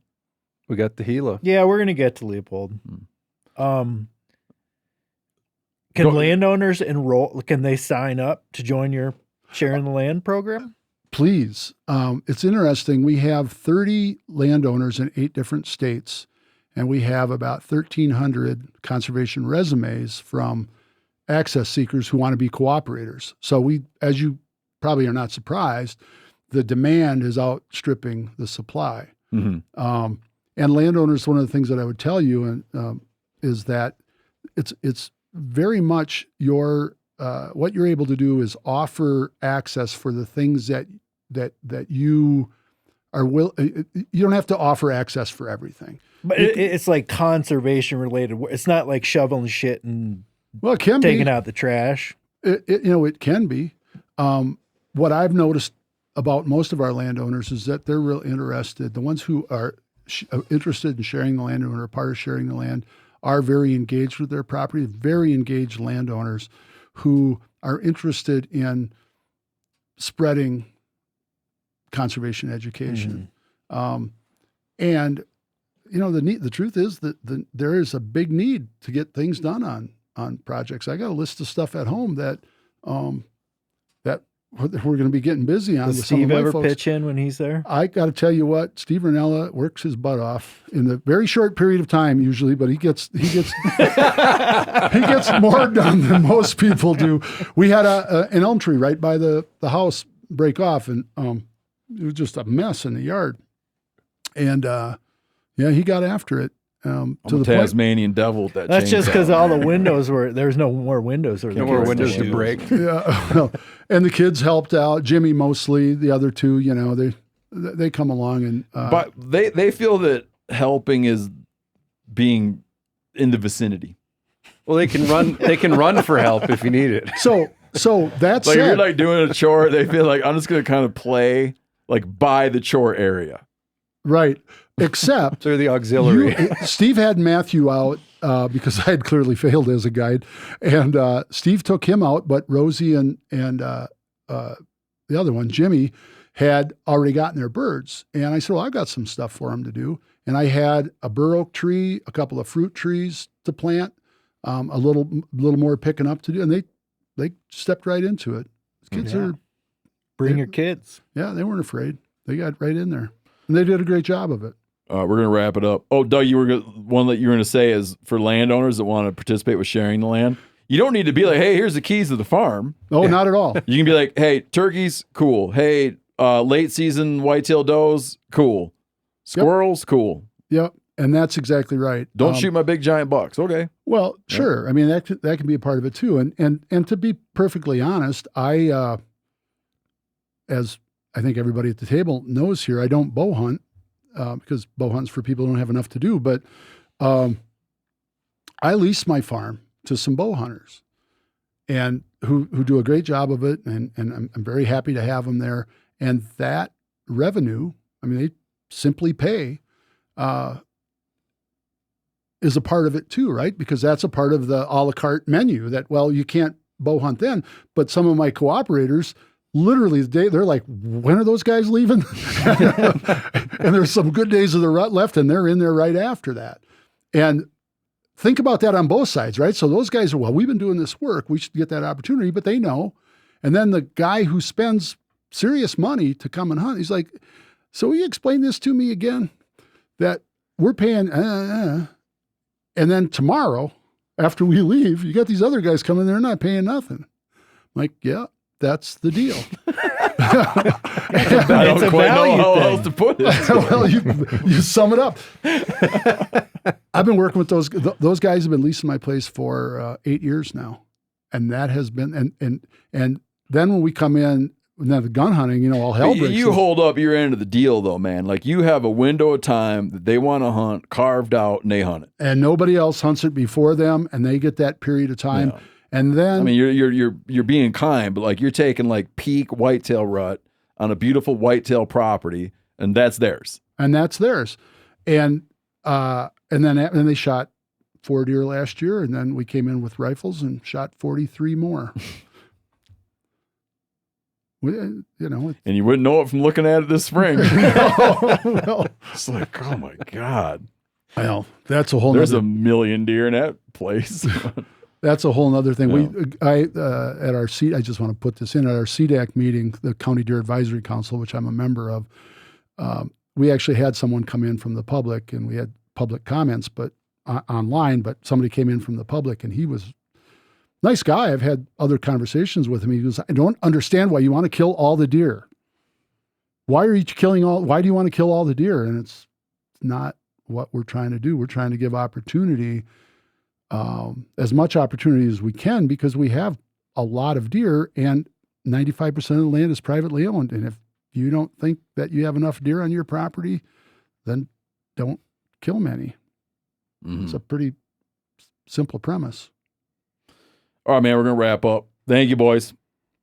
We got the Gila. Yeah, we're gonna get to Leopold. Can Go- landowners enroll? Can they sign up to join your sharing the land program? Please. It's interesting. We have 30 landowners in 8 different states, and we have about 1,300 conservation resumes from access seekers who want to be cooperators. So we, as you probably are not surprised, the demand is outstripping the supply. Mm-hmm. And landowners, one of the things that I would tell you is that it's very much your what you're able to do is offer access for the things that you are you don't have to offer access for everything. But it's like conservation related. It's not like shoveling shit and Well, it can taking be. out the trash. It can be. What I've noticed about most of our landowners is that they're real interested. The ones who are interested in sharing the land and are part of sharing the land are very engaged with their property, very engaged landowners who are interested in spreading conservation education. And, the truth is that there is a big need to get things done on projects. I got a list of stuff at home that we're going to be getting busy on. Does with some of Steve my ever folks. pitch in when he's there? I got to tell you what, Steve Rinella works his butt off in the very short period of time usually, but he gets he gets more done than most people do. We had an elm tree right by the house break off, and it was just a mess in the yard. And he got after it. I'm To a the point, Tasmanian devil with that That's just chainsaw. because all the windows there's no more windows. Or No more windows to break. yeah, and the kids helped out. Jimmy mostly. The other two, they come along and. But they feel that helping is being in the vicinity. Well, they can run. They can run for help if you need it. So that's Like if you're it. like doing a chore, they feel like I'm just going to kind of play like by the chore area. Right. Except They're the auxiliary. Steve had Matthew out because I had clearly failed as a guide, and Steve took him out. But Rosie and the other one, Jimmy, had already gotten their birds, and I said, "Well, I've got some stuff for them to do." And I had a bur oak tree, a couple of fruit trees to plant, a little more picking up to do, and they stepped right into it. Kids Yeah. Bring your kids. they weren't afraid. They got right in there, and they did a great job of it. We're going to wrap it up. Oh, Doug, one that you were going to say is for landowners that want to participate with sharing the land, You don't need to be like, hey, here's the keys to the farm. Oh, not at all. You can be like, hey, turkeys, cool. Hey, late season whitetail does, cool. Squirrels, cool. Yep. And that's exactly right. Don't shoot my big giant bucks. Okay. Well, sure. I mean, that can be a part of it too. And to be perfectly honest, I, as I think everybody at the table knows here, I don't bow hunt because bow hunt's for people who don't have enough to do. But I lease my farm to some bow hunters, and who do a great job of it, and I'm very happy to have them there. And that revenue, I mean, they simply pay. Is a part of it too, right? Because that's a part of the a la carte menu that, well, you can't bow hunt then, but some of my cooperators, literally they're like, when are those guys leaving? And there's some good days of the rut left, and they're in there right after that. And think about that on both sides, right? So those guys are, well, we've been doing this work, we should get that opportunity, but they know. And then the guy who spends serious money to come and hunt, he's like, so will you explain this to me again? That we're paying, and then tomorrow, after we leave, you got these other guys coming, they're not paying nothing. I'm like, yeah, that's the deal. I don't quite know how else to put it. Well, you sum it up. I've been working with those guys have been leasing my place for 8 years now. And that has been, and then when we come in, now the gun hunting, all hell breaks You hold up your end of the deal, though, man. Like, you have a window of time that they want to hunt carved out, and they hunt it, and nobody else hunts it before them, and they get that period of time. Yeah. And then, I mean, you're being kind, but like, you're taking like peak whitetail rut on a beautiful whitetail property, and that's theirs. And then they shot 4 deer last year, and then we came in with rifles and shot 43 more. And you wouldn't know it from looking at it this spring. No. It's like, oh my God. Well, that's a whole. There's a million deer in that place. That's a whole other thing. Yeah. At our I just want to put this in, at our CDAC meeting, the County Deer Advisory Council, which I'm a member of, we actually had someone come in from the public, and we had public comments, but online, but somebody came in from the public, and he was nice guy. I've had other conversations with him. He goes, I don't understand why you want to kill all the deer. Why do you want to kill all the deer? And it's not what we're trying to do. We're trying to give opportunity, as much opportunity as we can, because we have a lot of deer, and 95% of the land is privately owned. And if you don't think that you have enough deer on your property, then don't kill many. Mm-hmm. It's a pretty simple premise. All right, man, we're going to wrap up. Thank you, boys.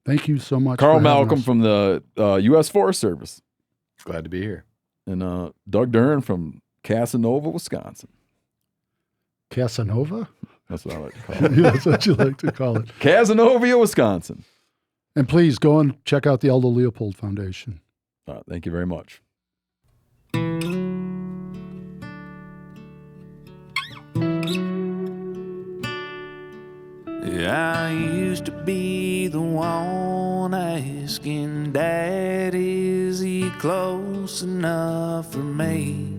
Thank you so much. Karl Malcolm from the U.S. Forest Service. Glad to be here. And Doug Duren from Casanova, Wisconsin. Casanova? That's what I like to call it. Yeah, that's what you like to call it. Casanova, Wisconsin. And please go and check out the Aldo Leopold Foundation. Thank you very much. I used to be the one asking, Dad, is he close enough for me?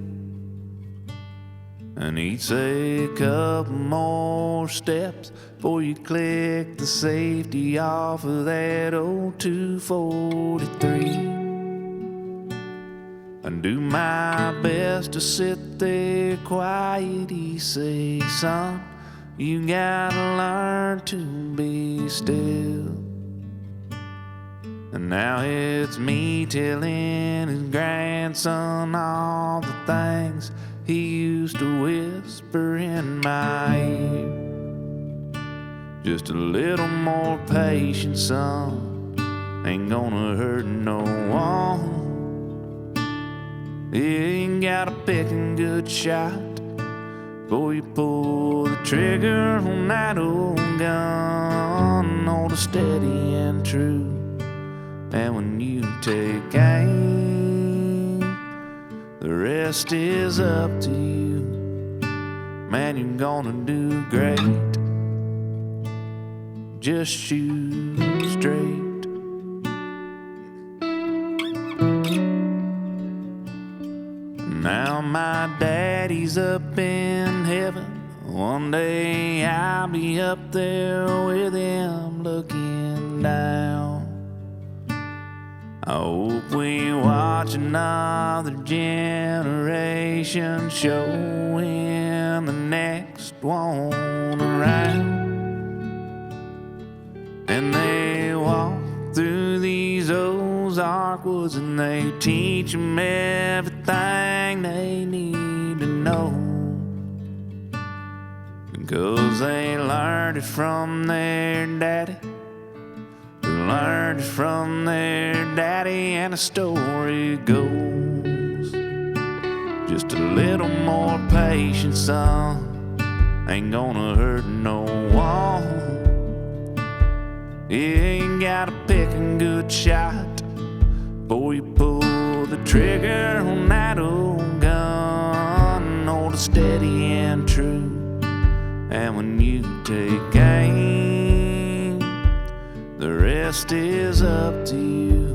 And he'd say a couple more steps before you click the safety off of that old 243. And do my best to sit there quiet. He say, son, you gotta learn to be still. And now it's me telling his grandson all the things he used to whisper in my ear. Just a little more patience, son, ain't gonna hurt no one. You ain't gotta pick a good shot before you pull the trigger on that old gun. Hold it steady and true, and when you take aim, the rest is up to you. Man, you're gonna do great. Just shoot straight. Now my daddy's up in heaven One day I'll be up there with him looking down. I hope we watch another generation showing the next one around. And they walk through these Ozark woods and they teach them everything they need to know. Because they learned it from their daddy, who learned it from their daddy, and the story goes. Just a little more patience, son, ain't gonna hurt no one. You ain't gotta pick a good shot before you pull the trigger on that old gun. Hold it steady and true, and when you take aim, the rest is up to you.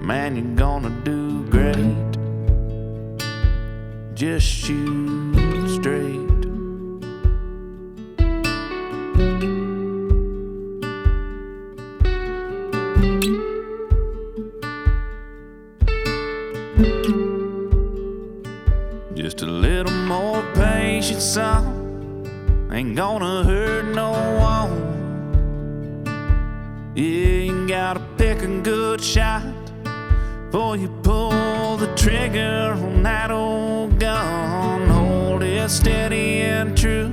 Man, you're gonna do great. Just shoot straight. Just a little more patience, son, ain't gonna hurt no one. You ain't gotta pick a good shot before you pull the trigger on that old gun. Hold it steady and true,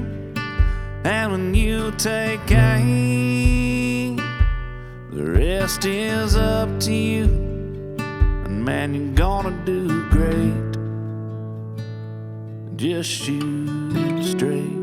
and when you take aim, the rest is up to you. And man, you're gonna do great. Just shoot straight.